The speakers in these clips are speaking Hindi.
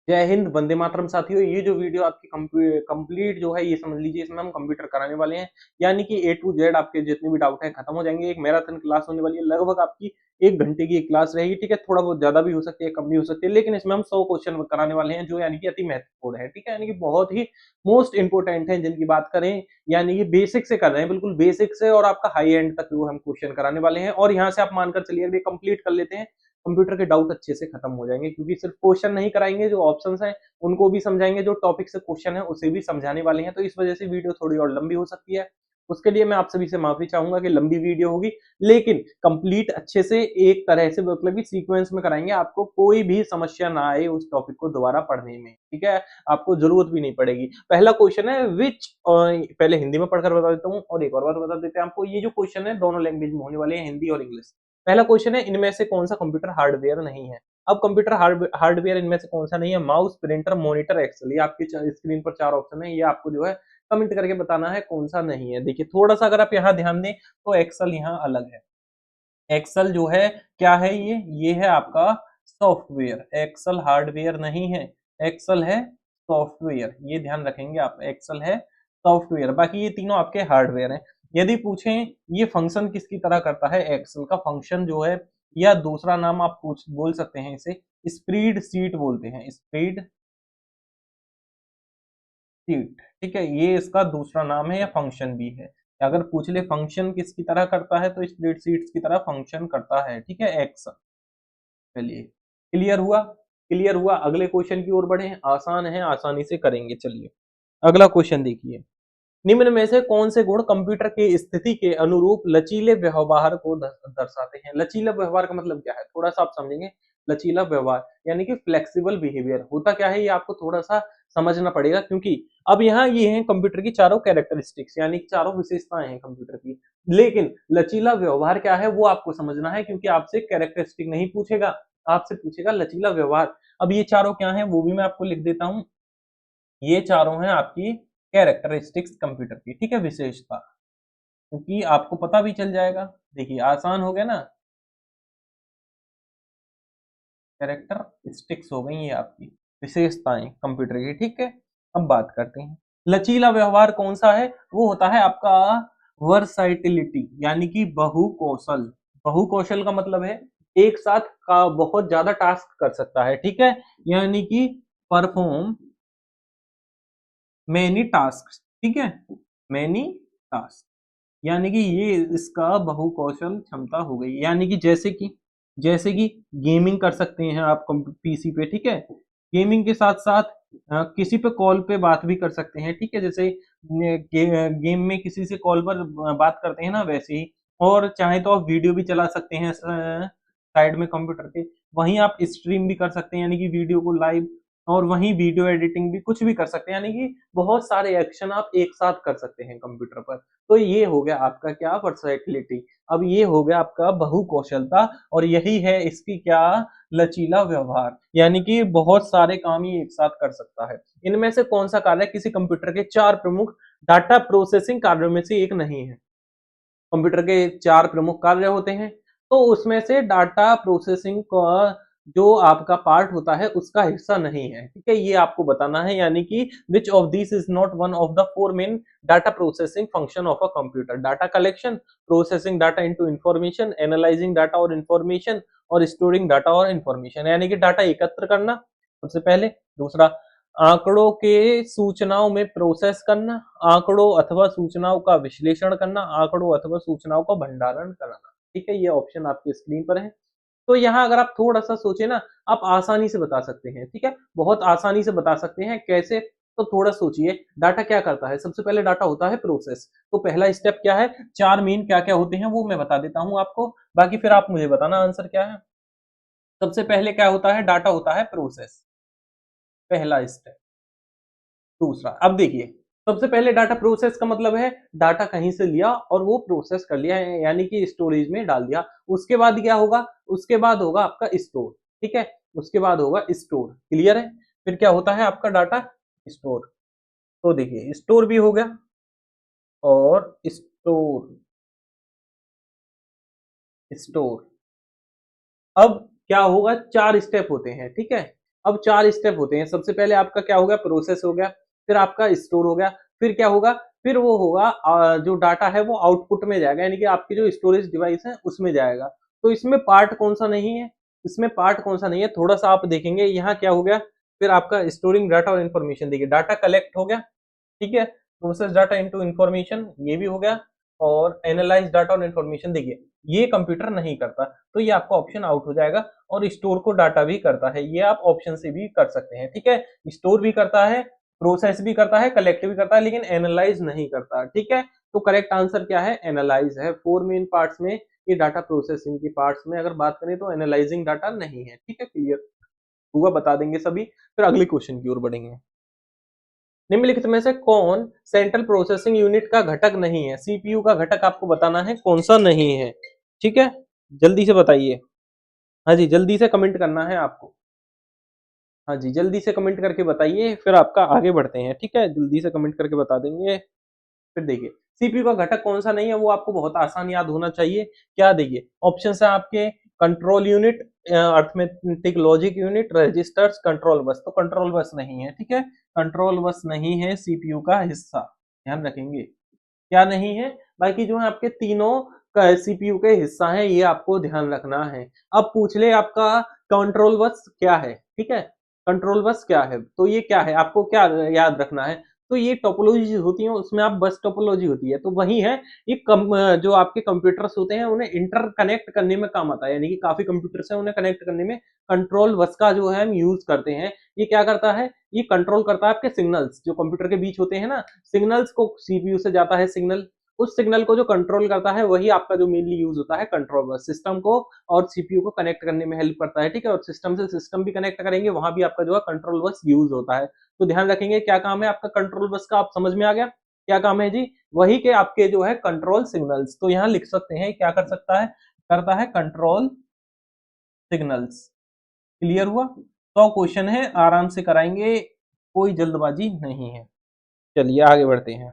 जय हिंद, वंदे मातरम साथियों। ये जो वीडियो आपकी कंप्लीट जो है, ये समझ लीजिए इसमें हम कंप्यूटर कराने वाले हैं, यानी कि ए टू जेड आपके जितने भी डाउट है खत्म हो जाएंगे। एक मैराथन क्लास होने वाली है, लगभग आपकी 1 घंटे की एक क्लास रहेगी। ठीक है, थोड़ा बहुत ज्यादा भी हो सकती है, कम भी हो सकती है, लेकिन इसमें हम 100 क्वेश्चन कराने वाले हैं, जो यानी कि अति महत्वपूर्ण है। ठीक है, यानी कि बहुत ही मोस्ट इंपोर्टेंट है, जिनकी बात करें यानी कि बेसिक से कर रहे हैं, बिल्कुल बेसिक से और आपका हाई एंड तक जो हम क्वेश्चन कराने वाले हैं। और यहाँ से आप मानकर चलिए अभी कंप्लीट कर लेते हैं, कंप्यूटर के डाउट अच्छे से खत्म हो जाएंगे, क्योंकि सिर्फ क्वेश्चन नहीं कराएंगे, जो ऑप्शंस हैं उनको भी समझाएंगे, जो टॉपिक से क्वेश्चन है उसे भी समझाने वाले हैं। तो इस वजह से वीडियो थोड़ी और लंबी हो सकती है, उसके लिए मैं आप सभी से माफी चाहूंगा कि लंबी वीडियो होगी, लेकिन कंप्लीट अच्छे से एक तरह से मतलब कि सीक्वेंस में कराएंगे, आपको कोई भी समस्या ना आए उस टॉपिक को दोबारा पढ़ने में। ठीक है, आपको जरूरत भी नहीं पड़ेगी। पहला क्वेश्चन है विच, पहले हिंदी में पढ़कर बता देता हूँ और एक और बार बता देते हैं आपको। ये जो क्वेश्चन है दोनों लैंग्वेज में होने वाले हैं, हिंदी और इंग्लिश। पहला क्वेश्चन है, इनमें से कौन सा कंप्यूटर हार्डवेयर नहीं है। अब कंप्यूटर हार्डवेयर इनमें से कौन सा नहीं है? Mouse, printer, monitor, excel. ये आपकी स्क्रीन पर 4 ऑप्शन है, ये आपको जो है कमेंट करके बताना है कौन सा नहीं है। देखिए थोड़ा सा अगर आप यहाँ ध्यान दें तो एक्सेल यहाँ अलग है। एक्सेल जो है क्या है? ये है आपका सॉफ्टवेयर, एक्सेल हार्डवेयर नहीं है, एक्सेल है सॉफ्टवेयर। ये ध्यान रखेंगे आप, एक्सेल है सॉफ्टवेयर, बाकी ये तीनों आपके हार्डवेयर हैं। यदि पूछें ये फंक्शन किसकी तरह करता है, एक्सेल का फंक्शन जो है, या दूसरा नाम आप पूछ बोल सकते हैं इसे स्प्रेड शीट बोलते हैं, स्प्रेड शीट। ठीक है, ये इसका दूसरा नाम है या फंक्शन भी है। अगर पूछ ले फंक्शन किसकी तरह करता है, तो स्प्रेडशीट्स की तरह फंक्शन करता है। ठीक है, एक्सेल। चलिए, क्लियर हुआ? क्लियर हुआ। अगले क्वेश्चन की ओर बढ़े, आसान है, आसानी से करेंगे। चलिए अगला क्वेश्चन देखिए, निम्न में से कौन से गुण कंप्यूटर की स्थिति के अनुरूप लचीले व्यवहार को दर्शाते हैं? लचीला व्यवहार का मतलब क्या है, थोड़ा सा आप समझेंगे। लचीला व्यवहार यानी कि फ्लेक्सिबल बिहेवियर होता क्या है, ये आपको थोड़ा सा समझना पड़ेगा, क्योंकि अब यहाँ ये है कंप्यूटर की चारों कैरेक्टरिस्टिक्स, यानी चारों विशेषताएं हैं कंप्यूटर की। लेकिन लचीला व्यवहार क्या है वो आपको समझना है, क्योंकि आपसे कैरेक्टरिस्टिक नहीं पूछेगा, आपसे पूछेगा लचीला व्यवहार। अब ये चारों क्या है वो भी मैं आपको लिख देता हूं। ये चारों हैं आपकी कैरेक्टरिस्टिक्स कंप्यूटर की। ठीक है, विशेषता, क्योंकि आपको पता भी चल जाएगा। देखिए आसान हो गया ना, कैरेक्टरिस्टिक्स हो गई ये आपकी विशेषताएं कंप्यूटर की। ठीक है, अब बात करते हैं लचीला व्यवहार कौन सा है। वो होता है आपका वर्सैटिलिटी, यानी कि बहुकौशल। बहुकौशल का मतलब है एक साथ का बहुत ज्यादा टास्क कर सकता है। ठीक है, यानी कि परफॉर्म मैनी टास्क। ठीक है, मैनी टास्क, यानी कि ये इसका बहुकौशल क्षमता हो गई। यानी कि जैसे कि गेमिंग कर सकते हैं आप पीसी पे। ठीक है, गेमिंग के साथ साथ किसी पे कॉल पे बात भी कर सकते हैं। ठीक है, जैसे गेम में किसी से कॉल पर बात करते हैं ना, वैसे ही। और चाहे तो आप वीडियो भी चला सकते हैं साइड में कंप्यूटर के, वहीं आप स्ट्रीम भी कर सकते हैं, यानी कि वीडियो को लाइव, और वहीं वीडियो एडिटिंग भी कुछ भी कर सकते हैं, यानी कि बहुत सारे एक्शन आप एक साथ कर सकते हैं कंप्यूटर पर। तो ये हो गया आपका क्या, वर्सैटिलिटी। अब ये हो गया आपका बहुकौशलता, और यही है इसकी क्या, लचीला व्यवहार, यानी कि बहुत सारे काम ये एक साथ कर सकता है। इनमें से कौन सा कार्य किसी कंप्यूटर के 4 प्रमुख डाटा प्रोसेसिंग कार्यों में से एक नहीं है? कंप्यूटर के 4 प्रमुख कार्य होते हैं, तो उसमें से डाटा प्रोसेसिंग का जो आपका पार्ट होता है उसका हिस्सा नहीं है। ठीक है, ये आपको बताना है, यानी कि which of this is not one of the 4 main data processing function of a computer. Data collection, processing data into information, analysing data और इंफॉर्मेशन, और स्टोरिंग डाटा और इंफॉर्मेशन, यानी कि डाटा एकत्र करना सबसे पहले। दूसरा, आंकड़ों के सूचनाओं में प्रोसेस करना, आंकड़ों अथवा सूचनाओं का विश्लेषण करना, आंकड़ों अथवा सूचनाओं का भंडारण करना। ठीक है, ये ऑप्शन आपकी स्क्रीन पर है। तो यहाँ अगर आप थोड़ा सा सोचे ना, आप आसानी से बता सकते हैं। ठीक है, बहुत आसानी से बता सकते हैं। कैसे? तो थोड़ा सोचिए, डाटा क्या करता है? सबसे पहले डाटा होता है प्रोसेस। तो पहला स्टेप क्या है, 4 मेन क्या क्या होते हैं वो मैं बता देता हूं आपको, बाकी फिर आप मुझे बताना आंसर क्या है। सबसे पहले क्या होता है, डाटा होता है प्रोसेस, पहला स्टेप। दूसरा, अब देखिए, सबसे पहले डाटा प्रोसेस का मतलब है डाटा कहीं से लिया और वो प्रोसेस कर लिया, यानी कि स्टोरेज में डाल दिया। उसके बाद क्या होगा, उसके बाद होगा आपका स्टोर। ठीक है, उसके बाद होगा स्टोर। क्लियर है? फिर क्या होता है आपका डाटा स्टोर। तो देखिए स्टोर भी हो गया, और स्टोर, स्टोर। अब क्या होगा, 4 स्टेप होते हैं। ठीक है, अब 4 स्टेप होते हैं। सबसे पहले आपका क्या हो गया, प्रोसेस हो गया, फिर आपका स्टोर हो गया, फिर क्या होगा, फिर वो होगा जो डाटा है वो आउटपुट में जाएगा, यानी कि आपकी जो स्टोरेज डिवाइस है उसमें जाएगा। तो इसमें पार्ट कौन सा नहीं है, इसमें पार्ट कौन सा नहीं है, थोड़ा सा आप देखेंगे यहाँ क्या हो गया, फिर आपका स्टोरिंग डाटा और इन्फॉर्मेशन, देखिए डाटा कलेक्ट हो गया, ठीक है, प्रोसेस डाटा इनटू इन्फॉर्मेशन ये भी हो गया, और एनालाइज डाटा और इन्फॉर्मेशन देखिए ये कंप्यूटर नहीं करता, तो ये आपका ऑप्शन आउट हो जाएगा। और स्टोर को डाटा भी करता है, ये आप ऑप्शन से भी कर सकते हैं, ठीक है, स्टोर भी करता है, प्रोसेस भी करता है, कलेक्ट भी करता है, लेकिन एनालाइज नहीं करता, ठीक है। तो करेक्ट आंसर क्या है, एनालाइज है। 4 मेन पार्ट्स में ये डाटा प्रोसेसिंग की पार्ट्स में अगर बात करें तो एनालाइजिंग डाटा नहीं है, ठीक है, क्लियर हुआ, बता देंगे सभी। फिर अगले क्वेश्चन की ओर बढ़ेंगे। निम्नलिखित में से कौन सेंट्रल प्रोसेसिंग यूनिट का घटक नहीं है, सीपीयू का घटक आपको बताना है कौन सा नहीं है, ठीक है, जल्दी से बताइए। हाँ जी, जल्दी से कमेंट करना है आपको। हाँ जी, जल्दी से कमेंट करके बताइए, फिर आपका आगे बढ़ते हैं, ठीक है, जल्दी से कमेंट करके बता देंगे। फिर देखिए सीपीयू का घटक कौन सा नहीं है, वो आपको बहुत आसान याद होना चाहिए। क्या देखिए ऑप्शन है आपके, control unit, arithmetic logic unit, registers, control bus. तो कंट्रोल बस नहीं है, ठीक है, कंट्रोल बस नहीं है सीपीयू का हिस्सा, ध्यान रखेंगे क्या नहीं है। बाकी जो है आपके तीनों सीपीयू के हिस्सा है, ये आपको ध्यान रखना है। अब पूछ ले आपका कंट्रोल बस क्या है, ठीक है, कंट्रोल बस क्या है, तो ये क्या है आपको क्या याद रखना है, तो ये टोपोलॉजी होती है, उसमें आप बस टोपोलॉजी होती है, तो वही है। ये जो आपके कंप्यूटर्स होते हैं उन्हें इंटरकनेक्ट करने में काम आता है, यानी कि काफी कंप्यूटर्स हैं उन्हें कनेक्ट करने में कंट्रोल बस का जो है हम यूज करते हैं। ये क्या करता है, ये कंट्रोल करता है आपके सिग्नल्स जो कंप्यूटर के बीच होते हैं ना, सिग्नल्स को सीपीयू से जाता है सिग्नल, उस सिग्नल को जो कंट्रोल करता है वही आपका जो मेनली यूज होता है कंट्रोल बस, सिस्टम को और सीपीयू को कनेक्ट करने में हेल्प करता है, ठीक है, और सिस्टम से सिस्टम भी कनेक्ट करेंगे, वहां भी आपका जो है कंट्रोल बस यूज होता है। तो ध्यान रखेंगे क्या काम है आपका कंट्रोल बस का, आप समझ में आ गया क्या काम है जी, वही के आपके जो है कंट्रोल सिग्नल्स। तो यहाँ लिख सकते हैं क्या कर सकता है, करता है कंट्रोल सिग्नल्स, क्लियर हुआ। तो क्वेश्चन है आराम से कराएंगे, कोई जल्दबाजी नहीं है। चलिए आगे बढ़ते हैं।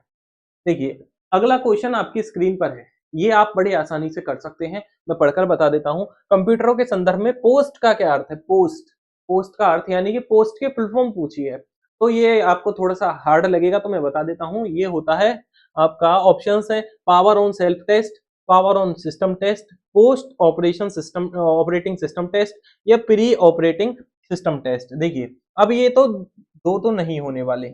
देखिए अगला क्वेश्चन आपकी स्क्रीन पर है, ये आप बड़ी आसानी से कर सकते हैं, मैं पढ़कर बता देता हूं। कंप्यूटरों के संदर्भ में पोस्ट का क्या अर्थ है, पोस्ट, पोस्ट का अर्थ यानी कि पोस्ट के फुल फॉर्म पूछी है, तो ये आपको थोड़ा सा हार्ड लगेगा, तो मैं बता देता हूं। ये होता है आपका ऑप्शंस है, power on self test, power on system test, post operation system operating system test, या प्री ऑपरेटिंग सिस्टम टेस्ट। देखिए अब ये तो दो तो नहीं होने वाले,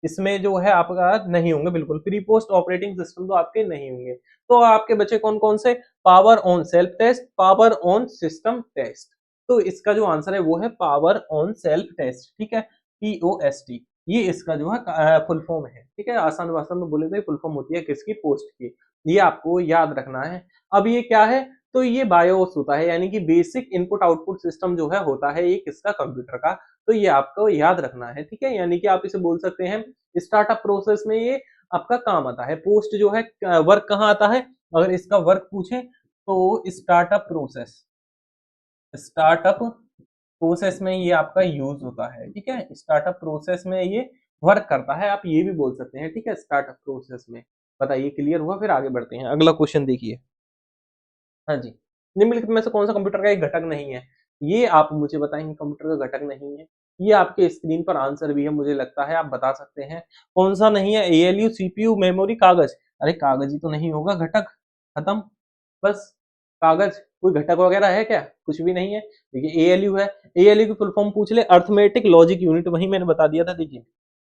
इसमें जो है आपका नहीं होंगे बिल्कुल, प्री पोस्ट ऑपरेटिंग सिस्टम तो आपके नहीं होंगे। तो आपके बचे कौन कौन से, power on self test, power on system test. तो इसका जो आंसर है वो है पावर ऑन सेल्फ टेस्ट, ठीक है, POST, ये इसका जो है फुल फॉर्म है, ठीक है, आसान भाषा में बोले तो फुल फॉर्म होती है किसकी, पोस्ट की, ये आपको याद रखना है। अब ये क्या है, तो ये बायोस होता है, यानी कि बेसिक इनपुट आउटपुट सिस्टम जो है होता है ये किसका, कंप्यूटर का, तो ये आपको याद रखना है, ठीक है, यानी कि आप इसे बोल सकते हैं स्टार्टअप प्रोसेस में ये आपका काम आता है। पोस्ट जो है वर्क कहाँ आता है, अगर इसका वर्क पूछे तो स्टार्टअप प्रोसेस, स्टार्टअप प्रोसेस में ये आपका यूज होता है, ठीक है, स्टार्टअप प्रोसेस में ये वर्क करता है, आप ये भी बोल सकते हैं, ठीक है, स्टार्टअप प्रोसेस में। बताइए क्लियर हुआ, फिर आगे बढ़ते हैं, अगला क्वेश्चन देखिए। हाँ जी, निम्नलिखित में से कौन सा कंप्यूटर का एक घटक नहीं है, ये आप मुझे बताएंगे कंप्यूटर का घटक नहीं है। ये आपके स्क्रीन पर आंसर भी है, मुझे लगता है आप बता सकते हैं कौन सा नहीं है, ALU, CPU, मेमोरी, कागज। अरे कागज ही तो नहीं होगा घटक, खत्म, बस कागज, कोई घटक वगैरह है क्या, कुछ भी नहीं है। देखिए ALU है, ALU की फुल फॉर्म पूछ ले, अर्थमेटिक लॉजिक यूनिट, वही मैंने बता दिया था। देखिए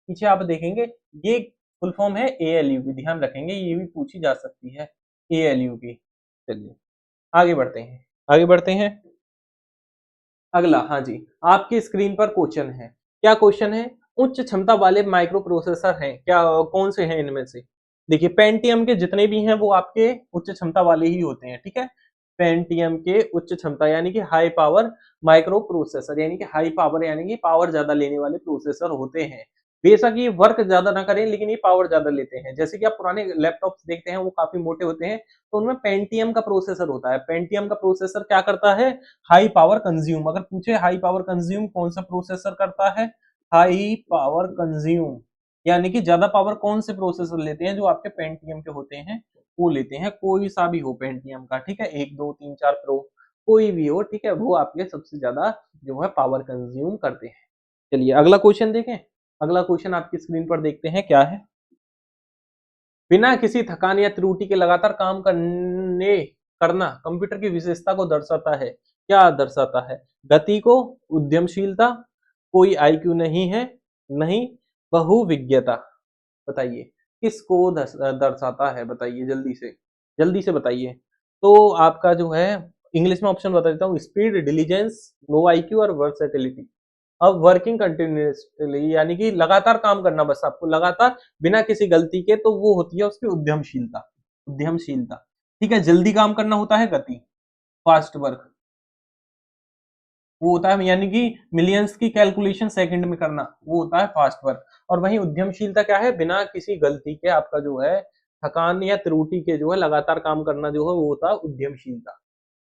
पीछे आप देखेंगे ये फुल फॉर्म है ALU की, ध्यान रखेंगे ये भी पूछी जा सकती है ALU की। चलिए आगे बढ़ते हैं, आगे बढ़ते हैं। अगला, हाँ जी, आपकी स्क्रीन पर क्वेश्चन है, क्या क्वेश्चन है, उच्च क्षमता वाले माइक्रो प्रोसेसर हैं क्या, कौन से हैं इनमें से। देखिए पेंटियम के जितने भी हैं वो आपके उच्च क्षमता वाले ही होते हैं, ठीक है, पेंटियम के उच्च क्षमता यानी कि हाई पावर माइक्रो प्रोसेसर, यानी कि हाई पावर यानी कि पावर ज्यादा लेने वाले प्रोसेसर होते हैं। बेशक ये वर्क ज्यादा ना करें लेकिन ये पावर ज्यादा लेते हैं, जैसे कि आप पुराने लैपटॉप्स देखते हैं वो काफी मोटे होते हैं, तो उनमें पेंटियम का प्रोसेसर होता है। पेंटियम का प्रोसेसर क्या करता है, हाई पावर कंज्यूम, अगर पूछे हाई पावर कंज्यूम कौन सा प्रोसेसर करता है, हाई पावर कंज्यूम, यानी कि ज्यादा पावर कौन से प्रोसेसर लेते हैं, जो आपके पेंटियम के होते हैं वो लेते हैं, कोई सा भी हो पेंटियम का, ठीक है, 1 2 3 4 प्रो कोई भी हो, ठीक है, वो आपके सबसे ज्यादा जो है पावर कंज्यूम करते हैं। चलिए अगला क्वेश्चन देखें। अगला क्वेश्चन आपकी स्क्रीन पर देखते हैं क्या है। बिना किसी थकान या त्रुटि के लगातार काम करना कंप्यूटर की विशेषता को दर्शाता है। क्या दर्शाता है? गति को, उद्यमशीलता, कोई आईक्यू नहीं है, नहीं, बहुविज्ञता। बताइए किसको दर्शाता है? बताइए जल्दी से बताइए। तो आपका जो है इंग्लिश में ऑप्शन बता देता हूँ, स्पीड, डिलीजेंस, लो आईक्यू और वर्सेटिलिटी। अब वर्किंग कंटिन्यूसली यानी कि लगातार काम करना, बस आपको लगातार बिना किसी गलती के, तो वो होती है उसकी उद्यमशीलता। उद्यमशीलता, ठीक है। जल्दी काम करना होता है गति, फास्ट वर्क, वो होता है यानी कि मिलियंस की कैलकुलेशन सेकंड में करना, वो होता है फास्ट वर्क। और वहीं उद्यमशीलता क्या है? बिना किसी गलती के आपका जो है थकान या त्रुटि के जो है लगातार काम करना जो है वो होता है उद्यमशीलता,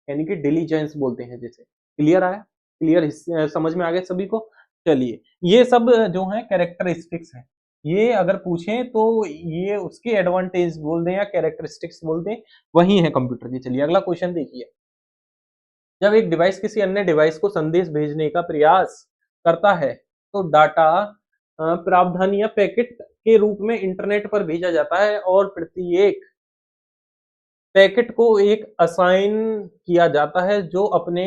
यानी कि डिलीजेंस बोलते हैं जिसे। क्लियर आया? क्लियर समझ में आ गया सभी को? चलिए ये सब जो है कैरेक्टरिस्टिक्स है, ये अगर पूछें तो ये उसके एडवांटेज बोल दें या कैरेक्टरिस्टिक्स बोल दें, वही है कंप्यूटर की। चलिए अगला क्वेश्चन देखिए। जब एक डिवाइस किसी अन्य डिवाइस को संदेश भेजने का प्रयास करता है तो डाटा प्रावधान या पैकेट के रूप में इंटरनेट पर भेजा जाता है और प्रत्येक पैकेट को एक असाइन किया जाता है जो अपने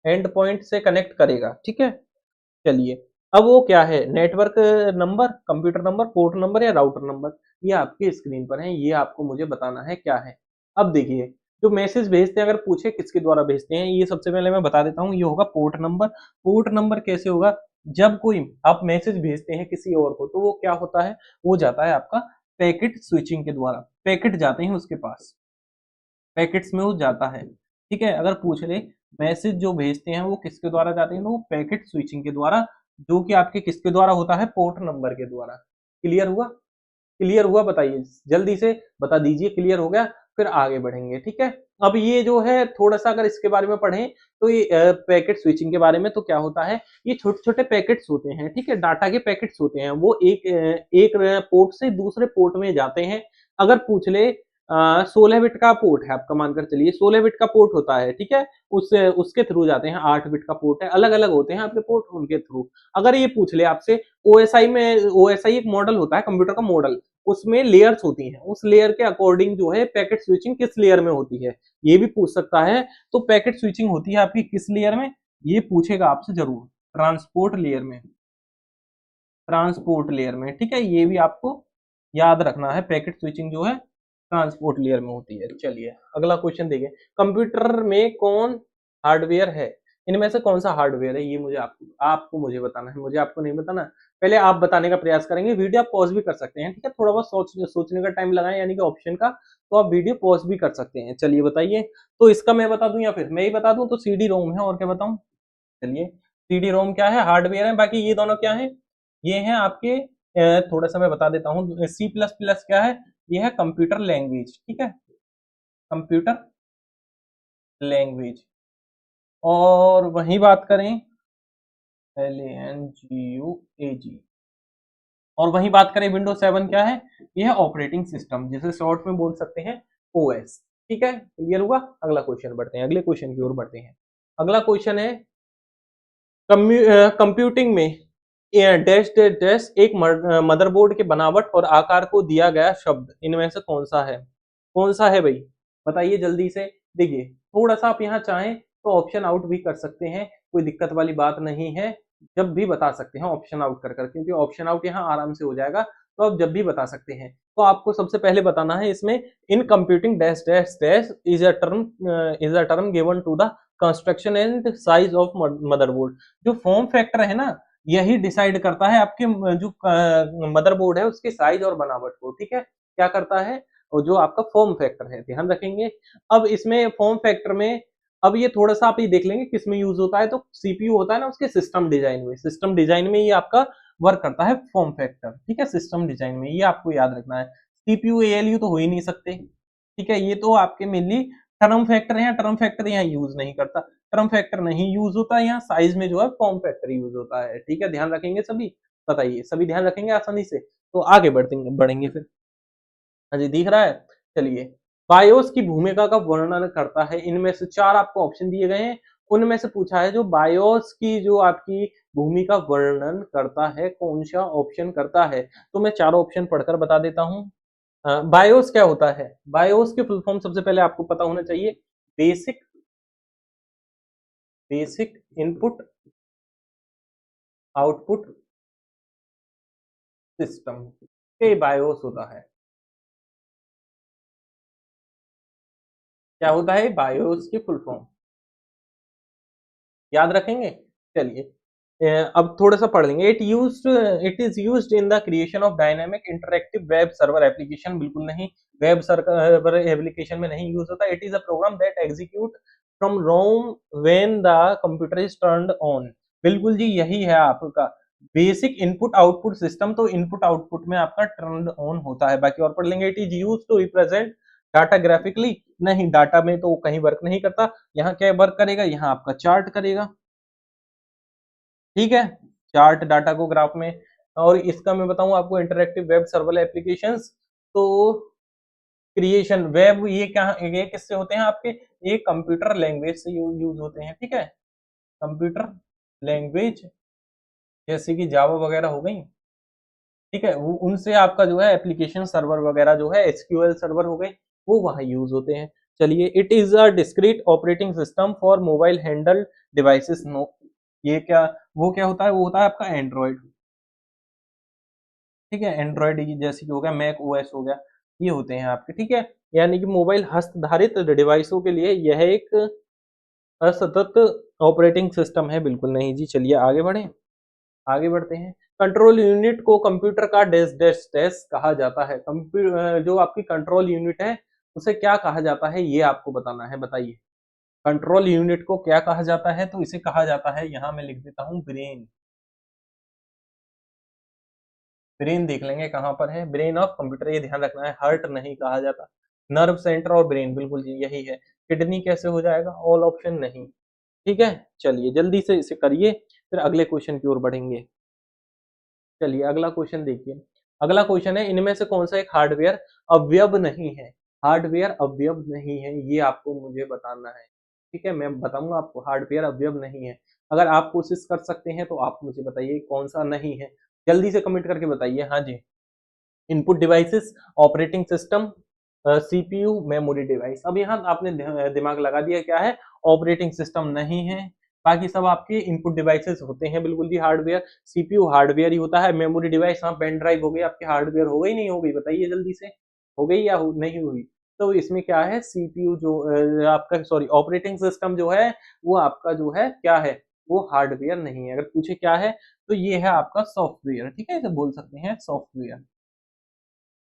एंड पॉइंट से कनेक्ट करेगा, ठीक है। चलिए अब वो क्या है? Network number, computer number, port number या राउटर नंबर? ये आपकी स्क्रीन पर है, ये आपको मुझे बताना है क्या है। अब देखिए जो मैसेज भेजते हैं, अगर पूछे किसके द्वारा भेजते हैं, ये सबसे पहले मैं बता देता हूँ, ये होगा पोर्ट नंबर। पोर्ट नंबर कैसे होगा? जब कोई आप मैसेज भेजते हैं किसी और को तो वो क्या होता है? वो जाता है आपका पैकेट स्विचिंग के द्वारा, पैकेट जाते हैं उसके पास, पैकेट्स में वो जाता है, ठीक है। अगर पूछ ले मैसेज जो भेजते हैं वो किसके द्वारा जाते हैं, तो वो पैकेट स्विचिंग के द्वारा, जो कि आपके किसके द्वारा होता है? पोर्ट नंबर के द्वारा। क्लियर हुआ? क्लियर हुआ? बताइए जल्दी से बता दीजिए। क्लियर हो गया? फिर आगे बढ़ेंगे, ठीक है। अब ये जो है थोड़ा सा अगर इसके बारे में पढ़ें तो ये पैकेट स्विचिंग के बारे में, तो क्या होता है? ये छोटे छोटे पैकेट्स होते हैं, ठीक है, डाटा के पैकेट्स होते हैं, वो एक पोर्ट से दूसरे पोर्ट में जाते हैं। अगर पूछ ले 16 बिट का पोर्ट है आपका, मानकर चलिए 16 बिट का पोर्ट होता है, ठीक है, उसके थ्रू जाते हैं। 8 बिट का पोर्ट है, अलग अलग होते हैं आपके पोर्ट, उनके थ्रू। अगर ये पूछ ले आपसे ओएसआई में, ओएसआई एक मॉडल होता है कंप्यूटर का मॉडल, उसमें लेयर्स होती हैं, उस लेयर के अकॉर्डिंग जो है पैकेट स्विचिंग किस लेयर में होती है, ये भी पूछ सकता है। तो पैकेट स्विचिंग होती है आपकी किस लेयर में? ये पूछेगा आपसे जरूर, ट्रांसपोर्ट लेयर में, ट्रांसपोर्ट लेयर में, ठीक है। ये भी आपको याद रखना है, पैकेट स्विचिंग जो है ट्रांसपोर्ट लेयर में होती है। चलिए अगला क्वेश्चन देखिए। कंप्यूटर में कौन हार्डवेयर है? इनमें से कौन सा हार्डवेयर है? ये मुझे आपको मुझे बताना है, मुझे आपको नहीं बताना। पहले आप बताने का प्रयास करेंगे, वीडियो आप पॉज भी कर सकते हैं, ठीक है, थोड़ा बहुत सोचने का टाइम लगाएं, यानी कि ऑप्शन का, तो आप वीडियो पॉज भी कर सकते हैं। चलिए बताइए। तो इसका मैं बता दूं या फिर मैं ही बता दूं? तो सीडी रोम है, और क्या बताऊं? चलिए सीडी रोम क्या है? हार्डवेयर है। बाकी ये दोनों क्या है? ये हैं आपके थोड़ा सा मैं बता देता हूँ, सी प्लस प्लस क्या है? ये है कंप्यूटर लैंग्वेज, ठीक है, कंप्यूटर लैंग्वेज। और वही बात करें LANGUAG, और वही बात करें विंडोज 7 क्या है? ये है ऑपरेटिंग सिस्टम, जिसे शॉर्ट में बोल सकते हैं OS, ठीक है। क्लियर हुआ? अगला क्वेश्चन बढ़ते हैं, अगले क्वेश्चन की ओर बढ़ते हैं। अगला क्वेश्चन है कंप्यूटिंग में डैश डैश डैश एक मदरबोर्ड के बनावट और आकार को दिया गया शब्द इनमें से कौन सा है? कौन सा है भाई? बताइए जल्दी से। देखिए थोड़ा सा आप यहाँ चाहें तो ऑप्शन आउट भी कर सकते हैं, कोई दिक्कत वाली बात नहीं है, जब भी बता सकते हैं ऑप्शन आउट कर कर, क्योंकि ऑप्शन आउट यहाँ आराम से हो जाएगा, तो आप जब भी बता सकते हैं। तो आपको सबसे पहले बताना है इसमें, in computing dash dash dash is a term given to the construction and size of motherboard. जो फॉर्म फैक्टर है ना, यही डिसाइड करता है आपके जो मदरबोर्ड है उसके साइज और बनावट को, ठीक है। क्या करता है? और जो आपका फॉर्म फैक्टर है, ध्यान रखेंगे। अब इसमें फॉर्म फैक्टर में, अब ये थोड़ा सा आप ये देख लेंगे किस में यूज होता है, तो सीपीयू होता है ना उसके सिस्टम डिजाइन में, सिस्टम डिजाइन में ये आपका वर्क करता है फॉर्म फैक्टर, ठीक है, सिस्टम डिजाइन में, ये आपको याद रखना है। सीपीयू एएलयू तो हो ही नहीं सकते, ठीक है, ये तो आपके मेनली टर्म फैक्टर है, टर्म फैक्टर यहाँ यूज नहीं करता, टर्म फैक्टर नहीं यूज होता है यहाँ, साइज में जो है फॉर्म फैक्टर यूज होता है, ठीक है, ध्यान रखेंगे सभी। बताइए सभी ध्यान रखेंगे आसानी से, तो आगे बढ़ेंगे फिर। हाँ जी दिख रहा है। चलिए बायोस की भूमिका का वर्णन करता है, इनमें से 4 आपको ऑप्शन दिए गए हैं, उनमें से पूछा है जो बायोस की जो आपकी भूमि का वर्णन करता है, कौन सा ऑप्शन करता है? तो मैं चारों ऑप्शन पढ़कर बता देता हूँ। बायोस क्या होता है? बायोस की फुल फॉर्म सबसे पहले आपको पता होना चाहिए, basic basic input output system, ये बायोस होता है। क्या होता है बायोस की फुल फॉर्म? याद रखेंगे? चलिए अब थोड़ा सा पढ़ लेंगे। It is used in the creation of dynamic interactive web server application. बिल्कुल नहीं, वेब सर्वर एप्लीकेशन में नहीं यूज होता। It is a program that execute from ROM when the computer is turned on. बिल्कुल जी, यही है आपका बेसिक इनपुट आउटपुट सिस्टम। तो इनपुट आउटपुट में आपका टर्न ऑन होता है। बाकी और पढ़ लेंगे। It is use to represent data graphically. नहीं, डाटा में तो कहीं वर्क नहीं करता। यहाँ क्या वर्क करेगा? यहाँ आपका चार्ट करेगा, ठीक है, चार्ट डाटा को ग्राफ में। और इसका मैं बताऊं आपको इंटरैक्टिव वेब सर्वर एप्लीकेशंस, तो क्रिएशन वेब ये क्या, ये किससे होते हैं आपके? ये कंप्यूटर लैंग्वेज से यूज होते हैं, ठीक है, कंप्यूटर लैंग्वेज जैसे कि जावा वगैरह हो गई, ठीक है, उनसे आपका जो है एप्लीकेशन सर्वर वगैरह जो है एसक्यूएल सर्वर हो गए, वो वहां यूज होते हैं। चलिए, it is a discrete operating system for mobile handle devices. No, ये क्या, वो क्या होता है? वो होता है आपका एंड्रॉइड, ठीक है, एंड्रॉइड जैसे कि हो गया, मैक ओएस हो गया, ये होते हैं आपके, ठीक है। यानी कि मोबाइल हस्तधारित डिवाइसों के लिए यह एक असतत ऑपरेटिंग सिस्टम है। बिल्कुल नहीं जी। चलिए आगे बढ़े, आगे बढ़ते हैं। कंट्रोल यूनिट को कंप्यूटर का डेस्क डेस्क डेस्क कहा जाता है। जो आपकी कंट्रोल यूनिट है उसे क्या कहा जाता है, ये आपको बताना है। बताइए, कंट्रोल यूनिट को क्या कहा जाता है? तो इसे कहा जाता है, यहां मैं लिख देता हूं, ब्रेन। ब्रेन देख लेंगे कहां पर है, ब्रेन ऑफ कंप्यूटर, ये ध्यान रखना है, हार्ट नहीं कहा जाता। नर्व सेंटर और ब्रेन, बिल्कुल जी यही है। किडनी कैसे हो जाएगा? ऑल ऑप्शन नहीं, ठीक है। चलिए जल्दी से इसे करिए, फिर अगले क्वेश्चन की ओर बढ़ेंगे। चलिए अगला क्वेश्चन देखिए। अगला क्वेश्चन है, इनमें से कौन सा एक हार्डवेयर अवयव नहीं है? हार्डवेयर अवयव नहीं है, ये आपको मुझे बताना है, ठीक है, मैं बताऊंगा आपको। हार्डवेयर अवयव नहीं है, अगर आप कोशिश कर सकते हैं तो आप मुझे बताइए कौन सा नहीं है, जल्दी से कमेंट करके बताइए। हाँ जी, input devices, operating system, CPU, memory device. अब यहाँ आपने दिमाग लगा दिया, क्या है? ऑपरेटिंग सिस्टम नहीं है, बाकी सब आपके इनपुट डिवाइसेस होते हैं। बिल्कुल जी, हार्डवेयर, सीपीयू हार्डवेयर ही होता है। मेमोरी डिवाइस, हाँ, पेन ड्राइव हो गई आपकी, हार्डवेयर हो गई नहीं हो गई? बताइए जल्दी से, हो गई या नहीं हुई? तो इसमें क्या है, सीपीयू जो आपका, सॉरी, ऑपरेटिंग सिस्टम जो है वो आपका जो है क्या है, वो हार्डवेयर नहीं है। अगर पूछे क्या है, तो ये है आपका सॉफ्टवेयर, ठीक है, इसे बोल सकते हैं सॉफ्टवेयर।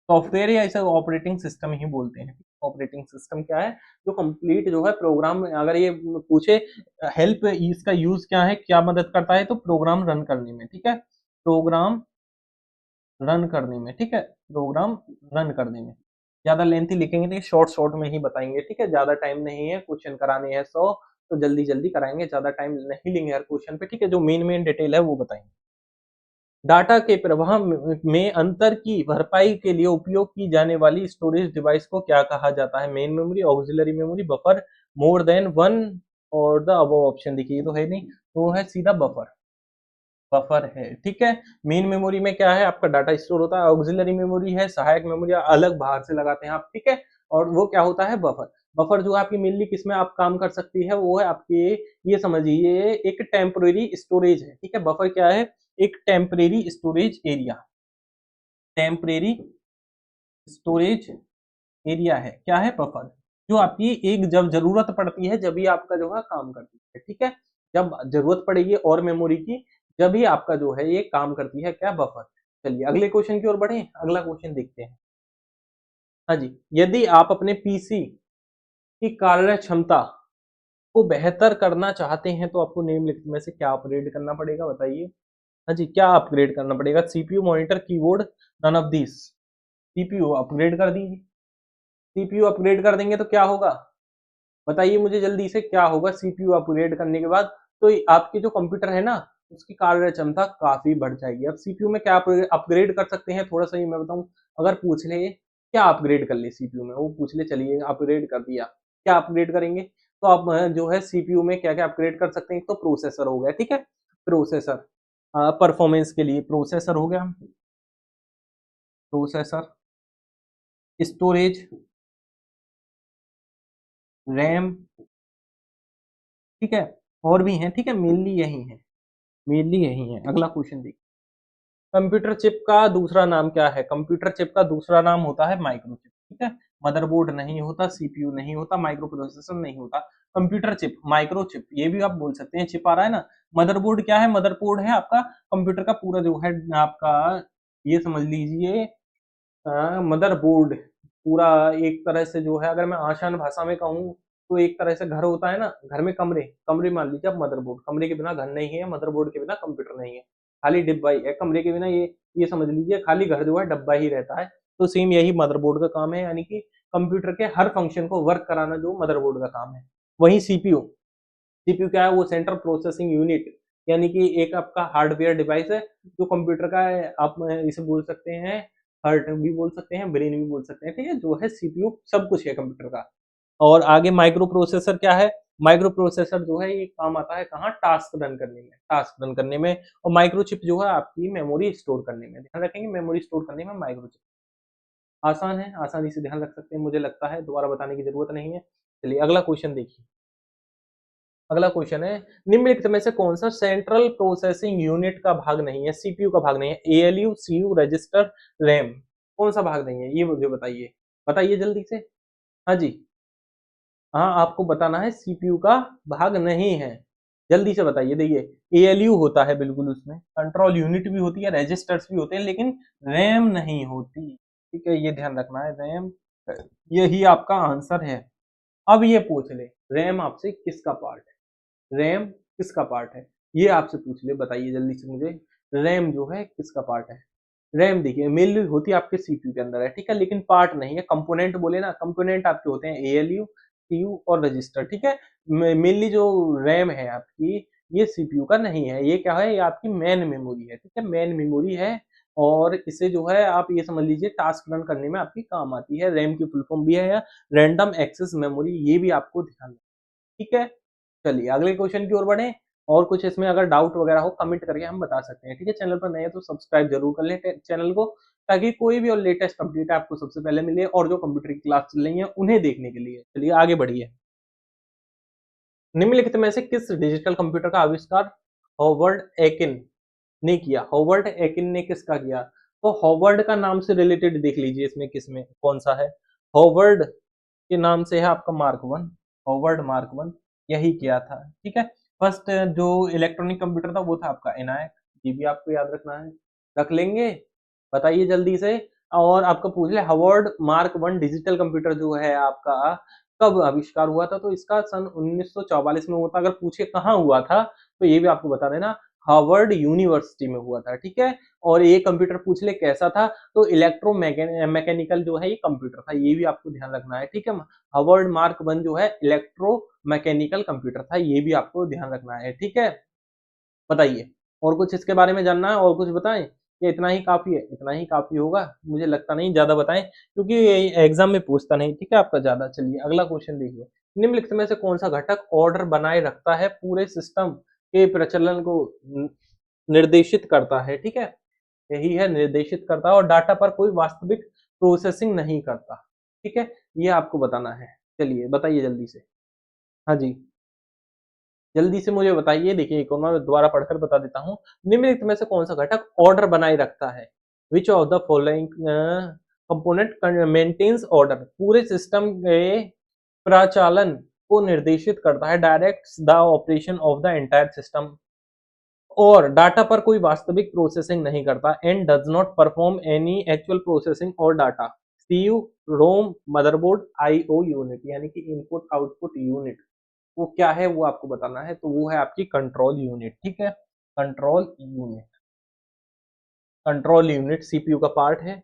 सॉफ्टवेयर या इसे ऑपरेटिंग सिस्टम ही बोलते हैं। ऑपरेटिंग सिस्टम क्या है? जो कंप्लीट जो है प्रोग्राम, अगर ये पूछे हेल्प इसका यूज क्या है, क्या मदद करता है, तो प्रोग्राम रन करने में, ठीक है, प्रोग्राम रन करने में, ठीक है, प्रोग्राम रन करने में। ज्यादा लेंथी लिखेंगे नहीं, शॉर्ट शॉर्ट में ही बताएंगे, ठीक है, ज्यादा टाइम नहीं है, क्वेश्चन कराने हैं 100, तो जल्दी जल्दी कराएंगे, ज्यादा टाइम नहीं लेंगे हर क्वेश्चन पे, ठीक है, जो मेन मेन डिटेल है वो बताएंगे। डाटा के प्रवाह में अंतर की भरपाई के लिए उपयोग की जाने वाली स्टोरेज डिवाइस को क्या कहा जाता है? Main memory, auxiliary memory, buffer, more than one, और द अबव ऑप्शन। देखिए ये तो है नहीं, तो है सीधा बफर, बफर है, ठीक है। मेन मेमोरी में क्या है, आपका डाटा स्टोर होता है। ऑक्सिलरी मेमोरी है, सहायक मेमोरी अलग बाहर से लगाते हैं आप, ठीक है। और वो क्या होता है, बफर। बफर जो आपकी मेनली किसमें आप काम कर सकती है, वो है आपके, ये समझिए, एक टेम्परेरी स्टोरेज है, ठीक है। बफर क्या है? एक temporary storage area, temporary storage area है, क्या है, बफर। जो आपकी एक जब जरूरत पड़ती है, जब भी आपका जो है काम करती है, ठीक है, जब जरूरत पड़ेगी और मेमोरी की, जब भी आपका जो है ये काम करती है, क्या, बफर। चलिए अगले क्वेश्चन की ओर बढ़े, अगला क्वेश्चन देखते हैं। हाँ जी, यदि आप अपने पीसी की कार्य क्षमता को बेहतर करना चाहते हैं तो आपको निम्नलिखित में से क्या अपग्रेड करना पड़ेगा? बताइए। हाँ जी, क्या अपग्रेड करना पड़ेगा? CPU, monitor, keyboard, none of this. CPU upgrade कर दीजिए। सीपीयू अपग्रेड कर देंगे तो क्या होगा? बताइए मुझे जल्दी से, क्या होगा सीपीयू अपग्रेड करने के बाद? तो आपके जो कंप्यूटर है ना, उसकी कार्य क्षमता काफी बढ़ जाएगी। अब सीपीयू में क्या अपग्रेड कर सकते हैं, थोड़ा सा ही मैं बताऊं। अगर पूछ ले क्या अपग्रेड कर ले सीपीयू में, वो पूछ ले, चलिए अपग्रेड कर दिया, क्या अपग्रेड करेंगे? तो आप जो है सीपीयू में क्या क्या अपग्रेड कर सकते हैं, एक तो प्रोसेसर हो गया, ठीक है, प्रोसेसर परफॉर्मेंस के लिए प्रोसेसर हो गया, प्रोसेसर, स्टोरेज, रैम, ठीक है, और भी हैं, ठीक है, मेनली यही है, मेनली यही है। अगला क्वेश्चन देखिए, कंप्यूटर चिप का दूसरा नाम क्या है? कंप्यूटर चिप का दूसरा नाम होता है माइक्रो चिप, ठीक है, मदरबोर्ड नहीं होता, सीपीयू नहीं होता, माइक्रो प्रोसेसर नहीं होता, कंप्यूटर चिप, माइक्रो चिप, ये भी आप बोल सकते हैं, चिप आ रहा है ना। मदरबोर्ड क्या है? मदरबोर्ड है आपका कंप्यूटर का पूरा जो है आपका, ये समझ लीजिए मदरबोर्ड पूरा एक तरह से जो है, अगर मैं आसान भाषा में कहूँ तो एक तरह से घर होता है ना, घर में कमरे, कमरे मान लीजिए आप, मदरबोर्ड, कमरे के बिना घर नहीं है, मदरबोर्ड के बिना कंप्यूटर नहीं है, खाली डिब्बा ही है, कमरे के बिना ये समझ लीजिए खाली घर जो है डब्बा ही रहता है। तो सेम यही मदरबोर्ड का काम है, यानी कि कंप्यूटर के हर फंक्शन को वर्क कराना जो मदरबोर्ड का काम है। वहीं सीपीयू, सीपीयू क्या है? वो सेंट्रल प्रोसेसिंग यूनिट, यानी कि एक आपका हार्डवेयर डिवाइस है जो कंप्यूटर का है, आप इसे बोल सकते हैं हार्ट भी बोल सकते हैं, ब्रेन भी बोल सकते हैं, ठीक है, जो है सीपीयू सब कुछ है कंप्यूटर का। और आगे माइक्रो प्रोसेसर क्या है? माइक्रो प्रोसेसर जो है ये काम आता है कहाँ? टास्क रन करने में, टास्क रन करने में। और माइक्रो चिप जो है आपकी मेमोरी स्टोर करने में, ध्यान रखेंगे मेमोरी स्टोर करने में माइक्रो चिप। आसान है, आसानी से ध्यान रख सकते हैं, मुझे लगता है दोबारा बताने की जरूरत नहीं है। चलिए अगला क्वेश्चन देखिए, अगला क्वेश्चन है, निम्नलिखित में से कौन सा सेंट्रल प्रोसेसिंग यूनिट का भाग नहीं है, सीपीयू का भाग नहीं है? एएलयू, सीयू, रजिस्टर, रैम, कौन सा भाग नहीं है ये मुझे बताइए, बताइए जल्दी से। हाँ जी, हाँ आपको बताना है, सीपीयू का भाग नहीं है, जल्दी से बताइए। देखिए एएलयू होता है बिल्कुल, उसमें कंट्रोल यूनिट भी होती है, रजिस्टर्स भी होते हैं, लेकिन रैम नहीं होती, ठीक है, ये ध्यान रखना है, रैम, यही आपका आंसर है। अब ये पूछ ले, रैम आपसे किसका पार्ट है? रैम किसका पार्ट है, ये आपसे पूछ ले, बताइए जल्दी से मुझे, रैम जो है किसका पार्ट है? रैम देखिए मेनली होती है आपके सीपीयू के अंदर है, ठीक है, लेकिन पार्ट नहीं है, कंपोनेंट बोले ना, कंपोनेंट आपके होते हैं एएलयू, सीयू और रजिस्टर, ठीक है। मेनली जो रैम है आपकी, ये सीपीयू का नहीं है, ये क्या है? ये आपकी मेन मेमोरी है, ठीक है, मेन मेमोरी है। और इसे जो है आप ये समझ लीजिए टास्क रन करने में आपकी काम आती है, रैम की फुल फॉर्म भी है, या रैंडम एक्सेस मेमोरी, ये भी आपको ध्यान रखना है, ठीक है। चलिए अगले क्वेश्चन की ओर बढ़े, और कुछ इसमें अगर डाउट वगैरह हो कमेंट करके हम बता सकते हैं, ठीक है। चैनल पर नए हैं तो सब्सक्राइब जरूर कर लें चैनल को, ताकि कोई भी और लेटेस्ट अपडेट आपको सबसे पहले मिले, और जो कंप्यूटर की क्लास चल रही है उन्हें देखने के लिए। चलिए आगे बढ़िए, निम्नलिखित में से किस डिजिटल कंप्यूटर का आविष्कार हॉवर्ड एकिन ने किया? हॉवर्ड एकिन ने किसका किया? तो हॉवर्ड का नाम से रिलेटेड देख लीजिए, इसमें किसमें कौन सा है? हॉवर्ड के नाम से है आपका mark one, Howard mark one, यही किया था, ठीक है। फर्स्ट जो इलेक्ट्रॉनिक कंप्यूटर था वो था आपका एनायक, ये भी आपको याद रखना है, रख लेंगे, बताइए जल्दी से। और आपको पूछ ले Harvard mark one digital computer जो है आपका कब आविष्कार हुआ था? तो इसका सन 1944 में हुआ था। अगर पूछे कहाँ हुआ था तो ये भी आपको बता देना, हार्वर्ड यूनिवर्सिटी में हुआ था, ठीक है। और ये कंप्यूटर पूछ ले कैसा था, तो इलेक्ट्रो मैकेनिकल जो है ये कंप्यूटर था, ये भी आपको ध्यान रखना है, ठीक है। हार्वर्ड मार्क वन जो है इलेक्ट्रो मैकेनिकल कंप्यूटर था, ये भी आपको ध्यान रखना है, ठीक है। बताइए और कुछ इसके बारे में जानना है, और कुछ बताएं, ये इतना ही काफी है? इतना ही काफी होगा, मुझे लगता नहीं ज्यादा बताएं, क्योंकि एग्जाम में पूछता नहीं, ठीक है, आपका ज्यादा। चलिए अगला क्वेश्चन देखिए, निम्नलिखित में से कौन सा घटक ऑर्डर बनाए रखता है, पूरे सिस्टम के प्रचलन को निर्देशित करता है, ठीक है, यही है, निर्देशित करता है, और डाटा पर कोई वास्तविक प्रोसेसिंग नहीं करता, ठीक है, ये आपको बताना है। चलिए बताइए जल्दी से, हाँ जी, जल्दी से मुझे बताइए। देखिए एक और मैं दोबारा पढ़कर बता देता हूँ, निम्नलिखित में से कौन सा घटक ऑर्डर बनाए रखता है? Which of the following component maintains order, पूरे सिस्टम के प्रचालन को निर्देशित करता है, directs the operation of the entire system, और डाटा पर कोई वास्तविक प्रोसेसिंग नहीं करता, and does not perform any actual processing और data. CU, ROM, motherboard, IO unit, यानी कि इनपुट आउटपुट यूनिट, वो क्या है वो आपको बताना है, तो वो है आपकी कंट्रोल यूनिट, ठीक है, control unit, control unit CPU का पार्ट है।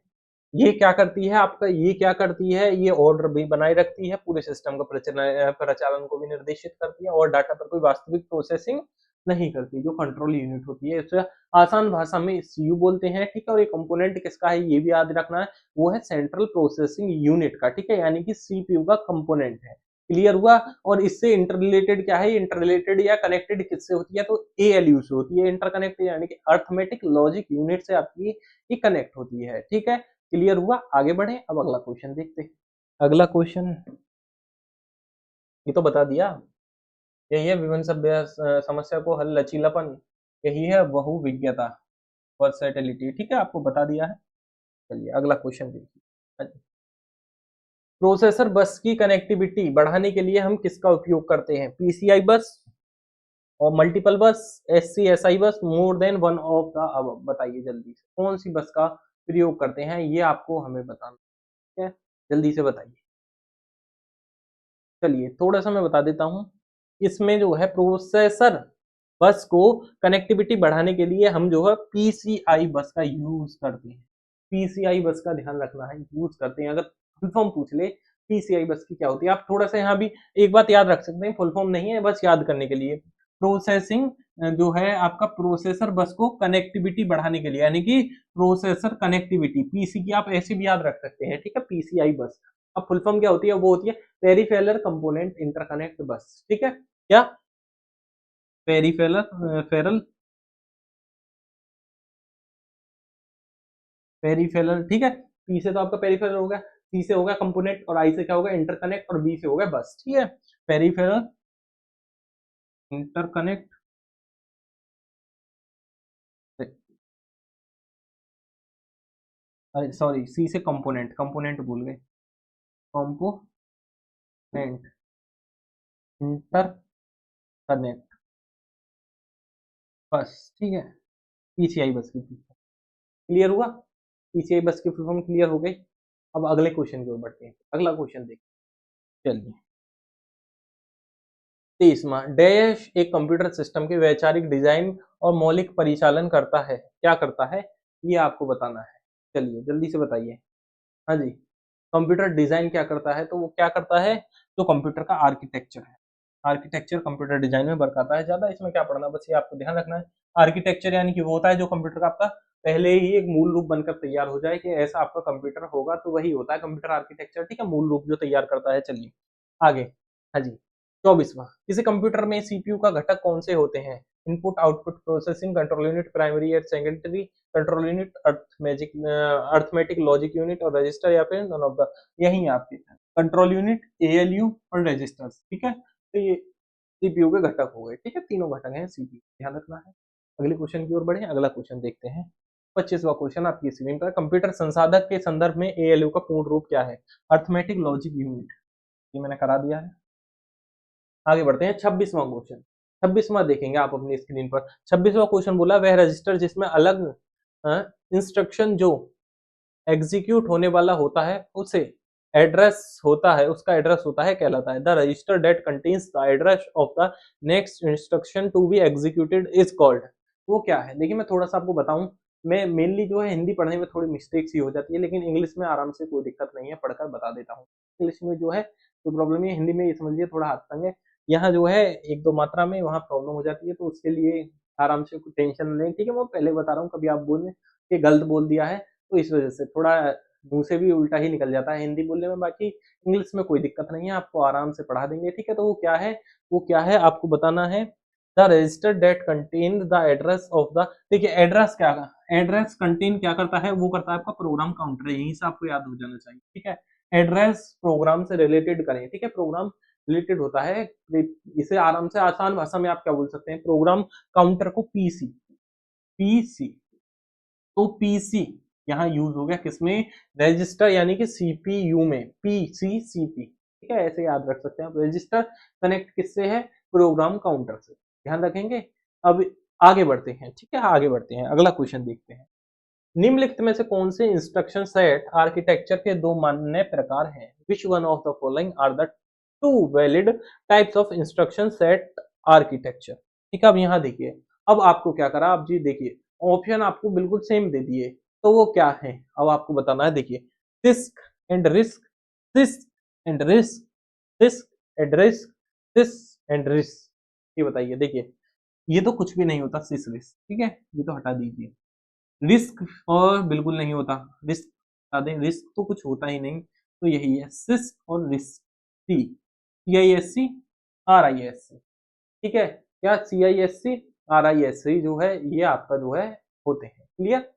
ये क्या करती है आपका, ये क्या करती है, ये ऑर्डर भी बनाए रखती है, पूरे सिस्टम का प्रचालन को भी निर्देशित करती है, और डाटा पर कोई वास्तविक प्रोसेसिंग नहीं करती, जो कंट्रोल यूनिट होती है। इसे आसान भाषा में सीयू बोलते हैं, ठीक है। और ये कंपोनेंट किसका है ये भी याद रखना है, वो है सेंट्रल प्रोसेसिंग यूनिट का, ठीक है, यानी कि सीपीयू का कंपोनेंट है। क्लियर हुआ। और इससे इंटर रिलेटेड क्या है, इंटर रिलेटेड या कनेक्टेड किससे होती है, तो ALU से होती है, इंटरकनेक्ट यानी कि अर्थमेटिक लॉजिक यूनिट से आपकी ये कनेक्ट होती है। ठीक है, क्लियर हुआ। आगे बढ़े, अब अगला क्वेश्चन देखते हैं। अगला क्वेश्चन ये तो बता दिया, यही है विभिन्न सभ्य समस्या को हल लचीलापन, यही है बहुविज्ञता, वर्सेटिलिटी। ठीक है, आपको बता दिया है। चलिए अगला क्वेश्चन देखिए। प्रोसेसर बस की कनेक्टिविटी बढ़ाने के लिए हम किसका उपयोग करते हैं, PCI बस और मल्टीपल बस, SCSI बस, more than one of the अब बताइए जल्दी से कौन सी बस का प्रयोग करते हैं, ये आपको हमें बताना है, जल्दी से बताइए। चलिए थोड़ा सा मैं बता देता हूँ, इसमें जो है प्रोसेसर बस को कनेक्टिविटी बढ़ाने के लिए हम जो है PCI बस का यूज करते हैं। PCI बस का ध्यान रखना है, यूज करते हैं। अगर फुल फॉर्म पूछ ले PCI बस की क्या होती है, आप थोड़ा सा यहाँ भी एक बात याद रख सकते हैं, फुल फॉर्म नहीं है, बस याद करने के लिए। प्रोसेसिंग जो है आपका प्रोसेसर बस को कनेक्टिविटी बढ़ाने के लिए, यानी कि प्रोसेसर कनेक्टिविटी, पीसी की आप ऐसे भी याद रख सकते हैं। ठीक है, PCI बस। अब फुल फॉर्म क्या होती है, वो होती है पेरिफेरल कंपोनेंट इंटरकनेक्ट बस। ठीक है, क्या पेरिफेरल फेरल पेरिफेरल। ठीक है, पी से तो आपका पेरिफेरल हो गया, सी से हो गया कंपोनेंट, और आई से क्या होगा इंटरकनेक्ट, और बी से हो गया बस। ठीक है, पेरिफेरल इंटरकनेक्ट, अरे सॉरी, सी से कंपोनेंट, कंपोनेंट भूल गए, कंपोनेंट इंटरकनेक्ट बस। ठीक है, PCI बस की क्लियर हुआ, PCI बस की फुल फॉर्म क्लियर हो गई। अब अगले क्वेश्चन की ओर बढ़ते हैं, अगला क्वेश्चन देखिए। चलिए 23वां, डैश एक कंप्यूटर सिस्टम के वैचारिक डिजाइन और मौलिक परिचालन करता है, क्या करता है, ये आपको बताना है। चलिए जल्दी से बताइए। हाँ जी, कंप्यूटर डिजाइन क्या करता है, तो वो क्या करता है, जो कंप्यूटर का आर्किटेक्चर है, आर्किटेक्चर कंप्यूटर डिजाइन में वर्क आता है। ज्यादा इसमें क्या पढ़ना, बस ये आपको ध्यान रखना है। आर्किटेक्चर यानी कि वो होता है जो कंप्यूटर का आपका पहले ही एक मूल रूप बनकर तैयार हो जाए कि ऐसा आपका कंप्यूटर होगा, तो वही होता है कंप्यूटर आर्किटेक्चर। ठीक है, मूल रूप जो तैयार करता है। चलिए आगे। हाँ जी, 24वां, किसी कंप्यूटर में CPU का घटक कौन से होते हैं, input output processing control unit, primary या secondary control unit, arithmetic logic unit और रजिस्टर, या फिर नन ऑफ द, यही आपके कंट्रोल यूनिट, ALU और रजिस्टर्स। ठीक है, तो ये CPU के घटक हो गए। ठीक है, तीनों घटक हैं CPU, ध्यान रखना है। अगले क्वेश्चन की ओर बढ़े, अगला क्वेश्चन देखते हैं। 25वां क्वेश्चन आपकी स्क्रीन पर, कंप्यूटर संसाधक के संदर्भ में ALU का पूर्ण रूप क्या है, अर्थमेटिक लॉजिक यूनिट, ये मैंने करा दिया है। आगे बढ़ते हैं, 26वां क्वेश्चन। 26वां देखेंगे आप अपनी स्क्रीन पर। 26वां क्वेश्चन बोला, वह रजिस्टर जिसमें अलग इंस्ट्रक्शन जो एग्जीक्यूट होने वाला होता है उसे एड्रेस होता है, उसका एड्रेस होता है कहलाता है। The register that contains the address of the next instruction to be executed is called, वो क्या है। देखिए मैं थोड़ा सा आपको बताऊं, मैं मेनली जो है हिंदी पढ़ने में थोड़ी मिस्टेक्स ही हो जाती है, लेकिन इंग्लिश में आराम से कोई दिक्कत नहीं है, पढ़कर बता देता हूँ। इंग्लिश में जो है तो प्रॉब्लम है, हिंदी में ये समझिए थोड़ा हाथ तंग है, यहाँ जो है एक दो मात्रा में वहाँ प्रॉब्लम हो जाती है, तो उसके लिए आराम से कोई टेंशन नहीं। ठीक है, मैं पहले बता रहा हूँ, कभी आप बोले कि गलत बोल दिया है तो इस वजह से थोड़ा मुंह से भी उल्टा ही निकल जाता है हिंदी बोलने में। बाकी इंग्लिश में कोई दिक्कत नहीं है, आपको आराम से पढ़ा देंगे। ठीक है, तो वो क्या है, वो क्या है आपको बताना है। The register that contain the address of the, देखिए एड्रेस क्या, एड्रेस कंटेन क्या करता है, वो करता है आपका प्रोग्राम काउंटर, यहीं से आपको याद हो जाना चाहिए। ठीक है, एड्रेस प्रोग्राम से रिलेटेड करें। ठीक है, प्रोग्राम रिलेटेड होता है, इसे आराम से आसान भाषा में आप क्या बोल सकते हैं, प्रोग्राम काउंटर को पीसी, पीसी, तो पीसी यहाँ यूज हो गया किसमें, रजिस्टर यानी कि सीपीयू में, पीसी सीपी। ठीक है, ऐसे याद रख सकते हैं आप। रजिस्टर कनेक्ट किससे है, प्रोग्राम काउंटर से, ध्यान रखेंगे। अब आगे बढ़ते हैं। ठीक है, आगे बढ़ते हैं, अगला क्वेश्चन देखते हैं। निम्नलिखित में से कौन से इंस्ट्रक्शन सेट आर्किटेक्चर के दो मान्य प्रकार हैं, which one of the following are the two valid types of instruction set architecture. ठीक है, अब यहाँ देखिए, अब आपको क्या करा, अब जी देखिए ऑप्शन आपको बिल्कुल सेम दे दिए, तो वो क्या है अब आपको बताना है। देखिए six and risk, six and risk, six and risk, six and risk, ये बताइए। देखिए ये तो कुछ भी नहीं होता सिस रिस्क, ठीक है, ये तो हटा दीजिए। रिस्क और बिल्कुल नहीं होता, रिस्क हटा दें, रिस्क तो कुछ होता ही नहीं, तो यही है सिस्क और रिस्क सी। CISC RISC, ठीक है, क्या CISC RISC जो है ये आपका जो है होते हैं, क्लियर।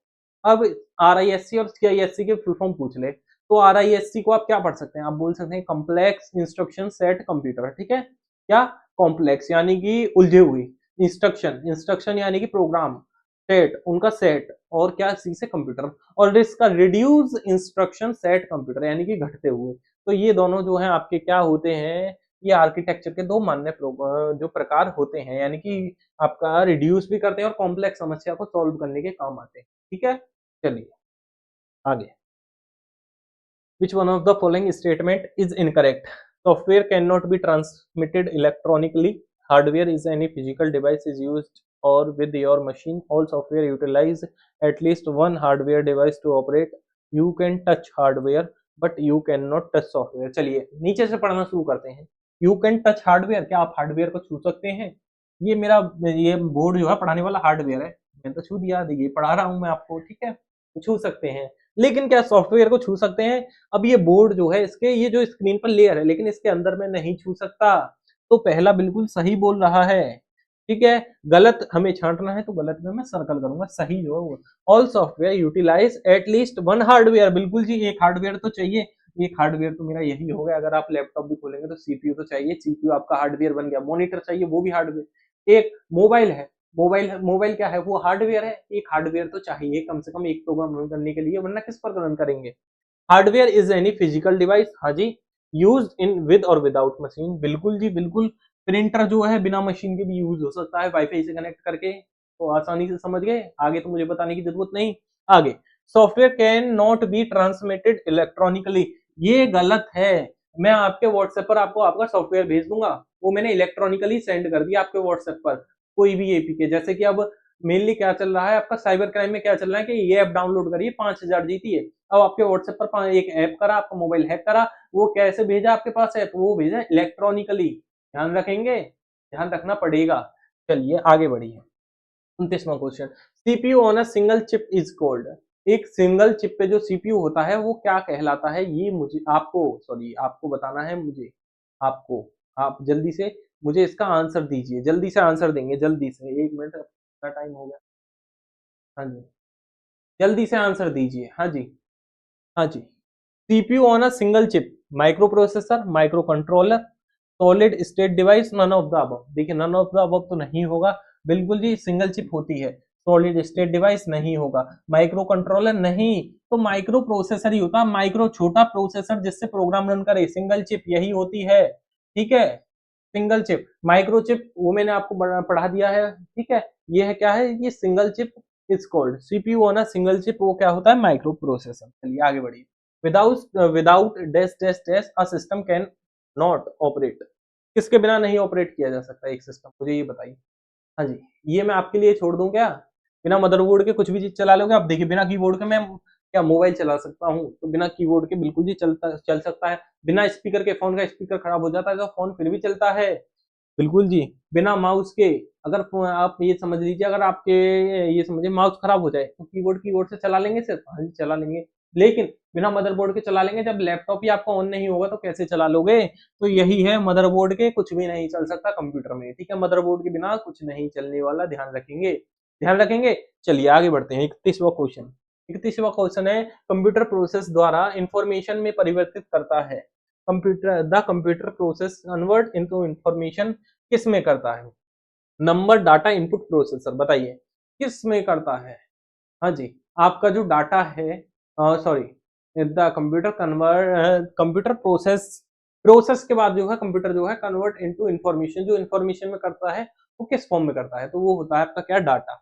अब RISC और CISC के फुल फॉर्म पूछ ले तो RISC को आप क्या पढ़ सकते हैं, आप बोल सकते हैं कॉम्प्लेक्स इंस्ट्रक्शन सेट कंप्यूटर, ठीक है, क्या कॉम्प्लेक्स यानी कि उलझे हुए, इंस्ट्रक्शन यानी कि प्रोग्राम, सेट उनका सेट, और क्या सी से कंप्यूटर, और इसका रिड्यूस इंस्ट्रक्शन सेट कंप्यूटर यानी कि घटते हुए। तो ये दोनों जो है आपके क्या होते हैं, ये आर्किटेक्चर के दो मान्य जो प्रकार होते हैं, यानी कि आपका रिड्यूस भी करते हैं और कॉम्प्लेक्स समस्या को सॉल्व करने के काम आते हैं, ठीक है। चलिए आगे, which one of the following statement is incorrect? Software cannot be transmitted electronically. Hardware is any physical device is used or with your machine. All software utilize at least one hardware device to operate. You can touch hardware but you cannot touch software. चलिए नीचे से पढ़ना शुरू करते हैं। You can touch hardware, क्या आप हार्डवेयर को छू सकते हैं? ये मेरा ये बोर्ड जो है पढ़ाने वाला हार्डवेयर है, मैंने तो छू दिया, देखिए पढ़ा रहा हूं मैं आपको, ठीक है, छू सकते हैं। लेकिन क्या सॉफ्टवेयर को छू सकते हैं? अब ये बोर्ड जो है इसके ये जो स्क्रीन पर लेयर है लेकिन इसके अंदर मैं नहीं छू सकता, तो पहला बिल्कुल सही बोल रहा है, ठीक है। गलत हमें छांटना है तो गलत में मैं सर्कल करूंगा, सही जो है वो all software utilize at least one hardware, बिल्कुल जी एक हार्डवेयर तो चाहिए, एक हार्डवेयर तो मेरा यही हो गया। अगर आप लैपटॉप भी खोलेंगे तो सीपीयू तो चाहिए, सीपीयू आपका हार्डवेयर बन गया, मॉनिटर चाहिए वो भी हार्डवेयर, एक मोबाइल है, मोबाइल क्या है वो हार्डवेयर है, एक हार्डवेयर तो चाहिए कम से कम एक प्रोग्राम रन करने के लिए, वरना किस पर रन करेंगे। Hardware is any physical device, हाँ जी, यूज इन विद और विदाउट मशीन, बिल्कुल जी बिल्कुल। प्रिंटर जो है बिना मशीन के भी यूज हो सकता है वाईफाई से कनेक्ट करके, तो आसानी से समझ गए, आगे तो मुझे बताने की जरूरत नहीं। आगे, software can not be transmitted electronically, ये गलत है। मैं आपके व्हाट्सएप पर आपको आपका सॉफ्टवेयर भेज दूंगा, वो मैंने इलेक्ट्रॉनिकली सेंड कर दिया आपके व्हाट्सएप पर, कोई भी एपीके, जैसे कि अब मेनली क्या चल रहा है आपका साइबर क्राइम में, क्या चल रहा है कि ये ऐप डाउनलोड करिए 5000 जीती है। अब आपके व्हाट्सएप पर एक ऐप करा, आपका मोबाइल हैक करा, वो कैसे भेजा आपके पास ऐप, वो भेजा इलेक्ट्रॉनिकली, ध्यान रखेंगे, ध्यान रखना पड़ेगा। चलिए आगे बढ़िए, 29वां question, CPU on a single chip is called, एक सिंगल चिप पे जो सीपीयू होता है वो क्या कहलाता है, ये मुझे आपको बताना है, मुझे आपको, आप जल्दी से मुझे इसका आंसर दीजिए, जल्दी से आंसर देंगे, जल्दी से, 1 मिनट का टाइम हो गया, हाँ जी, जल्दी से आंसर दीजिए, हाँ जी, हाँ जी। CPU on a single chip, microprocessor, microcontroller, solid state device, none of the above, देखिए नन ऑफ द अबव तो नहीं होगा, बिल्कुल जी सिंगल चिप होती है, सॉलिड स्टेट डिवाइस नहीं होगा, माइक्रो कंट्रोलर नहीं, तो माइक्रो प्रोसेसर ही होता, माइक्रो छोटा प्रोसेसर जिससे प्रोग्राम रन करे, सिंगल चिप यही होती है, ठीक है, सिंगल चिप। माइक्रो चिप वो मैंने आपको पढ़ा दिया है, ठीक है, ये है क्या है, ये single chip is called, CPU on a single chip वो क्या होता है, माइक्रो प्रोसेसर। चलिए आगे बढ़िए, without dash dash dash a system can not operate, किसके बिना नहीं ऑपरेट किया जा सकता एक सिस्टम, मुझे ये बताइए। हाँ जी, ये मैं आपके लिए छोड़ दूं क्या, बिना मदरबोर्ड के कुछ भी चीज चला लोगे आप, देखिए बिना कीबोर्ड के मैं क्या मोबाइल चला सकता हूँ, तो बिना कीबोर्ड के बिल्कुल जी चल सकता है, बिना स्पीकर के फोन का स्पीकर खराब हो जाता है तो फोन फिर भी चलता है, बिल्कुल जी, बिना माउस के, अगर आप ये समझ लीजिए अगर आपके ये समझिए माउस खराब हो जाए तो कीबोर्ड से चला लेंगे सिर्फ, हाँ जी चला लेंगे, लेकिन बिना मदरबोर्ड के चला लेंगे, जब लैपटॉप ही आपका ऑन नहीं होगा तो कैसे चला लोगे, तो यही है मदरबोर्ड के कुछ भी नहीं चल सकता कंप्यूटर में, ठीक है, मदरबोर्ड के बिना कुछ नहीं चलने वाला, ध्यान रखेंगे, ध्यान रखेंगे। चलिए आगे बढ़ते हैं, 31वां क्वेश्चन है, कंप्यूटर प्रोसेस द्वारा इंफॉर्मेशन में परिवर्तित करता है, computer process convert into information किस में करता है, नंबर डाटा इनपुट प्रोसेसर, बताइए किस में करता है, हाँ जी, आपका जो डाटा है, सॉरी, द कंप्यूटर प्रोसेस के बाद जो है कंप्यूटर जो है कन्वर्ट इनटू इंफॉर्मेशन, जो इंफॉर्मेशन में करता है वो किस फॉर्म में करता है, तो वो होता है आपका क्या, डाटा,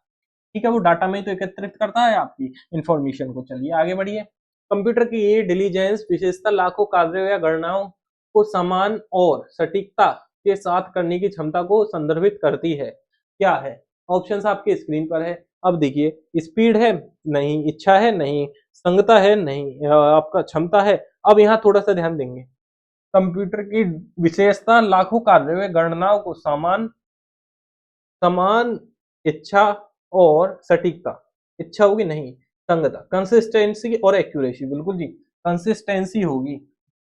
ठीक है, वो डाटा में तो एकत्रित करता है आपकी इंफॉर्मेशन को। चलिए आगे बढ़िए, कंप्यूटर की ये डिलीजेंस विशेषता लाखों कार्यों या गणनाओं को समान और सटीकता के साथ करने की क्षमता को संदर्भित करती है, क्या है, ऑप्शंस आपके स्क्रीन पर है। अब देखिए, स्पीड है नहीं, इच्छा है नहीं, संगता है नहीं, आपका क्षमता है। अब यहाँ थोड़ा सा ध्यान देंगे, कंप्यूटर की विशेषता लाखों कार्यों या गणनाओं को समान समान इच्छा और सटीकता, इच्छा होगी नहीं, संगता, कंसिस्टेंसी और एक्यूरेसी, बिल्कुल जी कंसिस्टेंसी होगी,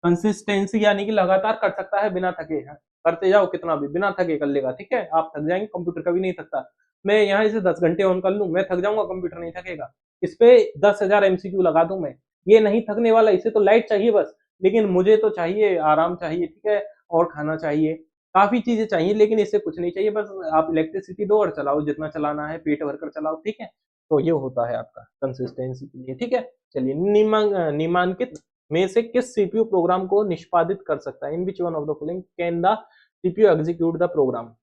कंसिस्टेंसी यानी कि लगातार कर सकता है बिना थके, करते जाओ कितना भी बिना थके कर लेगा, ठीक है। आप थक जाएंगे, कंप्यूटर कभी नहीं थकता। मैं यहाँ इसे 10 घंटे ऑन कर लूं, मैं थक जाऊंगा, कंप्यूटर नहीं थकेगा। इस पे 10,000 MCQ लगा दूं मैं, ये नहीं थकने वाला। इसे तो लाइट चाहिए बस, लेकिन मुझे तो चाहिए आराम चाहिए, ठीक है, और खाना चाहिए, काफी चीजें चाहिए, लेकिन इससे कुछ नहीं चाहिए। बस आप इलेक्ट्रिसिटी दो और चलाओ, जितना चलाना है पेट भर कर चलाओ, ठीक है। तो ये होता है आपका कंसिस्टेंसी के लिए, ठीक है। चलिए, निम्नलिखित में से किस सीपीयू प्रोग्राम को निष्पादित कर सकता है? In which one of the following can the CPU execute the program?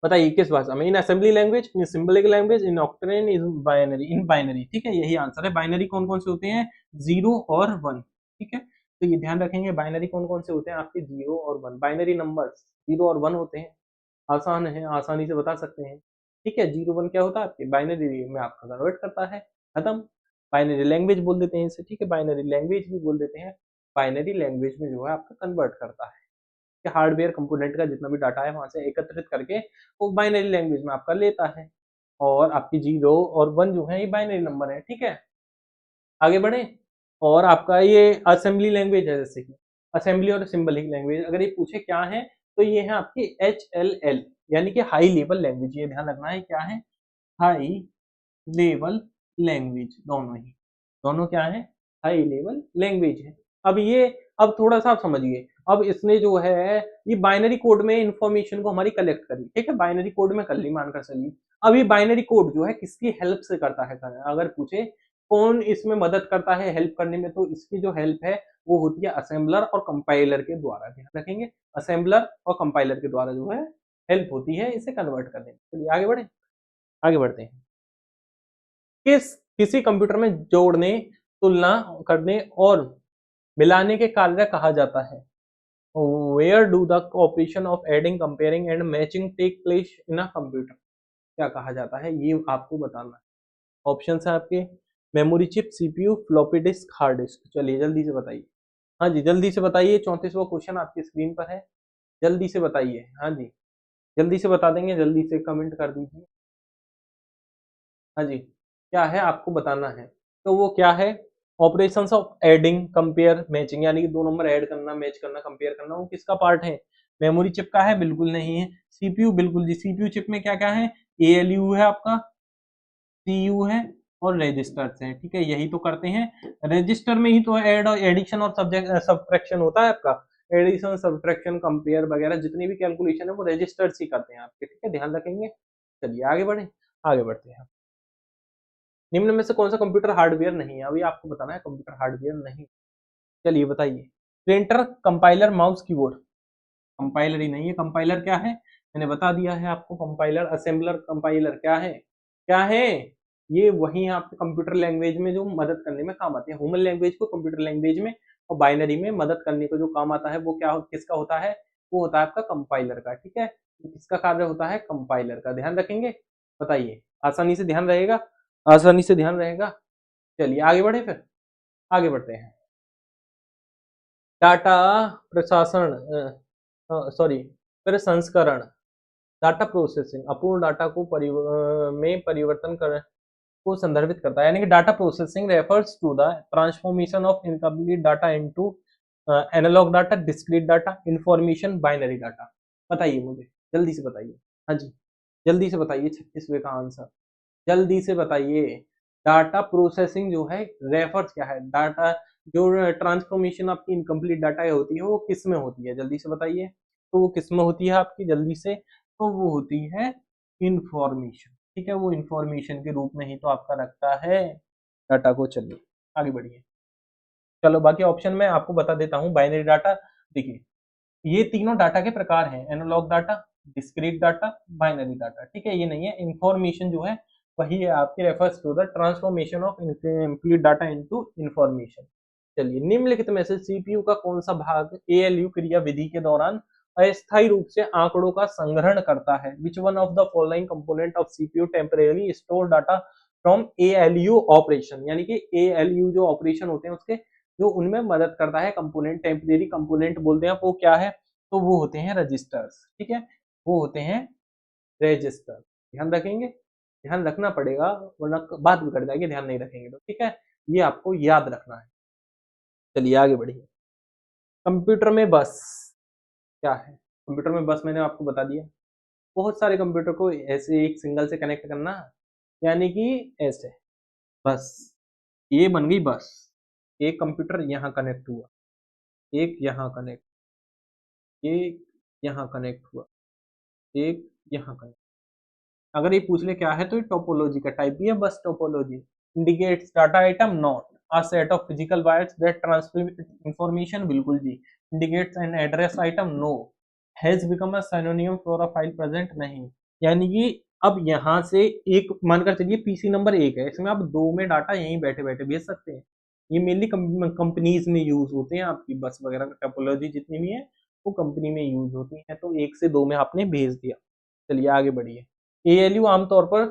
बताइए किस भाषा में? In assembly language, in symbolic language, in octal, in binary. In binary, ठीक है, यही आंसर है। बाइनरी कौन कौन से होते हैं? 0 और 1, ठीक है। तो ये ध्यान रखेंगे, बाइनरी कौन कौन से होते हैं आपके? 0 और 1 बाइनरी नंबर्स 0 और 1 होते हैं। आसान है, आसानी से बता सकते हैं, ठीक है। 0 1 क्या होता है आपके? बाइनरी में आपका कन्वर्ट करता है, खत्म। बाइनरी लैंग्वेज बोल देते हैं इसे, ठीक है, बाइनरी लैंग्वेज भी बोल देते हैं। बाइनरी लैंग्वेज में जो है आपका कन्वर्ट करता है कि हार्डवेयर कंपोनेंट का जितना भी डाटा है वहां से एकत्रित करके वो बाइनरी लैंग्वेज में आपका लेता है। और आपकी 0 और 1 जो है ये बाइनरी नंबर है, ठीक है। आगे बढ़े। और आपका ये असेंबली लैंग्वेज है, जैसे कि असेंबली और सिंबलिक लैंग्वेज अगर ये पूछे क्या है, तो ये है आपकी HLL, यानी कि हाई लेवल लैंग्वेज। ये ध्यान रखना है, क्या है? High level language. दोनों ही, दोनों क्या है? हाई लेवल लैंग्वेज है। अब ये, अब थोड़ा सा आप समझिए। अब इसने जो है ये बाइनरी कोड में इंफॉर्मेशन को हमारी कलेक्ट करी, ठीक है, बाइनरी कोड में कर ली, मानकर चलिए। अब ये बाइनरी कोड जो है किसकी हेल्प से करता है? अगर पूछे कौन इसमें मदद करता है हेल्प करने में, तो इसकी जो हेल्प है वो होती है असेंबलर और कंपाइलर के द्वारा। ध्यान रखेंगे, असेंबलर और कंपाइलर के द्वारा जो है हेल्प होती है इसे कन्वर्ट करने में। चलिए आगे बढ़े, आगे बढ़ते हैं। किसी कंप्यूटर में जोड़ने, तुलना करने और मिलाने के कार्य कहा जाता है? Where do the operation of adding, comparing and matching take place in a computer? क्या कहा जाता है ये आपको बताना है। ऑप्शन है आपके memory chip, CPU, floppy disk, hard disk. चलिए जल्दी से बताइए। हाँ जी, जल्दी से बताइए। 34वां क्वेश्चन आपकी स्क्रीन पर है, जल्दी से बताइए। हाँ जी, जल्दी से बता देंगे, जल्दी से कमेंट कर दीजिए। हाँ जी, क्या है आपको बताना है? तो वो क्या है? Operations of adding, compare, matching, यानी कि दो नंबर ऐड करना, मैच करना, कंपेयर करना, वो किसका पार्ट है? मेमोरी चिप का है? बिल्कुल नहीं है। सीपीयू, बिल्कुल जी। सीपीयू चिप में क्या क्या है? एएलयू है आपका, सीयू है और रजिस्टर्स हैं, ठीक है, यही तो करते हैं। रजिस्टर में ही तो ऐड और एडिशन और सब्ट्रैक्शन होता है आपका। एडिशन, सब्ट्रैक्शन, कंपेयर वगैरह जितनी भी कैलकुलेशन है वो रजिस्टर्स ही करते हैं आपके, ठीक है, ध्यान रखेंगे। चलिए आगे बढ़े, आगे बढ़ते हैं। निम्न में से कौन सा कंप्यूटर हार्डवेयर नहीं है? अभी आपको बताना है कंप्यूटर हार्डवेयर नहीं। चलिए बताइए। Printer, compiler, mouse, keyboard. Compiler ही नहीं है। कंपाइलर क्या है? मैंने बता दिया है आपको। कंपाइलर, असेंबलर, कंपाइलर क्या है? क्या है? ये वही है आपके कंप्यूटर लैंग्वेज में जो मदद करने में काम आते हैं। ह्यूमन लैंग्वेज को कंप्यूटर लैंग्वेज में और बाइनरी में मदद करने को जो काम आता है वो क्या किसका होता है? वो होता है आपका कंपाइलर का, ठीक है। किसका कार्य होता है? कंपाइलर का। ध्यान रखेंगे, बताइए, आसानी से ध्यान रहेगा, आसानी से ध्यान रहेगा। चलिए आगे बढ़े, फिर आगे बढ़ते हैं। डाटा प्रशासन, सॉरी, प्रसंस्करण, डाटा प्रोसेसिंग अपूर्ण डाटा को में परिवर्तन कर को संदर्भित करता है, यानी कि data processing refers to the transformation of incomplete data into analog data, discrete data, information, binary data. बताइए मुझे, जल्दी से बताइए। हाँ जी, जल्दी से बताइए। 36वें का आंसर जल्दी से बताइए। डाटा प्रोसेसिंग जो है रेफर्स क्या है? डाटा जो ट्रांसफॉर्मेशन आपकी इनकम्प्लीट डाटा होती है वो किस में होती है? जल्दी से बताइए। तो वो किस में होती है आपकी? जल्दी से। तो वो होती है इंफॉर्मेशन, ठीक है, वो इंफॉर्मेशन के रूप में ही तो आपका रखता है डाटा को। चलिए आगे बढ़िए। चलो बाकी ऑप्शन में आपको बता देता हूँ। बाइनरी डाटा, देखिए ये तीनों डाटा के प्रकार हैं, analog data, discrete data, binary data, ठीक है, ये नहीं है। इंफॉर्मेशन जो है वही है आपके refers to the transformation of incomplete data into information. चलिए, निम्नलिखित में से सीपीयू का कौन सा भाग एएलयू क्रिया विधि के दौरान अस्थायी रूप से आंकड़ों का संग्रहण करता है? विच one of the following component of CPU temporary store data from ALU operation, यानी कि एएलयू जो ऑपरेशन होते हैं उसके जो उनमें मदद करता है कंपोनेंट, टेम्परेरी कंपोनेंट बोलते हैं, वो क्या है? तो वो होते हैं रजिस्टर्स, ठीक है, वो होते हैं रजिस्टर। ध्यान रखेंगे, ध्यान रखना पड़ेगा, वरना बात बिगड़ जाएगी ध्यान नहीं रखेंगे तो, ठीक है, ये आपको याद रखना है। चलिए आगे बढ़िए। कंप्यूटर में बस क्या है? कंप्यूटर में बस मैंने आपको बता दिया, बहुत सारे कंप्यूटर को ऐसे एक सिंगल से कनेक्ट करना, यानी कि ऐसे बस, ये बन गई बस। एक कंप्यूटर यहाँ कनेक्ट हुआ, एक यहाँ कनेक्ट, एक यहाँ कनेक्ट हुआ, एक यहाँ कनेक्ट। अगर ये पूछ ले क्या है तो ये टोपोलॉजी का टाइप भी है, bus topology indicates data item not a set of physical wires that transmit information, बिल्कुल जी। Indicates an address item, no. Has become a synonym for a file, present, नहीं। यानी कि अब यहाँ से एक मानकर चलिए पीसी नंबर 1 है, इसमें आप 2 में डाटा यहीं बैठे बैठे भेज सकते हैं। ये मेनली कंपनीज में यूज होते हैं, आपकी बस वगैरह टोपोलॉजी जितनी भी है वो कंपनी में यूज होती है, तो 1 से 2 में आपने भेज दिया। चलिए आगे बढ़िए। एएलयू आमतौर पर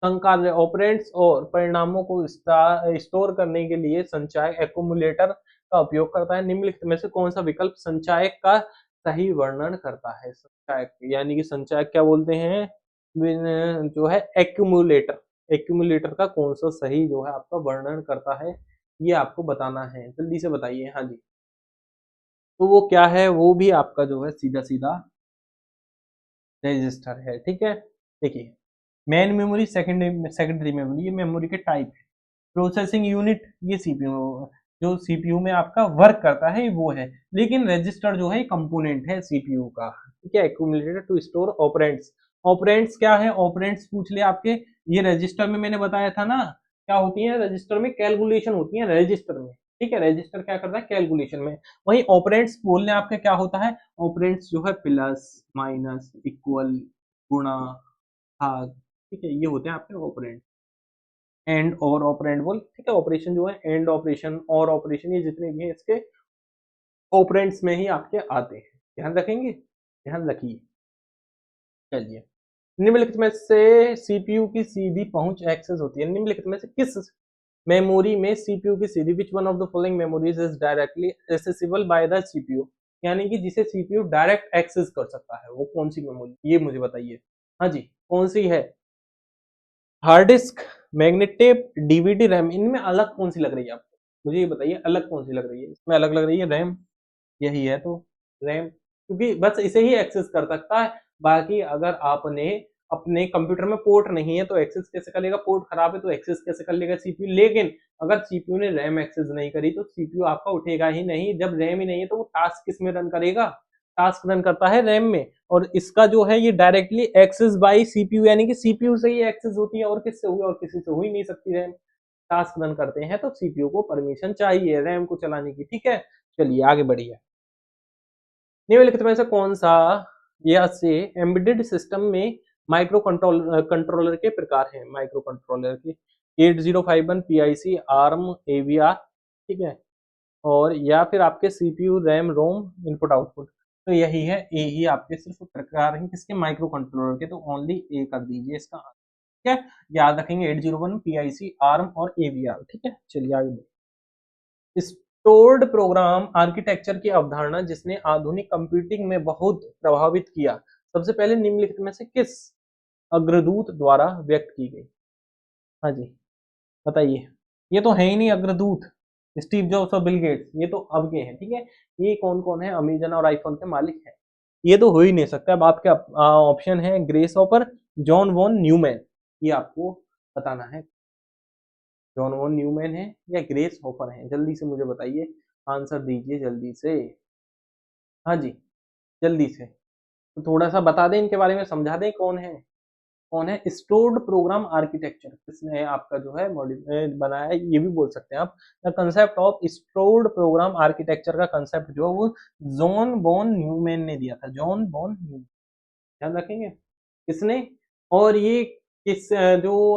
संकार्य ऑपरेंड्स और परिणामों को स्टोर करने के लिए संचयक एक्यूमुलेटर का उपयोग करता है। निम्नलिखित में से कौन सा विकल्प संचयक का सही वर्णन करता है? संचयक यानी कि संचयक क्या बोलते हैं, जो है एक्यूमुलेटर। एक्यूमुलेटर का कौन सा सही जो है आपका वर्णन करता है, ये आपको बताना है, जल्दी से बताइए। हाँ जी, तो वो क्या है, वो भी आपका जो है सीधा सीधा रजिस्टर है। ठीक है, देखिए मेन मेमोरी, सेकेंडरी मेमोरी, ये मेमोरी के टाइप है। प्रोसेसिंग यूनिट, ये सीपीयू, जो सीपीयू में आपका वर्क करता है वो है, लेकिन रजिस्टर जो है कंपोनेंट है सीपीयू का। ठीक है, accumulator to store operands. Operands क्या है? ऑपरेंड्स पूछ ले आपके, ये रजिस्टर में मैंने बताया था ना, क्या होती है रजिस्टर में, कैलकुलेशन होती है रजिस्टर में। ठीक है, रजिस्टर क्या करता है, कैलकुलेशन में। वही ऑपरेंड्स बोलने आपके क्या होता है, ऑपरेंड्स जो है प्लस, माइनस, इक्वल, गुणा, भाग। ठीक है, ये होते हैं आपके ऑपरेंड। एंड और ऑपरेंड बोल, ठीक है, ऑपरेशन जो है एंड ऑपरेशन और ऑपरेशन, ये जितने भी हैं इसके ऑपरेंड्स में ही आपके आते हैं। ध्यान रखेंगे, ध्यान रखिए। चलिए, निम्नलिखित में से सीपीयू की सीधी पहुंच एक्सेस होती है, निम्नलिखित में से किस मेमोरी में सीपीयू की सीधी, which one of the following memories is directly accessible by the CPU, यानी कि जिसे सीपीयू डायरेक्ट एक्सेस कर सकता है, वो कौन सी मेमोरी, ये मुझे बताइए। हाँ जी, कौन सी है? Hard disk, magnet tape, DVD, RAM, इनमें अलग कौन सी लग रही है आपको, मुझे ये बताइए, अलग कौन सी लग रही है? इसमें अलग लग रही है रैम, यही है तो रैम, क्योंकि बस इसे ही एक्सेस कर सकता है। बाकी अगर आपने अपने कंप्यूटर में पोर्ट नहीं है तो एक्सेस कैसे कर लेगा, पोर्ट खराब है तो एक्सेस कैसे कर लेगा सीपीयू। लेकिन अगर सीपीयू ने रैम एक्सेस नहीं करी तो सीपीयू आपका उठेगा ही नहीं, जब रैम ही नहीं है तो वो टास्क किस में रन करेगा, टास्क रन करता है रैम में। और इसका जो है ये डायरेक्टली एक्सेस बाय सीपीयू, यानी कि सीपीयू से ही एक्सेस होती है, और किससे हुई, और किसी से हो ही नहीं सकती रैम। टास्क रन करते हैं तो सीपीयू को परमिशन चाहिए रैम को चलाने की। ठीक है, चलिए आगे बढ़िए। निम्नलिखित में से कौन सा या से एम्बेडेड सिस्टम में माइक्रो कंट्रोलर के प्रकार हैं, माइक्रो कंट्रोलर के? 8051 पीआईसी, आर्म, एवीआर, ठीक है, और या फिर आपके सीपीयू, रैम, रोम, इनपुट आउटपुट। तो यही है, ए ही आपके सिर्फ प्रकार हैं किसके, माइक्रो कंट्रोलर के, तो ओनली ए कर दीजिए इसका। ठीक है, याद रखेंगे 801 पीआईसी, आर्म और एवीआर। ठीक है, चलिए आगे। स्टोर्ड प्रोग्राम आर्किटेक्चर की अवधारणा जिसने आधुनिक कंप्यूटिंग में बहुत प्रभावित किया, सबसे पहले निम्नलिखित में से किस अग्रदूत द्वारा व्यक्त की गई? हाँ जी, बताइए। ये तो है ही नहीं अग्रदूत, स्टीव जॉब्स और बिल गेट्स, ये तो अब के हैं। ठीक है, ये कौन कौन है, अमेजन और आईफोन के मालिक हैं, ये तो हो ही नहीं सकता। अब आपके ऑप्शन है Grace Hopper, John von Neumann, ये आपको बताना है, जॉन वॉन न्यूमैन है या ग्रेस हॉपर है, जल्दी से मुझे बताइए, आंसर दीजिए जल्दी से। हाँ जी, जल्दी से, तो थोड़ा सा बता दें इनके बारे में, समझा दें कौन है, कौन है स्टोर्ड प्रोग्राम आर्किटेक्चर, किसने आपका जो है बनाया है, ये भी बोल सकते हैं आप। The concept of stored program architecture का कंसेप्ट जो है वो जॉन बॉन न्यूमैन ने दिया था, जॉन बॉन न्यूमैन, ध्यान रखेंगे किसने। और ये किस जो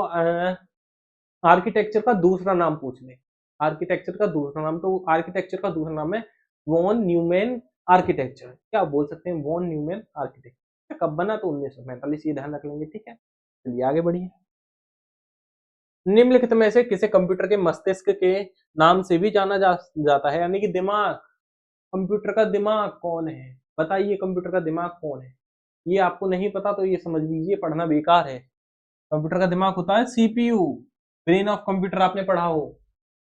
आर्किटेक्चर का दूसरा नाम पूछ ले, आर्किटेक्चर का दूसरा नाम, तो आर्किटेक्चर का दूसरा नाम है वॉन न्यूमैन आर्किटेक्चर, क्या बोल सकते हैं, वॉन न्यूमैन आर्किटेक्चर। कब बना, तो 1945, ये ध्यान रख लेंगे। ठीक है, चलिए आगे बढ़िए। निम्नलिखित में से किसे कंप्यूटर के मस्तिष्क के नाम से भी जाना जाता है, यानी कि दिमाग, कंप्यूटर का दिमाग कौन है, बताइए कंप्यूटर का दिमाग कौन है? ये आपको नहीं पता तो ये समझ लीजिए पढ़ना बेकार है। कंप्यूटर का दिमाग होता है सीपीयू, ब्रेन ऑफ कंप्यूटर, आपने पढ़ा हो।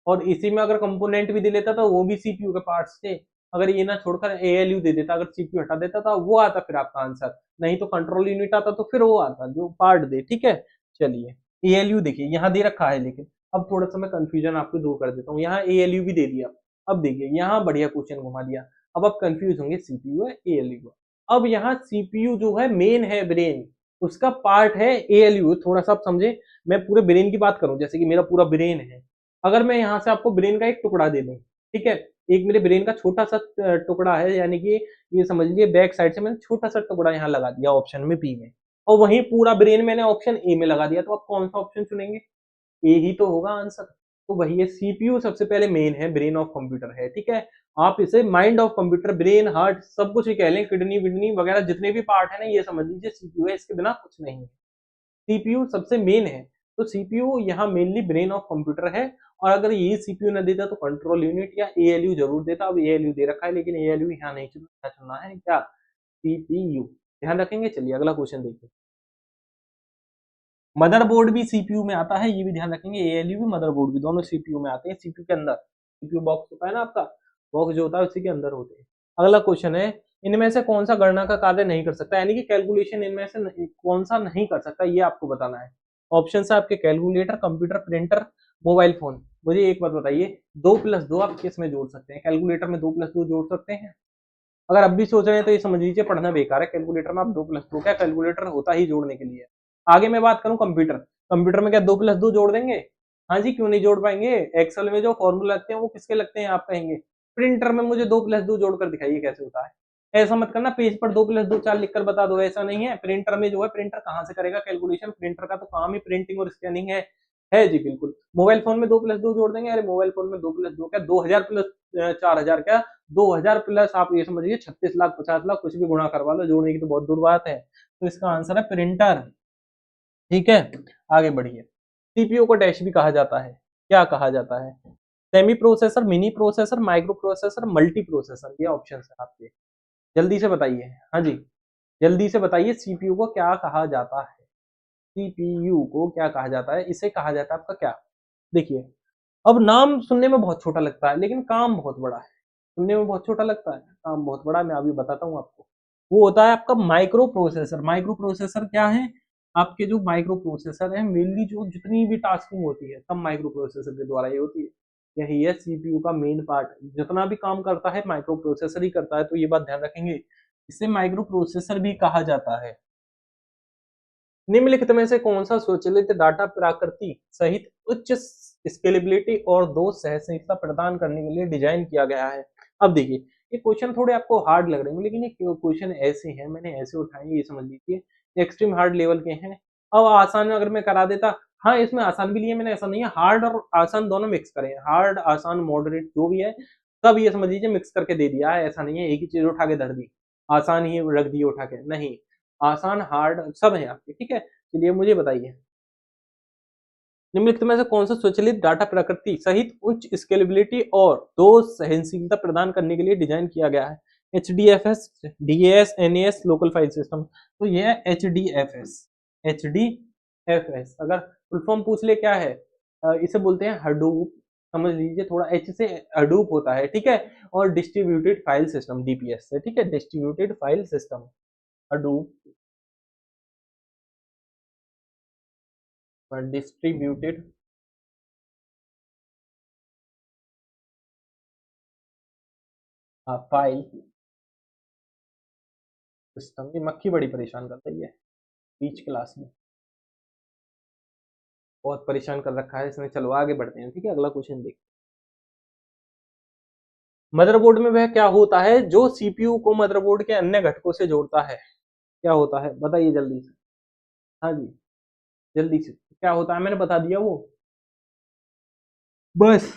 और इसी में अगर कंपोनेंट भी दे लेता तो वो भी सीपीयू के पार्ट्स थे। अगर ये ना छोड़कर एएलयू दे देता, अगर सीपीयू हटा देता था, वो आता फिर आपका आंसर, नहीं तो कंट्रोल यूनिट आता तो फिर वो आता जो पार्ट दे। ठीक है, चलिए एएलयू देखिए यहाँ दे रखा है, लेकिन अब थोड़ा सा मैं कंफ्यूजन आपको दूर कर देता हूँ। यहाँ एएलयू भी दे दिया। अब देखिए यहाँ बढ़िया क्वेश्चन घुमा दिया। अब आप कंफ्यूज होंगे सीपीयू है एएलयू है। अब यहाँ सीपीयू जो है मेन है ब्रेन, उसका पार्ट है एएलयू। थोड़ा सा आप समझे, मैं पूरे ब्रेन की बात करूं, जैसे कि मेरा पूरा ब्रेन है। अगर मैं यहाँ से आपको ब्रेन का एक टुकड़ा दे दूं, ठीक है, एक मेरे ब्रेन का छोटा सा टुकड़ा है, यानी कि ये समझ लीजिए बैक साइड से मैंने छोटा सा टुकड़ा यहाँ लगा दिया ऑप्शन में बी में, और वहीं पूरा ब्रेन मैंने ऑप्शन ए में लगा दिया, तो आप कौन सा ऑप्शन चुनेंगे? ए ही तो होगा आंसर। तो वही है, सीपीयू सबसे पहले मेन है, ब्रेन ऑफ कंप्यूटर है। ठीक है, आप इसे mind of computer, brain, heart, सब कुछ ही कह लें, किडनी विडनी वगैरह जितने भी पार्ट है ना, ये समझ लीजिए सीपीयू है, इसके बिना कुछ नहीं है। सीपीयू सबसे मेन है, तो सीपीयू यहाँ मेनली ब्रेन ऑफ कंप्यूटर है। और अगर ये सीपीयू न देता तो कंट्रोल यूनिट या एएलयू जरूर देता। अब एएलयू दे रखा है, लेकिन एएलयू यहाँ नहीं चुनना, चुनना है क्या? सीपीयू। ध्यान रखेंगे। चलिए अगला क्वेश्चन देखिए। मदरबोर्ड भी सीपीयू में आता है, ये भी ध्यान रखेंगे। एएलयू भी मदरबोर्ड भी दोनों सीपीयू में आते हैं। सीपीयू के अंदर सीपीयू बॉक्स होता है ना आपका, बॉक्स जो होता है उसी के अंदर होते हैं। अगला क्वेश्चन है, इनमें से कौन सा गणना का कार्य नहीं कर सकता, यानी कि कैलकुलेशन इनमें से कौन सा नहीं कर सकता, ये आपको बताना है। ऑप्शन है आपके calculator, computer, printer, mobile phone. मुझे एक बात बताइए, 2+2 आप किस में जोड़ सकते हैं? कैलकुलेटर में 2+2 जोड़ सकते हैं? अगर अब भी सोच रहे हैं तो ये समझ लीजिए पढ़ना बेकार है। कैलकुलेटर में आप 2+2 क्या, कैलकुलेटर होता ही जोड़ने के लिए। आगे मैं बात करूं कंप्यूटर, कंप्यूटर में क्या 2+2 जोड़ देंगे? हाँ जी, क्यों नहीं जोड़ पाएंगे? एक्सेल में जो फॉर्मूला लगते हैं वो किसके लगते हैं आप कहेंगे? प्रिंटर में मुझे 2+2 जोड़कर दिखाइए कैसे होता है। ऐसा मत करना पेज पर 2+2 4 लिखकर बता दो, ऐसा नहीं है। प्रिंटर में जो है, प्रिंटर कहाँ से करेगा कैलकुलेशन? प्रिंटर का तो काम ही प्रिंटिंग और स्कैनिंग है जी बिल्कुल। मोबाइल फोन में 2+2 जोड़ देंगे? अरे मोबाइल फोन में 2+2 क्या, 2000 प्लस 4000 क्या, 2000 प्लस आप ये समझिए 36 लाख 50 लाख, कुछ भी गुणा करवा लो, जोड़ने की तो बहुत दूर बात है। तो इसका आंसर है प्रिंटर। ठीक है, आगे बढ़िए। सीपीयू को डैश भी कहा जाता है, क्या कहा जाता है? Semi processor, mini processor, micro processor, multi processor, ये ऑप्शन है आपके। जल्दी से बताइए, हाँ जी, जल्दी से बताइए, सीपीयू को क्या कहा जाता है? सीपीयू को क्या कहा जाता है? इसे कहा जाता है आपका क्या? देखिए, अब नाम सुनने में बहुत छोटा लगता है, लेकिन काम बहुत बड़ा है। सुनने में बहुत छोटा लगता है, काम बहुत बड़ा है। मैं अभी बताता हूँ आपको। वो होता है आपका माइक्रो प्रोसेसर। माइक्रो प्रोसेसर क्या है? आपके जो माइक्रो प्रोसेसर है, मेनली जो जितनी भी टास्किंग होती है सब माइक्रो प्रोसेसर के द्वारा ही होती है। यही है सीपीयू का मेन पार्ट, जितना भी काम करता है माइक्रो प्रोसेसर ही करता है, तो ये बात ध्यान रखेंगे। इसे माइक्रो प्रोसेसर भी कहा जाता है। निम्नलिखित में से कौन सा स्वचालित डाटा प्रकृति सहित उच्च स्केलेबिलिटी और दो सहसिकता प्रदान करने के लिए डिजाइन किया गया है? अब देखिए, ये क्वेश्चन थोड़े आपको हार्ड लग रहे हैं, लेकिन ये क्वेश्चन ऐसे हैं, मैंने ऐसे उठाए, ये समझ लीजिए एक्सट्रीम हार्ड लेवल के हैं। अब आसान अगर मैं करा देता, हाँ इसमें आसान भी लिए मैंने, ऐसा नहीं है, हार्ड और आसान दोनों मिक्स करे, हार्ड आसान मॉडरेट जो भी है सब ये समझ लीजिए मिक्स करके दे दिया है। ऐसा नहीं है एक ही चीज उठा के धर दी, आसान ही रख दी उठा के, नहीं, आसान हार्ड सब है आपके। ठीक है, चलिए मुझे बताइए, निम्नलिखित में से कौन सा स्वचालित डाटा प्रकृति सहित उच्च स्केलेबिलिटी और दो सहनशीलता प्रदान करने के लिए डिजाइन किया गया है? HDFS, DAS, NAS, local file system. तो ये है HDFS। HDFS अगर फुल फॉर्म पूछ ले क्या है, इसे बोलते हैं हडूप। समझ लीजिए, थोड़ा H से हडूप होता है, ठीक है, और डिस्ट्रीब्यूटेड फाइल सिस्टम DPS से, ठीक है, distributed file system Hadoop, distributed file system. ये मक्खी बड़ी परेशान कर रही है बीच क्लास में, बहुत परेशान कर रखा है इसने। चलो आगे बढ़ते हैं, ठीक है, अगला क्वेश्चन देख। मदरबोर्ड में वह क्या होता है जो सीपीयू को मदरबोर्ड के अन्य घटकों से जोड़ता है? क्या होता है बताइए जल्दी से। हाँ जी, जल्दी से, क्या होता है? मैंने बता दिया वो, बस।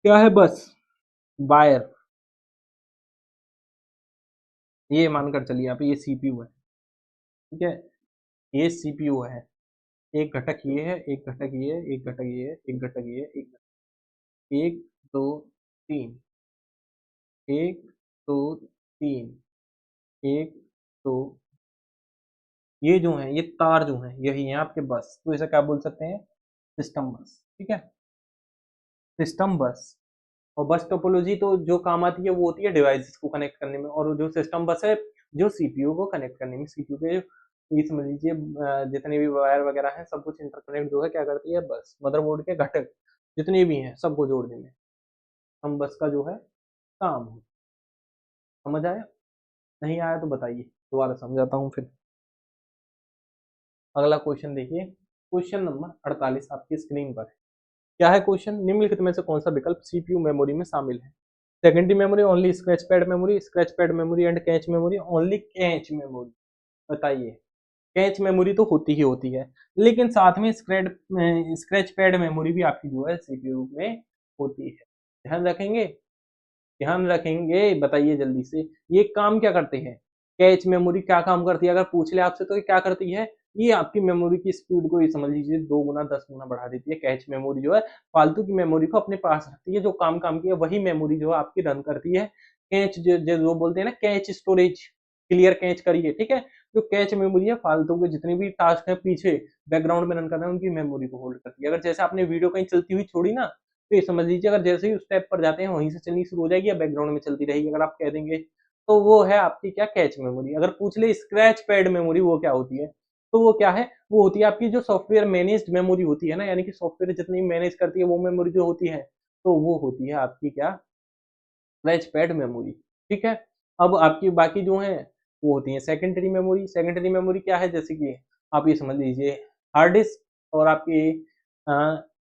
क्या है बस? वायर। ये मानकर चलिए आप, ये सीपीयू है, ठीक है, ये सीपीयू है। एक घटक ये है, एक घटक ये है, एक घटक ये है, एक घटक ये है, एक दो तीन, एक दो तीन, एक दो, ये जो है ये तार जो है यही है आपके बस, तो इसे क्या बोल सकते हैं? सिस्टम बस। ठीक है, सिस्टम बस। और बस टोपोलॉजी तो जो काम आती है वो होती है डिवाइसेस को कनेक्ट करने में, और जो सिस्टम बस है जो सीपीयू को कनेक्ट करने में। सीपीयू के ये समझ लीजिए जितने भी वायर वगैरह हैं सब कुछ इंटरकनेक्ट जो है क्या करती है, बस मदरबोर्ड के घटक जितने भी हैं सबको जोड़ने में हम बस का जो है काम हो। समझ आया? नहीं आया तो बताइए, दोबारा समझाता हूँ फिर। अगला क्वेश्चन देखिए, क्वेश्चन नंबर 48 आपकी स्क्रीन पर है। क्या है क्वेश्चन? निम्नलिखित में से कौन सा विकल्प सीपीयू मेमोरी में शामिल है? Secondary memory, only scratch pad memory, scratch pad memory and cache memory, only cache memory. बताइए। कैच मेमोरी तो होती ही होती है, लेकिन साथ में स्क्रैच पैड मेमोरी भी आपकी जो है सीपीयू में होती है। ध्यान रखेंगे? ध्यान रखेंगे, बताइए जल्दी से। ये काम क्या करते हैं? कैच मेमोरी क्या काम करती है? अगर पूछ ले आपसे तो ये क्या करती है? ये आपकी मेमोरी की स्पीड को ये समझ लीजिए 2 गुना 10 गुना बढ़ा देती है। कैच मेमोरी जो है फालतू की मेमोरी को अपने पास रखती है, जो काम की है वही मेमोरी जो है आपकी रन करती है। कैच जो बोलते हैं ना, कैच स्टोरेज, क्लियर कैच करिए, ठीक है। जो कैच मेमोरी है फालतू के जितने भी टास्क है पीछे बैकग्राउंड में रन कर रहे हैं उनकी मेमोरी को होल्ड करती है। अगर जैसे आपने वीडियो कहीं चलती हुई छोड़ी ना, तो ये समझ लीजिए अगर जैसे ही उस टैब पर जाते हैं वहीं से चलनी शुरू हो जाएगी या बैकग्राउंड में चलती रहेगी अगर आप कह देंगे, तो वो है आपकी क्या, कैच मेमोरी। अगर पूछ ले स्क्रैच पैड मेमोरी वो क्या होती है, तो वो क्या है, वो होती है आपकी जो सॉफ्टवेयर मैनेज्ड मेमोरी होती है ना, यानी कि सॉफ्टवेयर जितनी मैनेज करती है वो मेमोरी जो होती है, तो वो होती है आपकी क्या, स्क्रैच पैड मेमोरी। ठीक है। अब आपकी बाकी जो है वो होती है सेकेंडरी मेमोरी। सेकेंडरी मेमोरी क्या है, जैसे कि आप ये समझ लीजिए हार्ड डिस्क और आपकी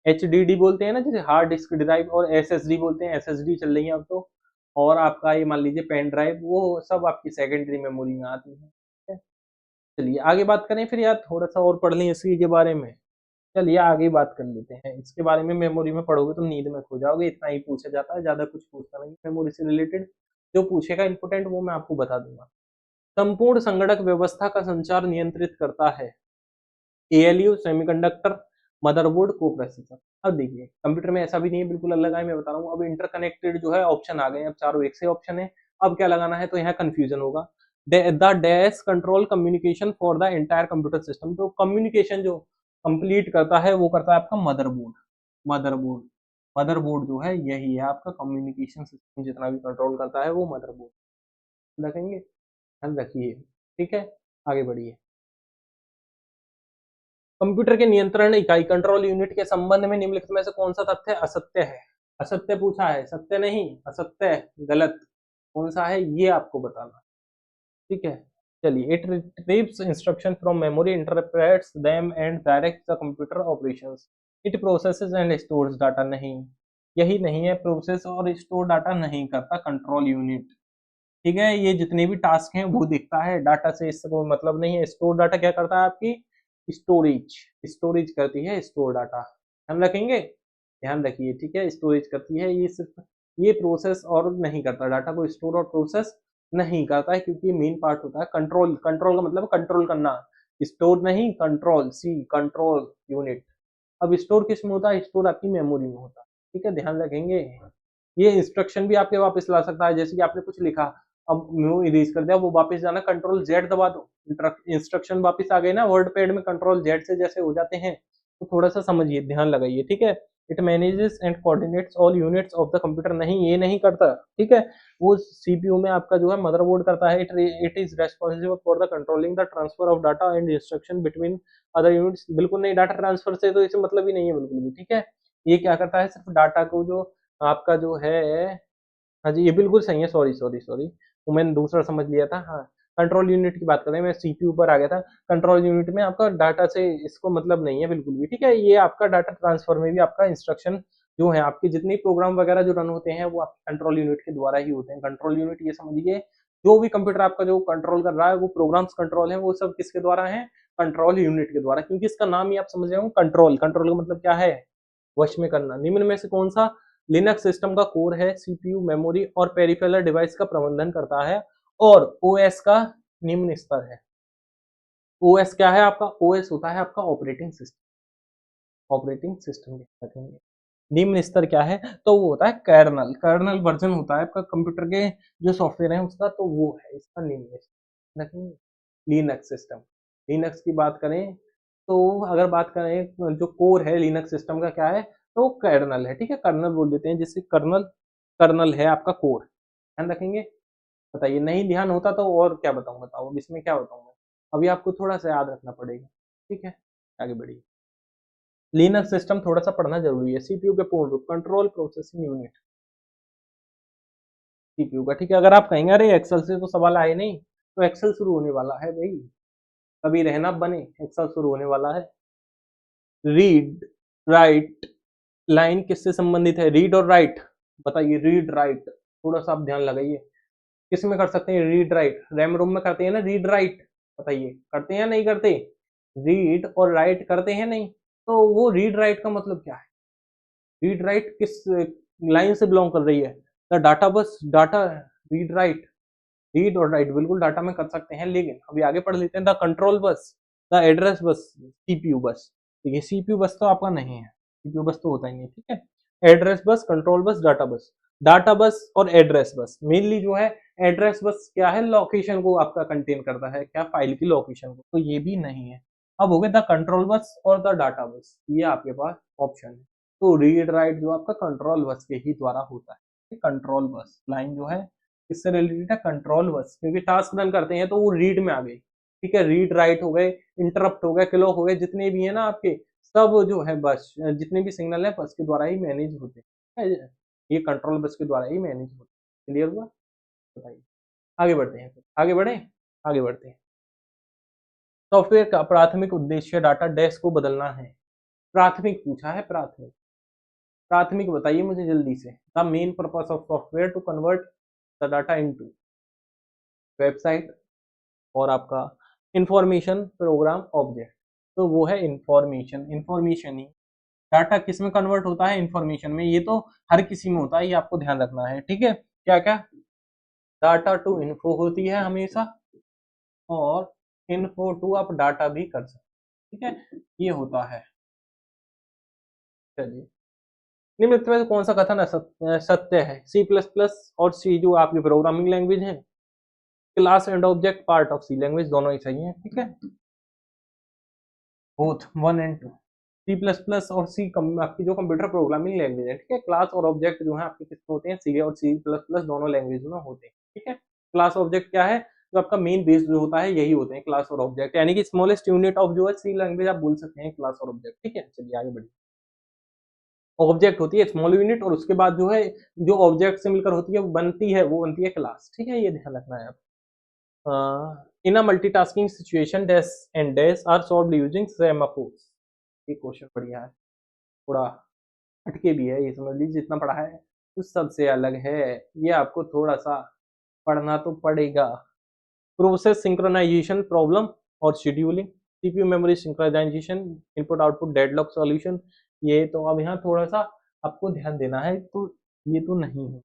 HDD बोलते हैं ना, जैसे हार्ड डिस्क ड्राइव, और SSD बोलते हैं, SSD चल रही है अब तो, और आपका ये मान लीजिए पेन ड्राइव, वो सब आपकी सेकेंडरी मेमोरी में आती है। ठीक है? चलिए आगे बात करें फिर, यार थोड़ा सा और पढ़ लें इसी के बारे में। चलिए आगे बात कर लेते हैं इसके बारे में। मेमोरी में पढ़ोगे तो नींद में खो जाओगे, इतना ही पूछा जाता है, ज्यादा कुछ पूछता नहीं मेमोरी से रिलेटेड। जो पूछेगा इंपोर्टेंट वो मैं आपको बता दूंगा। संपूर्ण संगणक व्यवस्था का संचार नियंत्रित करता है ALU, सेमीकंडक्टर, मदरबोर्ड, को प्रोसेसर। अब देखिए कंप्यूटर में ऐसा भी नहीं है बिल्कुल अलग है, मैं बता रहा हूँ। अब इंटरकनेक्टेड जो है ऑप्शन आ गए हैं, अब चारों एक से ऑप्शन है। अब क्या लगाना है, तो यहाँ कंफ्यूजन होगा। The dash control communication for the entire computer system, तो कम्युनिकेशन जो कंप्लीट करता है वो करता है आपका मदरबोर्ड। मदरबोर्ड मदरबोर्ड जो है यही है आपका कम्युनिकेशन सिस्टम, जितना भी कंट्रोल करता है वो मदरबोर्ड। रखेंगे, ध्यान रखिए। ठीक है, आगे बढ़िए। कंप्यूटर के नियंत्रण इकाई कंट्रोल यूनिट के संबंध में निम्नलिखित में से कौन सा तथ्य असत्य है? असत्य पूछा है, सत्य नहीं, असत्य, गलत। कौन सा है ये आपको बताना। ठीक है। चलिए, it retrieves instruction from memory, interprets them and directs the computer operations. It processes and stores data, नहीं, यही नहीं है, प्रोसेस और स्टोर डाटा नहीं करता कंट्रोल यूनिट। ठीक है, ये जितने भी टास्क हैं वो दिखता है, डाटा से इससे कोई मतलब नहीं है। स्टोर डाटा क्या करता है आपकी, स्टोरेज, स्टोरेज करती है स्टोर डाटा। ध्यान रखेंगे, ध्यान रखिए। ठीक है, स्टोरेज करती है, ये सिर्फ ये प्रोसेस और नहीं करता, डाटा को स्टोर और प्रोसेस नहीं करता है, क्योंकि मेन पार्ट होता है कंट्रोल। कंट्रोल का मतलब कंट्रोल करना, स्टोर नहीं, कंट्रोल, सी कंट्रोल यूनिट। अब स्टोर किस में होता है, स्टोर आपकी मेमोरी में होता है। ठीक है, ध्यान रखेंगे। ये इंस्ट्रक्शन भी आपके वापस ला सकता है, जैसे कि आपने कुछ लिखा, अब न्यू इरेज कर दिया, वो वापस जाना कंट्रोल जेड दबा दो, इंस्ट्रक्शन वापस आ गए ना। वर्ड पैड में कंट्रोल जेड से जैसे हो जाते हैं, तो थोड़ा सा समझिए, ध्यान लगाइए। ठीक है। It manages and coordinates all units of the computer, नहीं ये नहीं करता। ठीक है, वो सीपीयू में आपका जो है मदरबोर्ड करता है। It is responsible for the controlling the transfer of data and instruction between other units, बिल्कुल नहीं, डाटा ट्रांसफर से तो इसे मतलब ही नहीं है बिल्कुल भी। ठीक है, ये क्या करता है, सिर्फ डाटा को जो आपका जो है, हाँ जी ये बिल्कुल सही है, सॉरी सॉरी सॉरी, वो मैंने दूसरा समझ लिया था। हाँ, कंट्रोल यूनिट की बात कर रहे हैं, मैं सीपीयू पर आ गया था। कंट्रोल यूनिट में आपका डाटा से इसको मतलब नहीं है बिल्कुल भी। ठीक है, ये आपका डाटा ट्रांसफर में भी आपका इंस्ट्रक्शन जो है, आपके जितने प्रोग्राम वगैरह जो रन होते हैं वो आपके कंट्रोल यूनिट के द्वारा ही होते हैं। कंट्रोल यूनिट ये समझिए, जो भी कंप्यूटर आपका जो कंट्रोल कर रहा है, वो प्रोग्राम्स कंट्रोल है, वो सब किसके द्वारा है, कंट्रोल यूनिट के द्वारा। क्योंकि इसका नाम ही आप समझ रहे हो, कंट्रोल। कंट्रोल का मतलब क्या है, वश में करना। निम्न में से कौन सा लिनक्स सिस्टम का कोर है, सीपीयू, मेमोरी और पेरिफेरल डिवाइस का प्रबंधन करता है और ओएस का निम्न स्तर है? ओएस क्या है आपका, ओएस होता है आपका ऑपरेटिंग सिस्टम। ऑपरेटिंग सिस्टम रखेंगे। निम्न स्तर क्या है, तो वो होता है कर्नल। कर्नल वर्जन होता है आपका कंप्यूटर के जो सॉफ्टवेयर है उसका, तो वो है इसका निम्न स्तर रखेंगे। लिनक्स सिस्टम, लिनक्स की बात करें तो, अगर बात करें जो कोर है लिनक्स सिस्टम का क्या है, तो कर्नल है, ठीक है, कर्नल बोल देते हैं जिससे कर्नल, कर्नल है आपका कोर, ध्यान रखेंगे। बताइए, नहीं ध्यान होता तो और क्या बताऊं, बताओ अब इसमें क्या बताऊं मैं, अभी आपको थोड़ा सा याद रखना पड़ेगा, ठीक है, आगे बढ़िए। लिनक्स सिस्टम थोड़ा सा पढ़ना जरूरी है। सीपीयू के पूर्ण रूप, कंट्रोल प्रोसेसिंग यूनिट, सीपीयू का, ठीक है। अगर आप कहेंगे अरे एक्सेल से तो सवाल आए नहीं, तो एक्सेल शुरू होने वाला है भाई, कभी रहना बने, एक्सेल शुरू होने वाला है। रीड राइट लाइन किससे संबंधित है, रीड और राइट, बताइए, रीड राइट, थोड़ा सा आप ध्यान लगाइए, किस में कर सकते हैं रीड राइट, रैम रोम में करते हैं ना रीड राइट, बताइए करते हैं या नहीं करते, रीड और राइट करते हैं नहीं, तो वो रीड राइट का मतलब क्या है, रीड राइट किस लाइन से बिलोंग कर रही है, द डाटा बस, डाटा, रीड राइट, रीड और राइट बिल्कुल डाटा में कर सकते हैं, लेकिन अभी आगे पढ़ लेते हैं, the control bus, the address bus, CPU बस, ठीक है, सीपीयू बस तो आपका नहीं है, सीपीयू बस तो होता ही नहीं, ठीक है, address bus, control bus, data बस, डाटा बस और एड्रेस बस, मेनली जो है एड्रेस बस क्या है, लोकेशन को आपका कंटेन करता है, क्या, फाइल की लोकेशन को, तो ये भी नहीं है। अब हो गए द कंट्रोल बस और द डाटा बस, ये आपके पास ऑप्शन है, तो रीड राइट जो आपका कंट्रोल बस के ही द्वारा होता है, कंट्रोल बस लाइन जो है किससे रिलेटेड है, कंट्रोल बस, क्योंकि टास्क रन करते हैं तो वो रीड में आ गई, ठीक है, रीड राइट हो गए, इंटरप्ट हो गए, क्लॉक हो गए, जितने भी है ना आपके, सब जो है बस, जितने भी सिग्नल है बस के द्वारा ही मैनेज होते हैं, ये कंट्रोल बस के द्वारा ही मैनेज होते हैं, क्लियर हुआ, बताइए, आगे बढ़ते हैं, फिर आगे बढ़े, आगे बढ़ते हैं। सॉफ्टवेयर का प्राथमिक उद्देश्य डाटा डैश को बदलना है, प्राथमिक पूछा है, प्राथमिक, प्राथमिक बताइए मुझे जल्दी से, the main purpose of software to convert the data into website और आपका इंफॉर्मेशन प्रोग्राम ऑब्जेक्ट, तो वो है इंफॉर्मेशन, इंफॉर्मेशन ही, डाटा किस में कन्वर्ट होता है, इंफॉर्मेशन में, ये तो हर किसी में होता है, ये आपको ध्यान रखना है, ठीक है, क्या क्या, डाटा टू इन्फो होती है हमेशा, और इन्फो टू आप डाटा भी कर सकते, ठीक है, ये होता है। चलिए, निम्नलिखित में से कौन सा कथन सत्य है, सी प्लस प्लस और सी जो आपकी प्रोग्रामिंग लैंग्वेज है, class and object part of C language, दोनों ही सही है, ठीक है, both 1 and 2, C plus plus और सी आपकी जो कंप्यूटर प्रोग्रामिंग लैंग्वेज है, ठीक है, क्लास और ऑब्जेक्ट जो है आपके किसमें होते हैं, सी और सी प्लस प्लस दोनों लैंग्वेज में होते हैं, ठीक है, क्लास ऑब्जेक्ट क्या है, जो आपका मेन बेस जो होता है यही होते हैं क्लास और ऑब्जेक्ट, यानी कि स्मॉलेस्ट यूनिट ऑफ जो है सी लैंग्वेज आप बोल सकते हैं क्लास और ऑब्जेक्ट, ठीक है, चलिए आगे बढ़िए। ऑब्जेक्ट होती है स्मॉल यूनिट, और उसके बाद जो है जो ऑब्जेक्ट से मिलकर होती है वो बनती है क्लास, ठीक है, ये ध्यान रखना है आप। In a multitasking situation dash and dash are solved using semaphores, ये क्वेश्चन बढ़िया है, थोड़ा हटके भी है, ये समझ लीजिए जितना पढ़ा है उस सबसे अलग है, ये आपको थोड़ा सा पढ़ना तो पड़ेगा। प्रोसेस सिंक्रोनाइजेशन प्रॉब्लम और scheduling, CPU memory synchronization, input output deadlock solution, ये तो अब यहाँ थोड़ा सा आपको ध्यान देना है, तो ये तो नहीं है।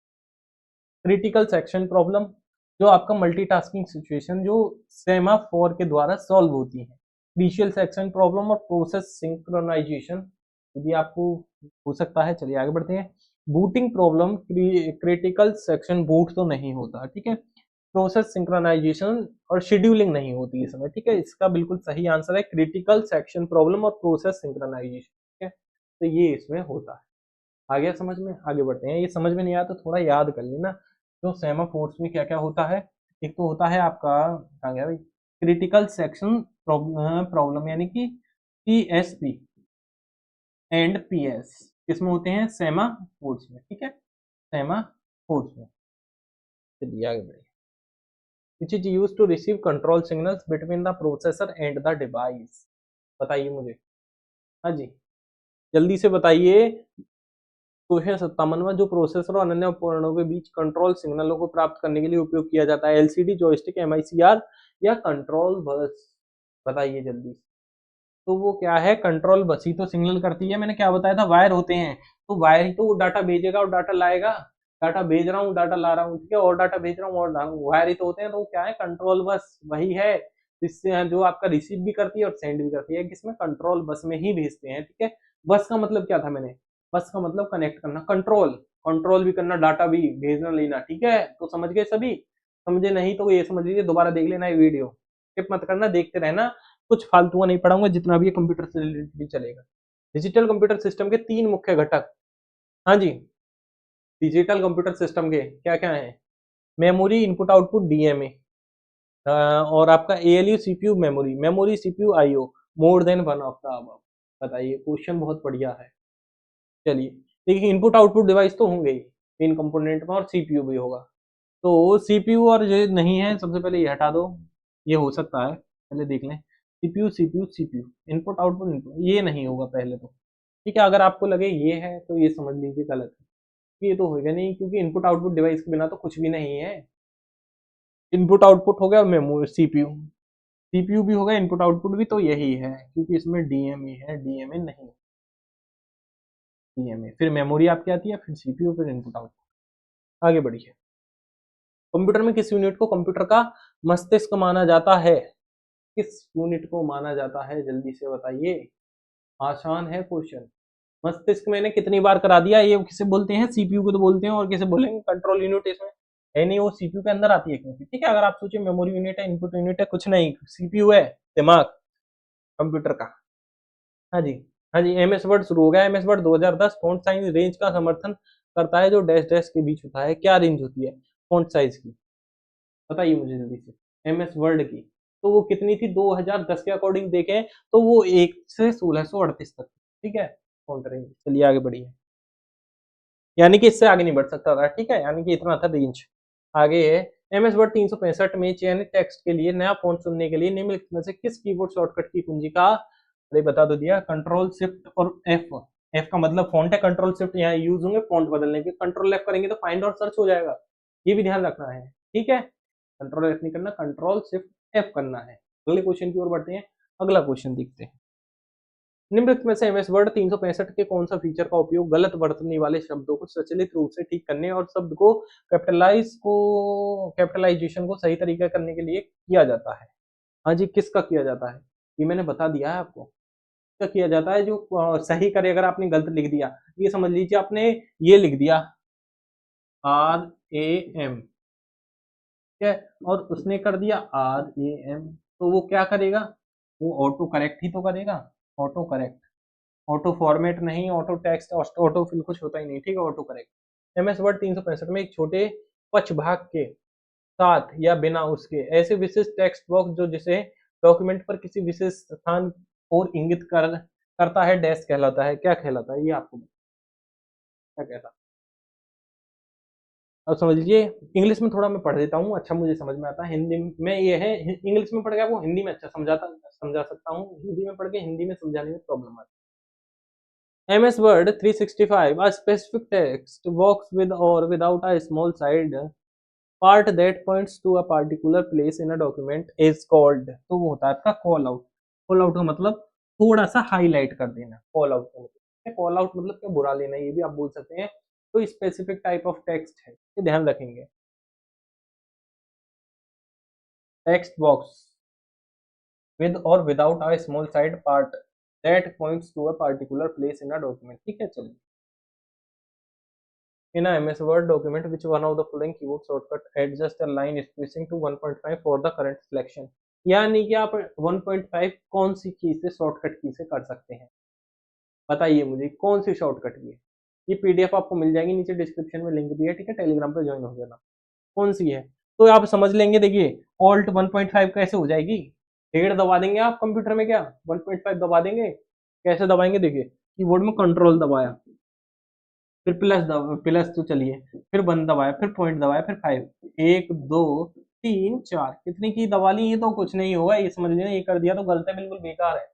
क्रिटिकल सेक्शन प्रॉब्लम, जो आपका मल्टीटास्किंग सिचुएशन जो सेमाफोर के द्वारा सॉल्व होती है। क्रिशियल सेक्शन प्रॉब्लम और प्रोसेस सिंक्रोनाइजेशन, यदि आपको हो सकता है, चलिए आगे बढ़ते हैं। Booting problem, critical section boot तो नहीं होता, ठीक है, प्रोसेस सिंक्रोनाइजेशन और शेड्यूलिंग नहीं होती इस समय, ठीक है, इसका बिल्कुल सही आंसर है क्रिटिकल सेक्शन प्रॉब्लम और प्रोसेस सिंक्रोनाइजेशन, ठीक है, तो ये इसमें होता है। आ गया समझ में, आगे बढ़ते हैं, ये समझ में नहीं आया तो थोड़ा याद कर लेना, तो सेमाफोर्स में क्या क्या होता है, एक तो होता है आपका, कहाँ गया भाई, क्रिटिकल सेक्शन प्रॉब्लम, यानी कि सीएसपी एंड पीएस किसमें होते हैं, सेमाफोर्स में, ठीक है, सेमाफोर्स में, चलिए आगे बढ़िए। which is used to receive control signals between the processor and the device, बताइए मुझे, हाँ जी, जल्दी से बताइए। क्वेश्चन 57वां, जो प्रोसेसर और अन्य उपकरणों के बीच कंट्रोल सिग्नलों को प्राप्त करने के लिए उपयोग किया जाता है, एलसीडी, जॉयस्टिक, एमआईसीआर या कंट्रोल बस, बताइए जल्दी। तो वो क्या है, कंट्रोल बस ही तो सिग्नल करती है, मैंने क्या बताया था, वायर होते हैं, तो वायर ही तो डाटा भेजेगा और डाटा लाएगा, डाटा भेज रहा हूँ डाटा ला रहा हूँ, ठीक है, और डाटा भेज रहा हूँ और वायर ही तो होते हैं, तो वो क्या है, कंट्रोल बस वही है, जिससे जो आपका रिसीव भी करती है और सेंड भी करती है, किसमें, कंट्रोल बस में ही भेजते हैं, ठीक है। बस का मतलब क्या था, मैंने बस का मतलब कनेक्ट करना, कंट्रोल, कंट्रोल भी करना, डाटा भी भेजना लेना, ठीक है, तो समझ गए सभी, समझे नहीं तो ये समझ लीजिए, दोबारा देख लेना ये वीडियो, स्किप मत करना, देखते रहना, कुछ फालतू नहीं पढ़ाऊंगा, जितना भी कंप्यूटर से रिलेटेड भी चलेगा। डिजिटल कंप्यूटर सिस्टम के 3 मुख्य घटक। हाँ जी, डिजिटल कंप्यूटर सिस्टम के क्या-क्या हैं? मेमोरी, इनपुट आउटपुट, डीएमए, और आपका ALU, CPU, memory, memory, CPU, IO, more than one of the above. बताइए, क्वेश्चन बहुत बढ़िया है। चलिए, देखिए इनपुट आउटपुट डिवाइस तो होंगे ही इन कंपोनेंट में, और सीपीयू भी होगा। तो सीपीयू और ये नहीं है, सबसे पहले ये हटा दो, ये हो सकता है, पहले देख लें। CPU, CPU, CPU, input output, input, ये नहीं होगा पहले तो। ठीक है, अगर आपको लगे ये है तो ये समझ लीजिए गलत है, ये तो होगा नहीं, क्योंकि इनपुट आउटपुट डिवाइस के बिना तो कुछ भी नहीं है। इनपुट आउटपुट हो गया, मेमोरी, सीपीयू, सीपीयू भी होगा, इनपुट आउटपुट भी, तो यही है, क्योंकि इसमें डीएमए है, डीएमए नहीं, डीएमए, फिर मेमोरी आपकी आती है, फिर सीपीयू, फिर इनपुट आउटपुट। आगे बढ़िए। कंप्यूटर में किस यूनिट को कंप्यूटर का मस्तिष्क माना जाता है? किस यूनिट को माना जाता है, जल्दी से बताइए, आसान है क्वेश्चन। मस्तिष्क मैंने कितनी बार करा दिया, ये किसे बोलते हैं, सीपीयू को तो बोलते हैं, और किसे बोलेंगे, कंट्रोल यूनिट, इसमें है नहीं, वो सीपीयू के अंदर आती है क्योंकि, ठीक है, अगर आप सोचिए मेमोरी यूनिट है, इनपुट यूनिट है, कुछ नहीं, सीपीयू है, दिमाग कंप्यूटर का। हाँ जी, हाँ जी, एमएस वर्ड शुरू हो गया। MS Word 2010 font size range का समर्थन करता है, जो डैश डैश के बीच होता है, क्या रेंज होती है फॉन्ट साइज की, बताइए मुझे जल्दी से। एमएस वर्ड की तो वो कितनी थी, 2010 के अकॉर्डिंग देखें तो वो 1 से 1638 तक, ठीक है, फॉन्ट रेंज। चलिए आगे बढ़िए, यानी कि इससे आगे नहीं बढ़ सकता था, ठीक है, यानी कि इतना था रेंज। आगे है, एमएस वर्ड 365 में चयनित टेक्स्ट के लिए नया फॉन्ट चुनने के लिए निम्नलिखित में से किस कीबोर्ड शॉर्टकट की कुंजी का, अरे बता तो दिया, कंट्रोल शिफ्ट और एफ। एफ का मतलब फॉन्ट है, कंट्रोल शिफ्ट यहाँ यूज होंगे फॉन्ट बदलने के, कंट्रोल एफ करेंगे तो फाइंड और सर्च हो जाएगा, ये भी ध्यान रखना है, ठीक है, कंट्रोल एफ नहीं करना, कंट्रोल शिफ्ट एफ करना है। अगले क्वेश्चन की ओर बढ़ते हैं, अगला क्वेश्चन देखते हैं। निम्नलिखित में से एमएस वर्ड 365 के कौन सा फीचर का उपयोग गलत बरतने वाले शब्दों को स्वचालित रूप से ठीक करने और शब्द को कैपिटलाइजेशन को सही तरीके करने के लिए किया जाता है? हाँ जी, किसका किया जाता है, ये मैंने बता दिया है आपको, किसका किया जाता है, जो सही करे, अगर आपने गलत लिख दिया, ये समझ लीजिए आपने ये लिख दिया RAM, ठीक है, और उसने कर दिया RAM, तो वो क्या करेगा, वो ऑटो करेक्ट ही तो करेगा, ऑटो करेक्ट, ऑटो फॉर्मेट नहीं, ऑटो टेक्स्ट, ऑटो फिल कुछ होता ही नहीं, ठीक है, ऑटो करेक्ट। एमएस वर्ड 365 में एक छोटे पक्षभाग के साथ या बिना उसके ऐसे विशिष्ट टेक्स्ट बॉक्स जो जिसे डॉक्यूमेंट पर किसी विशेष स्थान और इंगित करता है, डैश कहलाता है, क्या कहलाता है, ये आपको क्या कहता है, अब समझ लीजिए। इंग्लिश में थोड़ा मैं पढ़ देता हूँ, अच्छा मुझे समझ में आता है, हिंदी में ये है, इंग्लिश में पढ़ के आपको हिंदी में अच्छा समझा सकता हूँ, हिंदी में पढ़ के हिंदी में समझाने में प्रॉब्लम आती है। MS Word 365, a specific text box with or without a small side part that points to a particular place in a document is called, तो वो होता है आपका कॉल आउट। कॉल आउट का मतलब थोड़ा सा हाईलाइट कर देना, कॉल आउट का मतलब, कॉल आउट मतलब क्या, बुरा लेना, ये भी आप बोल सकते हैं। तो स्पेसिफिक टाइप ऑफ टेक्स्ट है, ये ध्यान रखेंगे। Text box with or without a small side part that points to a particular place in a document, ठीक है, चलिए। In a MS Word document, which one of the following keyboard shortcut adjust a line spacing to 1.5 for the current selection, यानी कि आप 1.5 कौन सी की से शॉर्टकट की से कर सकते हैं, बताइए मुझे कौन सी शॉर्टकट की है। ये पीडीएफ आपको मिल जाएगी, नीचे डिस्क्रिप्शन में लिंक भी है, ठीक है, टेलीग्राम पे ज्वाइन हो जाना। कौन सी है तो आप समझ लेंगे, देखिए ऑल्ट 1.5 कैसे हो जाएगी, हेड दबा देंगे आप कंप्यूटर में, क्या 1.5 दबा देंगे, कैसे दबाएंगे, देखिए कीबोर्ड में कंट्रोल दबाया, फिर प्लस दबा, प्लस तो चलिए, फिर वन दबाया, फिर पॉइंट दबाया, फिर 5, 1 2 3 4, कितनी की दबा ली, ये तो कुछ नहीं होगा, ये समझ लेना, ये कर दिया तो गलत है, बिल्कुल बेकार है।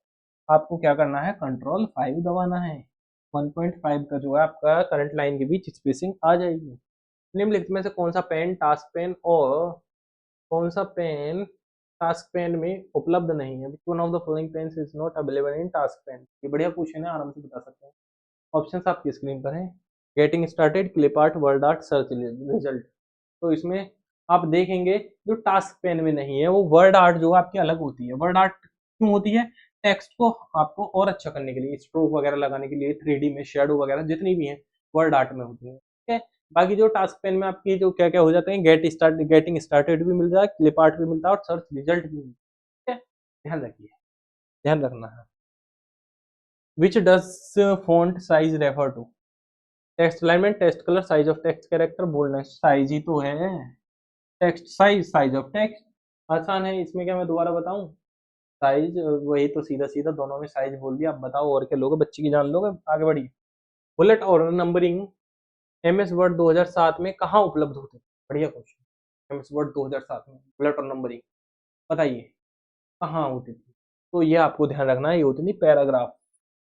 आपको क्या करना है, कंट्रोल 5 दबाना है, 1.5 का जो है आपका करंट लाइन के बीच स्पेसिंग आ जाएगी। निम्नलिखित में से कौन सा पेन टास्क पेन और कौन सा पेन टास्क पेन में उपलब्ध नहीं है, one of the following panes is not available in task pane, ये बढ़िया क्वेश्चन है, आराम से बता सकते हैं। ऑप्शन आपकी स्क्रीन पर है, getting started, clip art, word art, search result. तो इसमें आप देखेंगे जो टास्क पेन में नहीं है वो वर्ड आर्ट जो आपकी अलग होती है। वर्ड आर्ट क्यों होती है, टेक्स्ट को आपको और अच्छा करने के लिए, स्ट्रोक वगैरह लगाने के लिए, 3D में शेडो वगैरह जितनी भी है वर्ड आर्ट में होती है, ठीक है। बाकी जो टास्क पेन में आपकी जो क्या क्या हो जाते हैं, गेटिंग स्टार्टेड भी मिल जाए, क्लिप आर्ट भी मिलता है और सर्च रिजल्ट भी मिलता है, ठीक है, ध्यान रखिए, ध्यान रखना है। Which does font size refer to? Text alignment, text colour, size of text character, boldness. Size ही तो है, text size, size of text. आसान है, इसमें क्या मैं दोबारा बताऊं? साइज वही तो, सीधा सीधा दोनों में साइज बोल दिया। अब बताओ और क्या लोगे, बच्चे की जान लोगे? आगे बढ़िए। बुलेट और नंबरिंग एमएस वर्ड 2007 में कहाँ उपलब्ध होते थे? बढ़िया क्वेश्चन। एमएस वर्ड 2007 में बुलेट और नंबरिंग बताइए कहाँ होती थी? तो ये आपको ध्यान रखना है, ये होती थी पैराग्राफ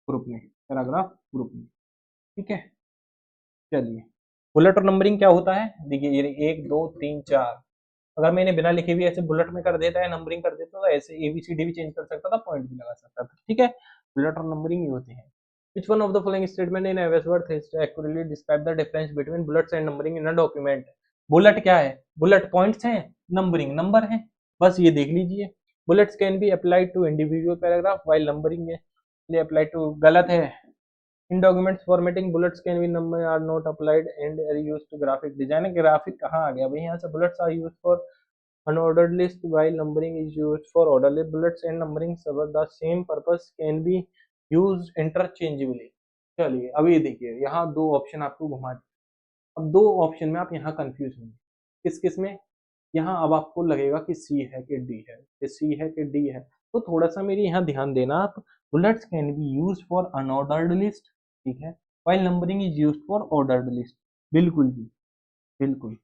ग्रुप में, पैराग्राफ ग्रुप में। ठीक है, चलिए। बुलेट और नंबरिंग क्या होता है? देखिए ये 1 2 3 4, अगर मैंने बिना लिखे भी ऐसे बुलेट में कर देता है, नंबरिंग कर देता, तो ऐसे ABCD भी चेंज कर सकता था, पॉइंट भी लगा सकता था। ठीक है, बुलेट और नंबरिंग ये होते हैं। Which one of the following statement in Avesworth is accurately describe the difference between bullets and numbering in a document? Bullet क्या है? बुलेट पॉइंट्स हैं, नंबरिंग नंबर है, बस ये देख लीजिए। Bullets can be applied to individual paragraph while numbering applied to, गलत है। In documents formatting, bullets can be number are not applied and are used to graphic design. Graphic कहाँ आ गया भाई? यहाँ से bullets are used for unordered list while numbering is used for order list. Bullets and numbering serve the same purpose, can be used interchangeably. चलिए अब ये देखिए, यहाँ दो ऑप्शन आपको घुमा दिए। अब दो ऑप्शन में आप यहाँ कंफ्यूज होंगे, किस किस में? यहाँ अब आपको लगेगा कि सी है कि डी है, कि सी है कि डी है। तो थोड़ा सा मेरी यहाँ ध्यान देना आप। Bullets can B use for unordered list, ठीक है, while numbering is use for ordered list. बिल्कुल जी, बिल्कुल।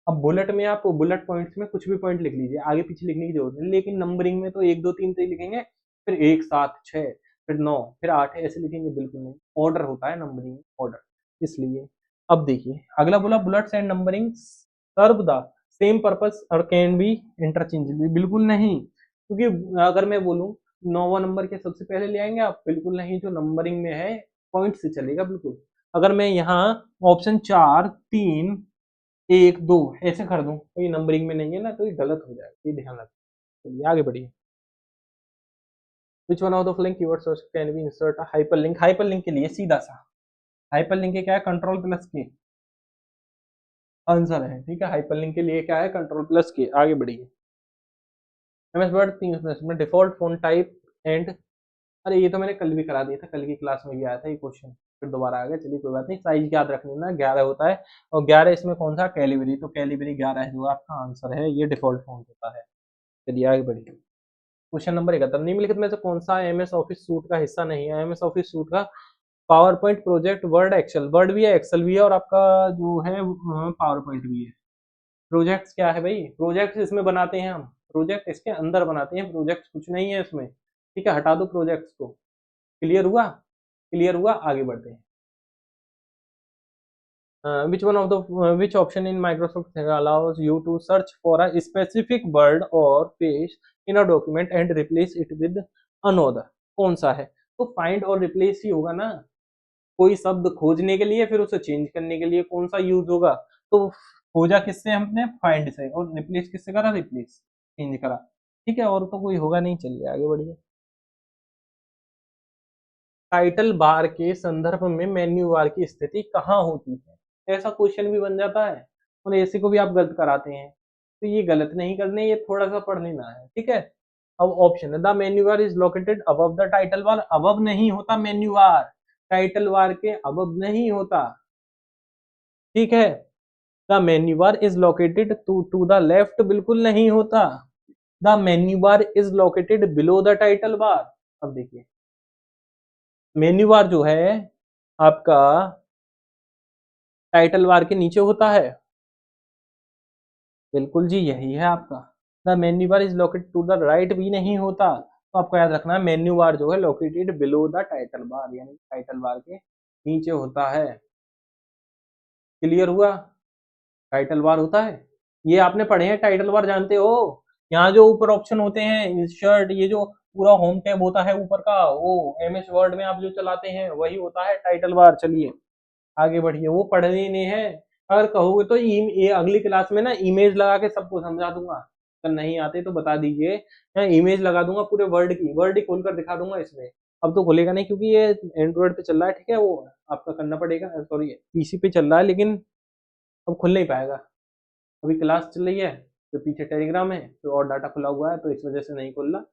अब बुलेट में आप बुलेट पॉइंट्स में कुछ भी पॉइंट लिख लीजिए, आगे पीछे लिखने की जरूरत नहीं, लेकिन नंबरिंग में तो 1 2 3 तक लिखेंगे, फिर 1 7 6 फिर 9 फिर 8 ऐसे लिखेंगे, बिल्कुल नहीं। ऑर्डर होता है नंबरिंग, ऑर्डर, इसलिए। अब देखिए अगला बोला, bullets and numbering serve the same purpose और कैन बी इंटरचेंजेबल। बिल्कुल नहीं, क्योंकि अगर मैं बोलूँ 9वां नंबर के सबसे पहले ले आएंगे आप, बिल्कुल नहीं, जो नंबरिंग में है पॉइंट से चलेगा बिल्कुल। अगर मैं यहाँ ऑप्शन 4 3 1 2 ऐसे कर दूं तो ये नंबरिंग में नहीं है ना, तो ये गलत हो जाएगा, ये ध्यान रखना। चलिए आगे बढ़िए। विच one of the following keywords can be insert a hyperlink? Hyperlink के लिए सीधा सा, हाइपरलिंक के क्या है? कंट्रोल प्लस के आंसर है। ठीक है, हाइपरलिंक के लिए क्या है? कंट्रोल प्लस के। आगे बढ़िए। एमएस वर्ड 3 में डिफॉल्ट फोन टाइप एंड, अरे ये तो मैंने कल भी करा दिया था, कल की क्लास में भी आया था ये क्वेश्चन, फिर दोबारा आ गया। चलिए कोई बात नहीं, साइज याद रख लेना, 11 होता है, और 11 इसमें कौन सा? कैलिबरी, तो कैलिबरी 11 है जो आपका आंसर है, ये डिफॉल्ट फॉन्ट होता है। चलिए आगे बढ़िए। क्वेश्चन नंबर 71, निम्नलिखित में से कौन सा एमएस ऑफिस सूट का हिस्सा नहीं है? एमएस ऑफिस सूट का PowerPoint, project, word, excel. Word भी है, एक्सेल भी है, और आपका जो है पावर पॉइंट भी है। प्रोजेक्ट्स क्या है भाई? प्रोजेक्ट्स इसमें बनाते हैं हम, प्रोजेक्ट इसके अंदर बनाते हैं, प्रोजेक्ट कुछ नहीं है इसमें। ठीक है, हटा दो प्रोजेक्ट्स को। क्लियर हुआ? क्लियर हुआ, आगे बढ़ते हैं। which one of the which option in Microsoft allows you to search for a specific word or page in a document and replace it with another? कौन सा है? तो फाइंड और रिप्लेस ही होगा ना, कोई शब्द खोजने के लिए फिर उसे चेंज करने के लिए कौन सा यूज होगा? तो खोजा किससे हमने? फाइंड से, और रिप्लेस किससे करा? रिप्लेस, चेंज करा। ठीक है, और तो कोई होगा नहीं। चलिए आगे बढ़िए। टाइटल बार के संदर्भ में मेन्यू बार की स्थिति कहाँ होती है? ऐसा क्वेश्चन भी बन जाता है, और ऐसे को भी आप गलत कराते हैं, तो ये गलत नहीं करने, ये थोड़ा सा पढ़ लेना है। ठीक है, अब ऑप्शन है, the menu bar is located above the title bar. Above नहीं होता मेन्यू बार, टाइटल बार के अबव नहीं होता। ठीक है, the menu bar is located to the left, बिल्कुल नहीं होता। The menu bar is located below the title bar. अब देखिए, मेन्यू बार जो है आपका टाइटल बार के नीचे होता है, बिल्कुल जी, यही है आपका। The menu bar is located to the right भी नहीं होता, तो आपको याद रखना है मेन्यू बार जो है लोकेटेड बिलो द टाइटल बार, यानी टाइटल बार के नीचे होता है। क्लियर हुआ? टाइटल बार होता है, ये आपने पढ़े हैं, टाइटल बार जानते हो? यहाँ जो ऊपर ऑप्शन होते हैं, इंसर्ट, ये जो पूरा होम टैब होता है ऊपर का, वो एमएस वर्ड में आप जो चलाते हैं वही होता है टाइटल बार। चलिए आगे बढ़िए, वो पढ़ने नहीं है। अगर कहोगे तो ये अगली क्लास में ना इमेज लगा के सबको समझा दूंगा, अगर नहीं आते तो बता दीजिए। मैं इमेज लगा दूंगा पूरे वर्ड की, वर्ड ही खोलकर दिखा दूंगा इसमें। अब तो खुलेगा नहीं क्योंकि ये एंड्रॉइड पे चल रहा है, ठीक है, वो आपका करना पड़ेगा, सॉरी पीसी पे चल रहा है, लेकिन अब खुल नहीं पाएगा। अभी क्लास चल रही है, तो पीछे टेलीग्राम है तो और डाटा खुला हुआ है, तो इस वजह से नहीं खुल रहा।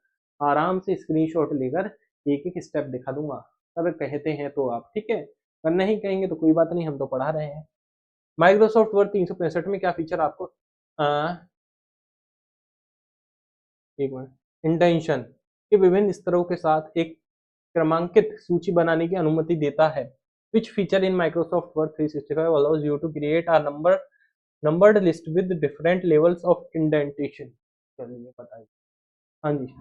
आराम से स्क्रीनशॉट लेकर एक एक स्टेप दिखा दूंगा। अगर कहते हैं तो आप, ठीक है, अगर नहीं कहेंगे तो कोई बात नहीं, हम तो पढ़ा रहे हैं। माइक्रोसॉफ्ट वर्ड 365 में क्या फीचर आपको एक मिनट इंटेंशन के विभिन्न स्तरों के साथ एक क्रमांकित सूची बनाने की अनुमति देता है। Which feature in Microsoft Word 365 allows you to create a numbered list with different levels of indentation. चलिए बताइए। हाँ जी,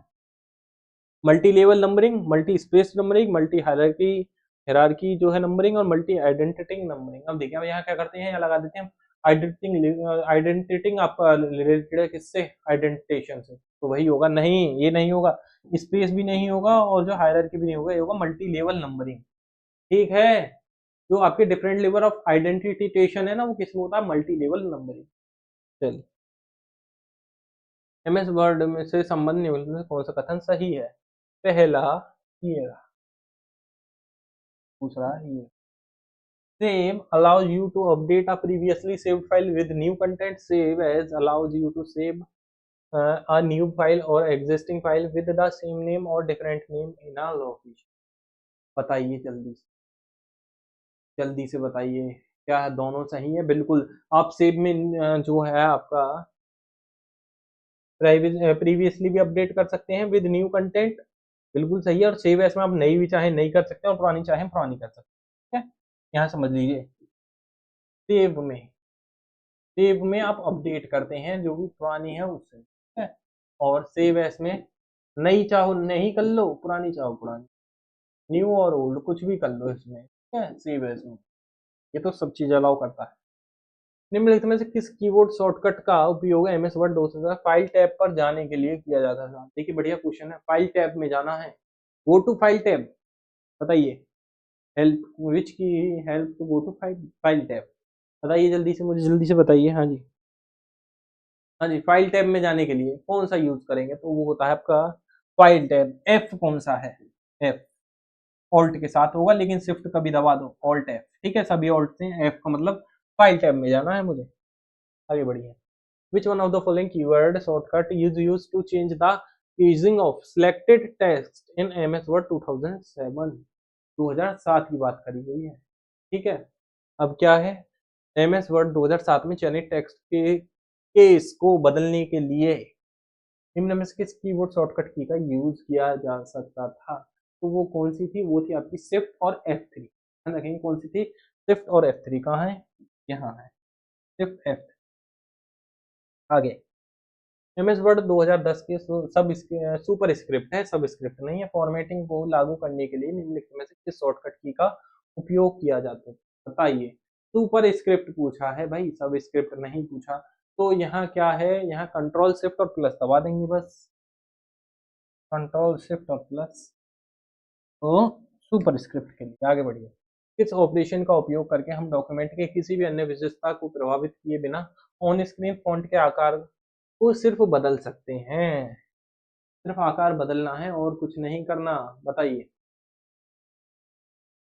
multi level numbering, multi space numbering, multi hierarchy जो है नंबरिंग, और मल्टी आइडेंटिटी नंबरिंग। अब देखिए अब यहाँ क्या करते हैं, यहाँ लगा देते हैं आइडेंटिटी आपका रिलेटेड है किससे, आइडेंटिटेशन से, तो वही होगा। नहीं, ये नहीं होगा, स्पेस भी नहीं होगा और जो हायरार्की भी नहीं होगा, ये होगा मल्टी लेवल नंबरिंग। ठीक है, जो आपके डिफरेंट लेवल ऑफ आइडेंटिटेशन है ना, वो किसमें होता है, मल्टी लेवल नंबरिंग। चलिए, एमएस वर्ड में से संबंध निम्नलिखित में कौन सा कथन सही है? पहला ये रहा, दूसरा ये। Save allows you to update a previously saved file with new content. Save as allows you to save a new file or existing file with the same name or different name in a location. बताइए जल्दी से बताइए, क्या दोनों सही है? बिल्कुल। आप सेव में जो है आपका प्रीवियसली भी अपडेट कर सकते हैं विद न्यू कंटेंट, बिल्कुल सही है। और सेव एस में आप नई भी चाहे नई कर सकते हैं और पुरानी चाहे पुरानी कर सकते हैं। ठीक है, यहाँ समझ लीजिए। सेव में आप अपडेट करते हैं जो भी पुरानी है उससे, ठीक है। और सेव एस में नई चाहो नई कर लो, पुरानी चाहो पुरानी, न्यू और ओल्ड कुछ भी कर लो इसमें, ठीक है, सेव एस में। ये तो सब चीज अलाउ करता है। निम्नलिखित में से किस कीबोर्ड शॉर्टकट का उपयोग एमएस वर्ड 2000 फाइल टैब पर जाने के लिए किया जाता था? देखिए बढ़िया क्वेश्चन है, फाइल टैब में जाना है, गो टू फाइल टैब, बताइए। हेल्प विच की help to go to file tab, बताइए जल्दी से, मुझे जल्दी से बताइए। हाँ जी, हाँ जी, फाइल टैब में जाने के लिए कौन सा यूज करेंगे? तो वो होता है आपका फाइल टैब। एफ कौन सा है? एफ ऑल्ट के साथ होगा, लेकिन शिफ्ट कभी दबा दो, ऑल्ट एफ, ठीक है, सभी ऑल्ट से। एफ का मतलब फाइल टैब में जाना है मुझे। आगे बढ़िए। Which one of the following keyword shortcut is used to change the using of selected text in MS Word 2007? 2007 की बात करी गई है, ठीक है। अब क्या है, MS Word 2007 में चयनित टेक्स्ट के केस को बदलने के लिए निम्न में से किस कीबोर्ड शॉर्टकट की का यूज किया जा सकता था? तो वो कौन सी थी? वो थी आपकी शिफ्ट और F3। ध्यान रखेंगे कौन सी थी, शिफ्ट और F3। कहाँ है? यहाँ है, शिफ्ट F। आगे, एमएस वर्ड 2010 के सुपर स्क्रिप्ट है, सब स्क्रिप्ट नहीं है। फॉर्मेटिंग को लागू करने के लिए निम्नलिखित में से किस शॉर्टकट की का उपयोग किया जाता है? बताइए। सुपर स्क्रिप्ट पूछा है भाई, सब स्क्रिप्ट नहीं पूछा। तो यहाँ क्या है, यहाँ कंट्रोल शिफ्ट और प्लस दबा देंगे बस, कंट्रोल शिफ्ट और प्लस। तो सुपर स्क्रिप्ट के लिए आगे बढ़िए। किस ऑपरेशन का उपयोग करके हम डॉक्यूमेंट के किसी भी अन्य विशेषता को प्रभावित किए बिना ऑन स्क्रीन फॉन्ट के आकार को सिर्फ बदल सकते हैं? सिर्फ आकार बदलना है और कुछ नहीं करना, बताइए।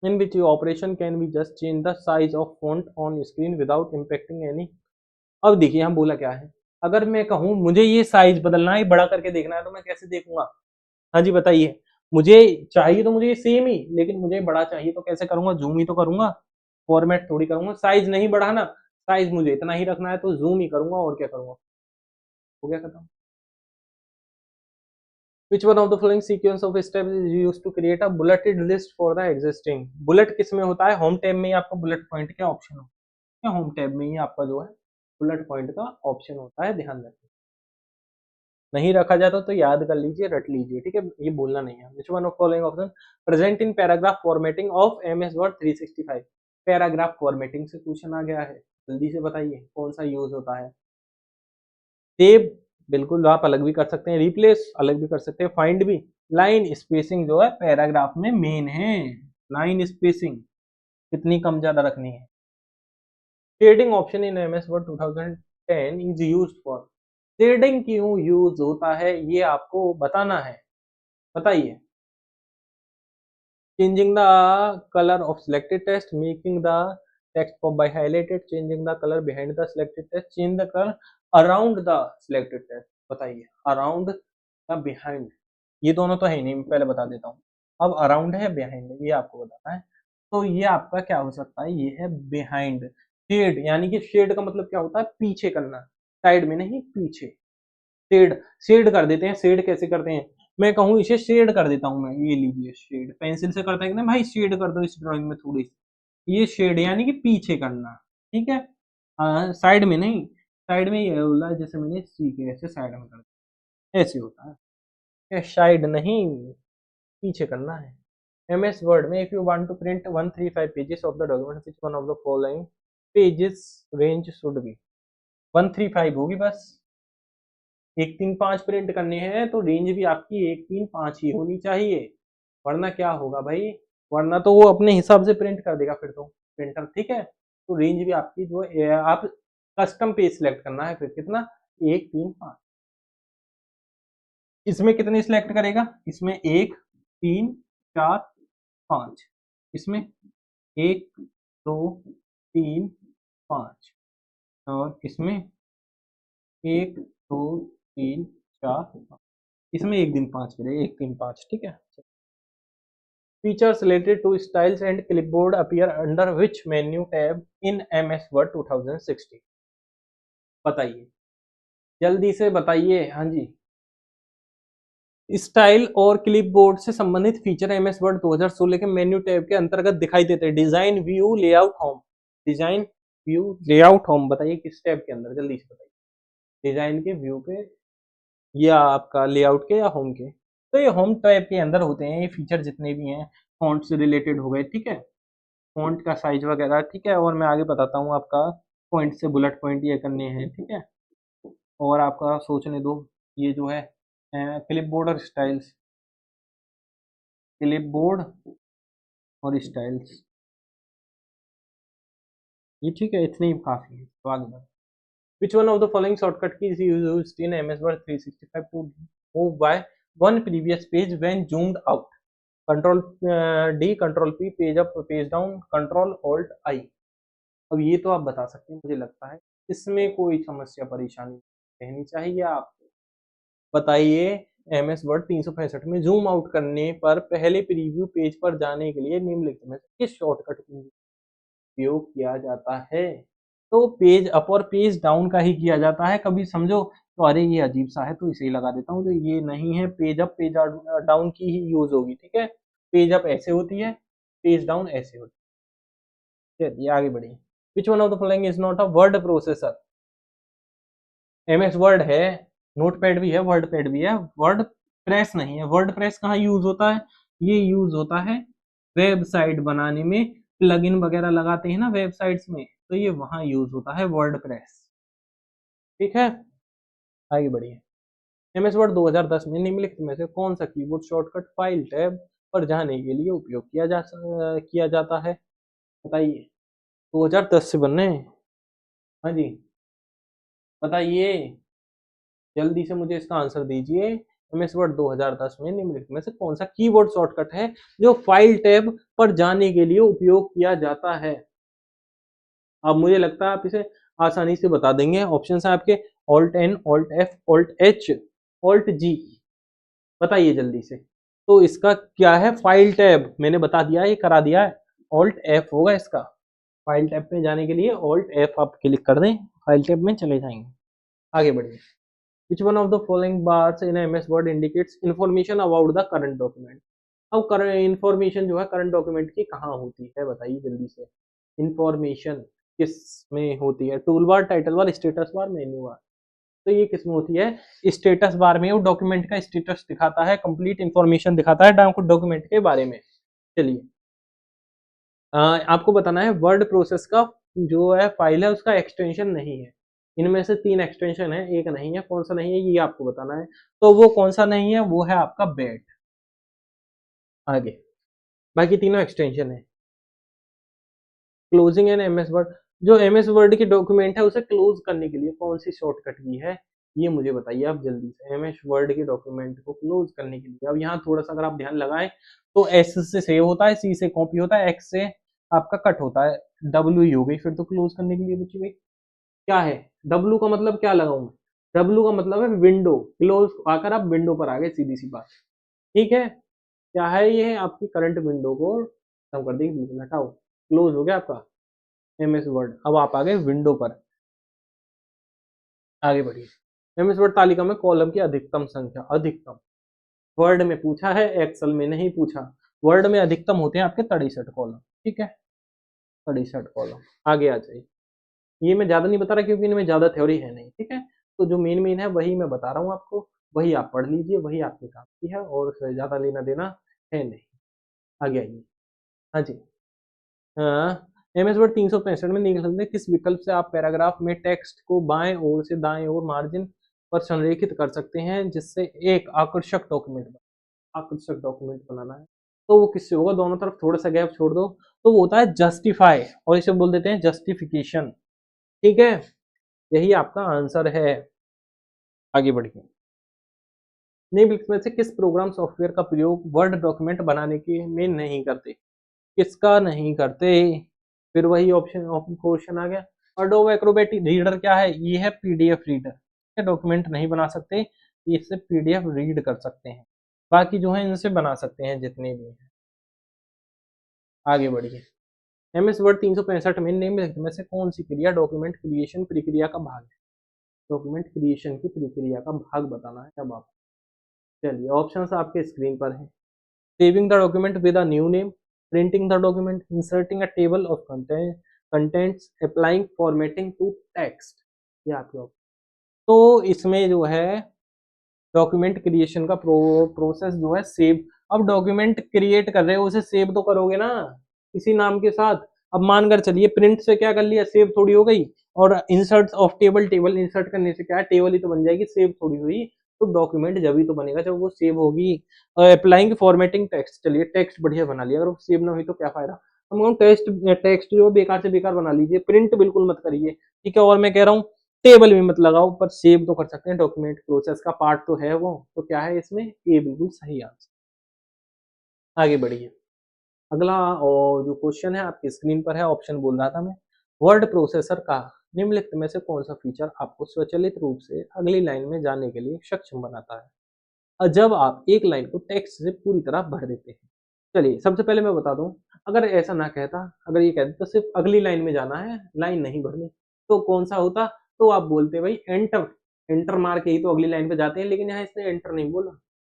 In which operation can be just change the size of font on screen without impacting any. अब देखिए हम बोला क्या है, अगर मैं कहूँ मुझे ये साइज बदलना है, बड़ा करके देखना है, तो मैं कैसे देखूंगा? हाँ जी बताइए। मुझे चाहिए तो मुझे सेम ही, लेकिन मुझे बड़ा चाहिए तो कैसे करूंगा? जूम ही तो करूंगा, फॉर्मेट थोड़ी करूंगा। साइज नहीं बढ़ाना, साइज मुझे इतना ही रखना है तो जूम ही करूंगा, और क्या करूंगा? हो गया खत्म। Which one of the following sequence of steps is used to create a bulleted list for the existing? Bullet किस में होता है? होम टैब में ही आपका बुलेट पॉइंट का ऑप्शन होता है, होम टैब में ही आपका जो है बुलेट पॉइंट का ऑप्शन होता है, ध्यान रखिए। नहीं रखा जाता तो याद कर लीजिए, रट लीजिए, ठीक है, ये बोलना नहीं है। Which one of following option present in paragraph formatting of MS Word 365? Paragraph formatting से क्वेश्चन आ गया है, जल्दी से बताइए कौन सा यूज होता है? सेव बिल्कुल आप अलग भी कर सकते हैं, रिप्लेस अलग भी कर सकते हैं, फाइंड भी। लाइन स्पेसिंग जो है पैराग्राफ में मेन है, लाइन स्पेसिंग कितनी कम ज्यादा रखनी है। Shading option in MS Word 2010 is used for. Shading क्यों यूज होता है ये आपको बताना है, बताइए। Changing the colour of selected text, making the text pop by highlighted, changing the colour behind the selected text, change the colour around the selected text. बताइए, अराउंड या बिहाइंड, ये दोनों तो है ही नहीं, मैं पहले बता देता हूँ। अब अराउंड है बिहाइंड है, ये आपको बताना है। तो ये आपका क्या हो सकता है, ये है बिहाइंड। शेड यानी कि शेड का मतलब क्या होता है, पीछे करना, साइड में नहीं पीछे। शेड, शेड कर देते हैं। शेड कैसे करते हैं, मैं कहूँ इसे शेड कर देता हूँ मैं, ये लीजिए शेड पेंसिल से करते हैं कि ना भाई शेड कर दो इस ड्राइंग में थोड़ी सी, ये शेड यानी कि पीछे करना, ठीक है। साइड में नहीं, साइड में ये बोला जैसे मैंने सी के ऐसे साइड में कर दिया, ऐसे होता है। साइड नहीं, पीछे करना है। एमएस वर्ड में if you want to print 135 pages of the document which one of the following pages range should be, 135 होगी बस। 135 प्रिंट करने हैं तो रेंज भी आपकी 135 ही होनी चाहिए, वरना क्या होगा भाई, वरना तो वो अपने हिसाब से प्रिंट कर देगा फिर तो प्रिंटर, ठीक है। तो रेंज भी आपकी जो आप कस्टम पेज सिलेक्ट करना है, फिर कितना 135। इसमें कितने सिलेक्ट करेगा, इसमें 1 3 4 5, इसमें 1 2 3 5, और इसमें 1 2 3 4 5, इसमें एक दिन 5 करेगा, 1 3 5, ठीक है। Features related to styles and clipboard appear under which menu tab in MS Word 2016, बताइए जल्दी से बताइए। हाँ जी, स्टाइल और क्लिपबोर्ड से संबंधित फीचर एमएस वर्ड 2016 के मेन्यू टैब के अंतर्गत दिखाई देते हैं। Design view layout home, design view layout home, बताइए किस टैब के अंदर, जल्दी से बताइए। डिजाइन के व्यू पे या आपका लेआउट के या होम के, तो ये होम टैब के अंदर होते हैं ये फीचर जितने भी हैं, फॉन्ट से रिलेटेड हो गए, ठीक है, फॉन्ट का साइज वगैरह, ठीक है। और मैं आगे बताता हूँ आपका पॉइंट से बुलेट पॉइंट ये करने हैं, ठीक है। और आपका सोचने दो, ये जो है क्लिपबोर्ड और स्टाइल्स, क्लिपबोर्ड और स्टाइल्स, ये ठीक है, इतने ही काफी है। तो आगे बढ़ो। Which one of the following shortcut keys is used in MS Word 365 to move by one previous page when zoomed out? Control D, Control P, page up page down, Control Alt I। अब ये तो आप बता सकते हैं, मुझे लगता है इसमें कोई समस्या परेशानी रहनी चाहिए आपको। बताइए एमएस वर्ड 365 में जूम आउट करने पर पहले प्रीव्यू पेज पर जाने के लिए निम्नलिखित में से किस शॉर्टकट का उपयोग किया जाता है। तो पेज अप और पेज डाउन का ही किया जाता है। कभी समझो तो अरे ये अजीब सा है तो इसे ही लगा देता हूँ, तो ये नहीं है, पेज अप पेज डाउन की ही यूज होगी, ठीक है। पेज अप ऐसे होती है, पेज डाउन ऐसे होती है। चलिए आगे बढ़िए। विच one of the following is not a word processor. MS word है, नोटपैड भी है, वर्ड पैड भी है, वर्ड प्रेस नहीं है। वर्ड प्रेस कहाँ यूज होता है, ये यूज होता है वेबसाइट बनाने में, प्लगइन वगैरह लगाते हैं ना वेबसाइट्स में, तो ये वहां यूज होता है वर्ड प्रेस, ठीक है। आगे बढ़िए। एमएस वर्ड 2010 में निम्नलिखित में से कौन सा कीबोर्ड शॉर्टकट फाइल टैब पर जाने के लिए उपयोग किया जाता है, बताइए। 2010 से बनने, हाँ जी बताइए, जल्दी से मुझे इसका आंसर दीजिए। एमएस वर्ड 2010 में निम्नलिखित में से कौन सा कीबोर्ड शॉर्टकट है जो फाइल टैब पर जाने के लिए उपयोग किया जाता है। अब मुझे लगता है आप इसे आसानी से बता देंगे। ऑप्शन है आपके alt N, alt F, alt H, alt G, बताइए जल्दी से। तो इसका क्या है, फाइल टैब, मैंने बता दिया, ये करा दिया है, ऑल्ट एफ होगा इसका। फाइल टैब पे जाने के लिए ऑल्ट एफ आप क्लिक कर दें, फाइल टैब में चले जाएंगे। आगे बढ़िए। Which one of the following bars in MS Word indicates information about the current document? अब करंट इंफॉर्मेशन जो है करंट डॉक्यूमेंट की कहाँ होती है, बताइए जल्दी से। इंफॉर्मेशन किस में होती है, tool bar, title bar, status bar, menu bar. तो ये किस में होती है, स्टेटस बार में। वो डॉक्यूमेंट का स्टेटस दिखाता है, कंप्लीट इंफॉर्मेशन दिखाता है डॉक्यूमेंट के बारे में। चलिए आपको बताना है वर्ड प्रोसेस का जो है फाइल है उसका एक्सटेंशन नहीं है। इनमें से 3 एक्सटेंशन है, एक नहीं है, कौन सा नहीं है ये आपको बताना है। तो वो कौन सा नहीं है, वो है आपका बैट। आगे बाकी तीनों एक्सटेंशन है। क्लोजिंग एंड एमएस वर्ड, जो एमएस वर्ड की डॉक्यूमेंट है उसे क्लोज करने के लिए कौन सी शॉर्टकट की है, ये मुझे बताइए आप जल्दी से। एमएस वर्ड के डॉक्यूमेंट को क्लोज करने के लिए अब यहाँ थोड़ा सा अगर आप ध्यान लगाएं तो एस से सेव होता है, सी से कॉपी होता है, एक्स से आपका कट होता है, डब्ल्यू ही हो गई फिर तो क्लोज करने के लिए बची भाई। क्या है, डब्ल्यू का मतलब क्या लगाऊं, डब्ल्यू का मतलब है विंडो, क्लोज आकर आप विंडो पर आ गए, सीधी सी बात, ठीक है। क्या है ये, आपकी करंट विंडो को खत्म कर देगी, बिल्कुल हटाओ, क्लोज हो गया आपका एमएस वर्ड। अब आप आ गए विंडो पर, आगे बढ़िए। एमएस वर्ड तालिका में कॉलम की अधिकतम संख्या, अधिकतम वर्ड में पूछा है, एक्सेल में नहीं पूछा। वर्ड में अधिकतम होते हैं आपके 63 कॉलम, ठीक है, 63 कॉलम। आगे आ जाइए, ये मैं ज्यादा नहीं बता रहा क्योंकि इनमें ज्यादा थ्योरी है नहीं, ठीक है। तो जो मेन मेन है वही मैं बता रहा हूँ आपको, वही आप पढ़ लीजिए, वही आपके काम की है, और उससे ज्यादा लेना देना है नहीं। आगे आइए, हाँ जी। हाँ, एमएस वर्ड 365 में निकल सकते हैं, किस विकल्प से आप पैराग्राफ में टेक्स्ट को बाएं ओर से दाएं ओर मार्जिन पर संरेखित कर सकते हैं जिससे एक आकर्षक डॉक्यूमेंट बनाना है। तो वो किससे होगा, दोनों तरफ थोड़ा सा गैप छोड़ दो, तो वो होता है जस्टिफाई, और इसे बोल देते हैं जस्टिफिकेशन, ठीक है। यही आपका आंसर है। आगे बढ़िए, निम्नलिखित में से किस प्रोग्राम सॉफ्टवेयर का प्रयोग वर्ड डॉक्यूमेंट बनाने के में नहीं करते, किसका नहीं करते, फिर वही ऑप्शन क्वेश्चन आ गया। अडोब एक्रोबैट रीडर क्या है, ये है पीडीएफ रीडर, डॉक्यूमेंट नहीं बना सकते, इससे पीडीएफ रीड कर सकते हैं, बाकी जो है इनसे बना सकते हैं जितने भी हैं। आगे बढ़िए, एमएस वर्ड 365 में निम्नलिखित में से कौन सी क्रिया डॉक्यूमेंट क्रिएशन प्रक्रिया का भाग है, डॉक्यूमेंट क्रिएशन की प्रक्रिया का भाग बताना है अब आप। चलिए ऑप्शंस आपके स्क्रीन पर है। Saving the document with a new name, printing the document, inserting a table of contents, applying formatting to text, ये आपके ऑप्शन। तो इसमें जो है डॉक्यूमेंट क्रिएशन का प्रोसेस जो है सेव, अब डॉक्यूमेंट क्रिएट कर रहे हो उसे सेव तो करोगे ना किसी नाम के साथ। अब मानकर चलिए प्रिंट से क्या कर लिया, सेव थोड़ी हो गई, और insert of table, table insert करने से क्या है, टेबल ही तो बन जाएगी, सेव थोड़ी हुई। तो डॉक्यूमेंट जब ही तो बनेगा जब वो सेव होगी। अप्लाइंग फॉर्मेटिंग टेक्स्ट, चलिए टेक्स्ट बढ़िया बना लिया, अगर वो सेव ना हुई तो क्या फायदा। हम टेक्स्ट टेक्स्ट जो बेकार से बेकार बना लीजिए, प्रिंट बिल्कुल मत करिए, ठीक है। और मैं कह रहा हूँ टेबल भी मत लगाओ, पर सेव तो कर सकते हैं, डॉक्यूमेंट प्रोसेस का पार्ट तो है वो, तो क्या है इसमें, ये बिल्कुल सही आंसर। आगे बढ़िए, अगला और जो क्वेश्चन है आपकी स्क्रीन पर है, ऑप्शन बोल रहा था मैं। वर्ड प्रोसेसर का निम्नलिखित में से कौन सा फीचर आपको स्वचालित रूप से अगली लाइन में जाने के लिए सक्षम बनाता है, और जब आप एक लाइन को टेक्स्ट से पूरी तरह भर देते हैं। चलिए सबसे पहले मैं बता दूं, अगर ऐसा ना कहता, अगर ये कहते तो सिर्फ अगली लाइन में जाना है, लाइन नहीं भरनी, तो कौन सा होता, तो आप बोलते भाई एंटर, एंटर मार के ही तो अगली लाइन पे जाते हैं, लेकिन यहाँ इसने एंटर नहीं बोला,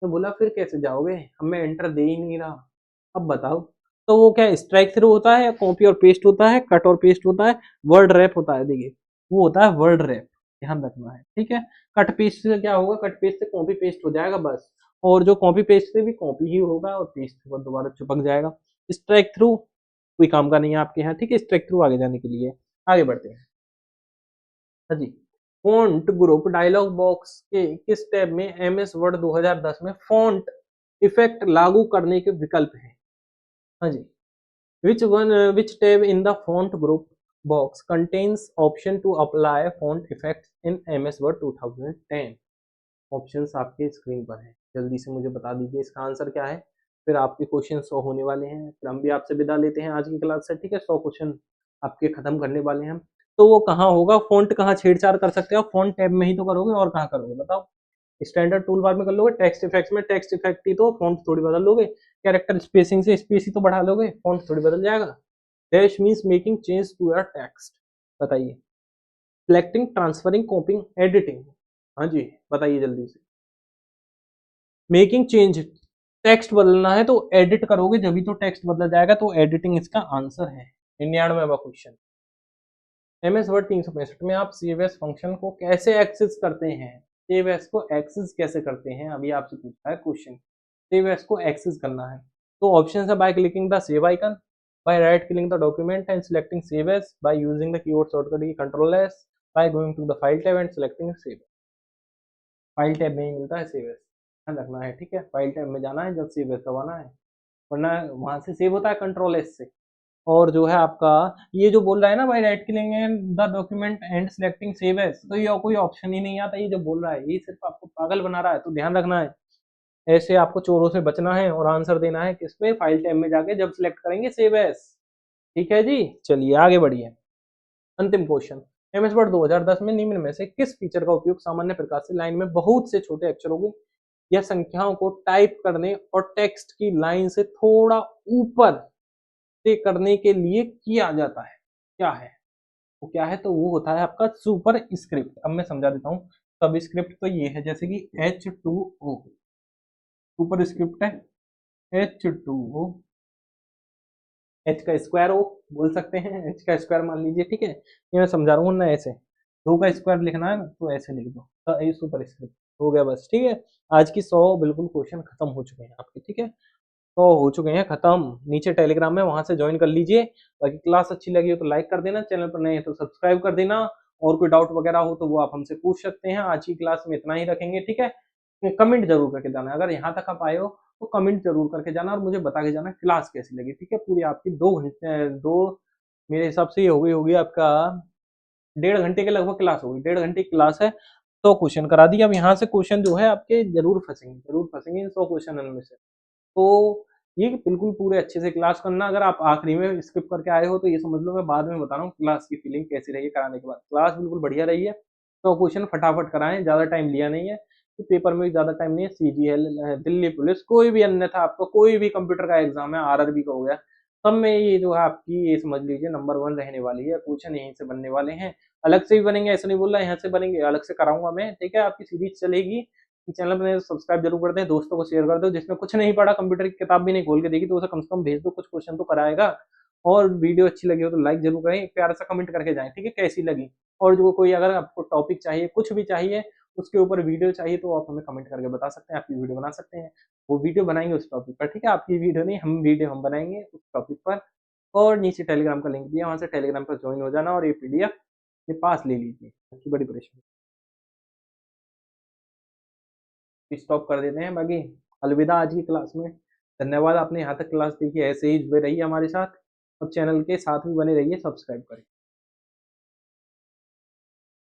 तो बोला फिर कैसे जाओगे, अब मैं एंटर दे ही नहीं रहा। अब बताओ, तो वो क्या स्ट्राइक थ्रू होता है, या कॉपी और पेस्ट होता है, कट और पेस्ट होता है, वर्ड रैप होता है, देखिए वो होता है वर्ड रैप, ध्यान रखना है, ठीक है। कट पेस्ट से क्या होगा, कट पेस्ट से कॉपी पेस्ट हो जाएगा बस, और जो कॉपी पेस्ट से भी कॉपी ही होगा, और पेस्ट से दोबारा चिपक जाएगा। स्ट्राइक थ्रू कोई काम का नहीं है आपके यहाँ, ठीक है। स्ट्राइक थ्रू आगे जाने के लिए, आगे बढ़ते हैं। हाँ जी, फॉन्ट ग्रुप डायलॉग बॉक्स के किस टैब में एमएस वर्ड 2010 में फॉन्ट इफेक्ट लागू करने के विकल्प हैं। हाँ जी, which tab in the font group box contains option to apply font effects in MS Word 2010? Options आपके स्क्रीन पर हैं, जल्दी से मुझे बता दीजिए इसका आंसर क्या है, फिर आपके क्वेश्चन 100 होने वाले हैं, फिर हम भी आपसे विदा लेते हैं आज की क्लास से, ठीक है। 100 क्वेश्चन आपके खत्म करने वाले हैं हम। तो वो कहाँ होगा, फॉन्ट कहाँ छेड़छाड़ कर सकते हो, फॉन्ट टैब में ही तो करोगे, और कहाँ करोगे बताओ। स्टैंडर्ड टूल बार में कर लोगे, टेक्स्ट इफेक्ट्स में टेक्स्ट इफेक्ट ही तो, फॉन्ट थोड़ी बदल लोगे, कैरेक्टर स्पेसिंग से स्पेस ही तो बढ़ा लोगे, फॉन्ट थोड़ी बदल जाएगा। Dash means making change to your text, बताइए। सिलेक्टिंग, ट्रांसफरिंग, कॉपिंग, एडिटिंग, हाँ जी बताइए जल्दी से। मेकिंग चेंज, टेक्स्ट बदलना है तो एडिट करोगे जब भी तो टेक्स्ट बदल जाएगा, तो एडिटिंग इसका आंसर है। 99वां क्वेश्चन, एमएस वर्ड 365 में आप सेव एज फंक्शन को कैसे एक्सेस करते हैं, सेव एज को एक्सेस कैसे करते हैं, अभी आपसे पूछा है क्वेश्चन, सेव एज को एक्सेस करना है। तो ऑप्शन है by clicking the save icon, by right clicking the document and selecting save as, by using the keyboard shortcut key control S, by going to the file tab and selecting save. File tab में ही मिलता है सेव एज, ध्यान रखना है, ठीक है। फाइल टैब में जाना है जब सेव एज दबाना है, वरना वहां से सेव होता है कंट्रोल एस से। और जो है आपका ये जो बोल रहा है ना भाई right clicking the document and selecting save as, तो ये कोई ऑप्शन ही नहीं आता, ये जो बोल रहा है ये सिर्फ आपको पागल बना रहा है, तो ध्यान रखना है। ऐसे आपको चोरों से बचना है, और आंसर देना है किस पे, फाइल टैब में जाके जब सिलेक्ट करेंगे सेव एज, ठीक है जी। चलिए आगे बढ़िए, अंतिम क्वेश्चन, एमएस वर्ड 2010 में निम्न में से किस फीचर का उपयोग सामान्य प्रकार से लाइन में बहुत से छोटे अक्षरों की या संख्याओं को टाइप करने और टेक्स्ट की लाइन से थोड़ा ऊपर से करने के लिए किया जाता है। क्या है वो? क्या है? तो वो होता है आपका सुपर स्क्रिप्ट। अब मैं समझा देता हूँ। सब स्क्रिप्ट तो ये है, जैसे कि H2O सुपर स्क्रिप्ट है, H2O, एच का स्क्वायर ओ बोल सकते हैं, एच का स्क्वायर मान लीजिए, ठीक है। ये मैं समझा रहा हूँ ना, ऐसे दो का स्क्वायर लिखना है ना तो ऐसे लिख दो, तो ये सुपर स्क्रिप्ट हो गया बस, ठीक है। आज की 100 बिल्कुल क्वेश्चन खत्म हो चुके हैं आपके, ठीक है। तो हो चुके हैं खत्म। नीचे टेलीग्राम में, वहां से ज्वाइन कर लीजिए। बाकी क्लास अच्छी लगी हो तो लाइक कर देना, चैनल पर नए हैं तो सब्सक्राइब कर देना। और कोई डाउट वगैरह हो तो वो आप हमसे पूछ सकते हैं। आज की क्लास में इतना ही रखेंगे, ठीक है। कमेंट जरूर करके जाना, अगर यहाँ तक आप आए हो तो कमेंट जरूर करके जाना और मुझे बता के जाना क्लास कैसी लगी, ठीक है। पूरी आपकी 2 घंटे, दो मेरे हिसाब से ये हो गई होगी आपका 1.5 घंटे के लगभग क्लास होगी। 1.5 घंटे की क्लास है, 100 क्वेश्चन करा दिए। अब यहाँ से क्वेश्चन जो है आपके जरूर फंसेंगे इन 100 क्वेश्चन में से। तो ये बिल्कुल पूरे अच्छे से क्लास करना। अगर आप आखिरी में स्किप करके आए हो तो ये समझ लो मैं बाद में बता रहा हूँ क्लास की फीलिंग कैसी रही है कराने के बाद। क्लास बिल्कुल बढ़िया रही है। तो क्वेश्चन फटाफट कराएं, ज़्यादा टाइम लिया नहीं है। तो पेपर में भी ज़्यादा टाइम नहीं है। CGL, दिल्ली पुलिस, कोई भी अन्यथा आपका कोई भी कंप्यूटर का एग्जाम है, RRB का हो गया, सब में ये जो है आपकी ये समझ लीजिए नंबर 1 रहने वाली है। क्वेश्चन यहीं से बनने वाले हैं। अलग से भी बनेंगे, ऐसा नहीं बोल रहा यहाँ से बनेंगे, अलग से कराऊंगा मैं, ठीक है। आपकी सीरीज चलेगी। चैनल पर सब्सक्राइब जरूर कर दें, दोस्तों को शेयर कर दो। जिसने कुछ नहीं पढ़ा, कंप्यूटर की किताब भी नहीं खोल के देखी, तो उसे कम से कम भेज दो, कुछ क्वेश्चन तो कराएगा। और वीडियो अच्छी लगी हो तो लाइक जरूर करें, एक प्यारा सा कमेंट करके जाएं, ठीक है, कैसी लगी। और जो कोई अगर आपको टॉपिक चाहिए, कुछ भी चाहिए, उसके ऊपर वीडियो चाहिए, तो आप हमें कमेंट करके बता सकते हैं, आपकी वीडियो बना सकते हैं। वो वीडियो बनाएंगे उस टॉपिक पर, ठीक है। आपकी वीडियो नहीं, हम वीडियो हम बनाएंगे उस टॉपिक पर। और नीचे टेलीग्राम का लिंक दिया, वहां से टेलीग्राम पर ज्वाइन हो जाना और ये PDF ये पास ले लीजिए, सबकी बड़ी परेशानी। स्टॉप कर देते हैं। बाकी अलविदा आज की क्लास में। धन्यवाद, आपने यहाँ तक क्लास देखी। ऐसे ही जुड़े रहिए हमारे साथ और चैनल के साथ भी बने रहिए, सब्सक्राइब करें।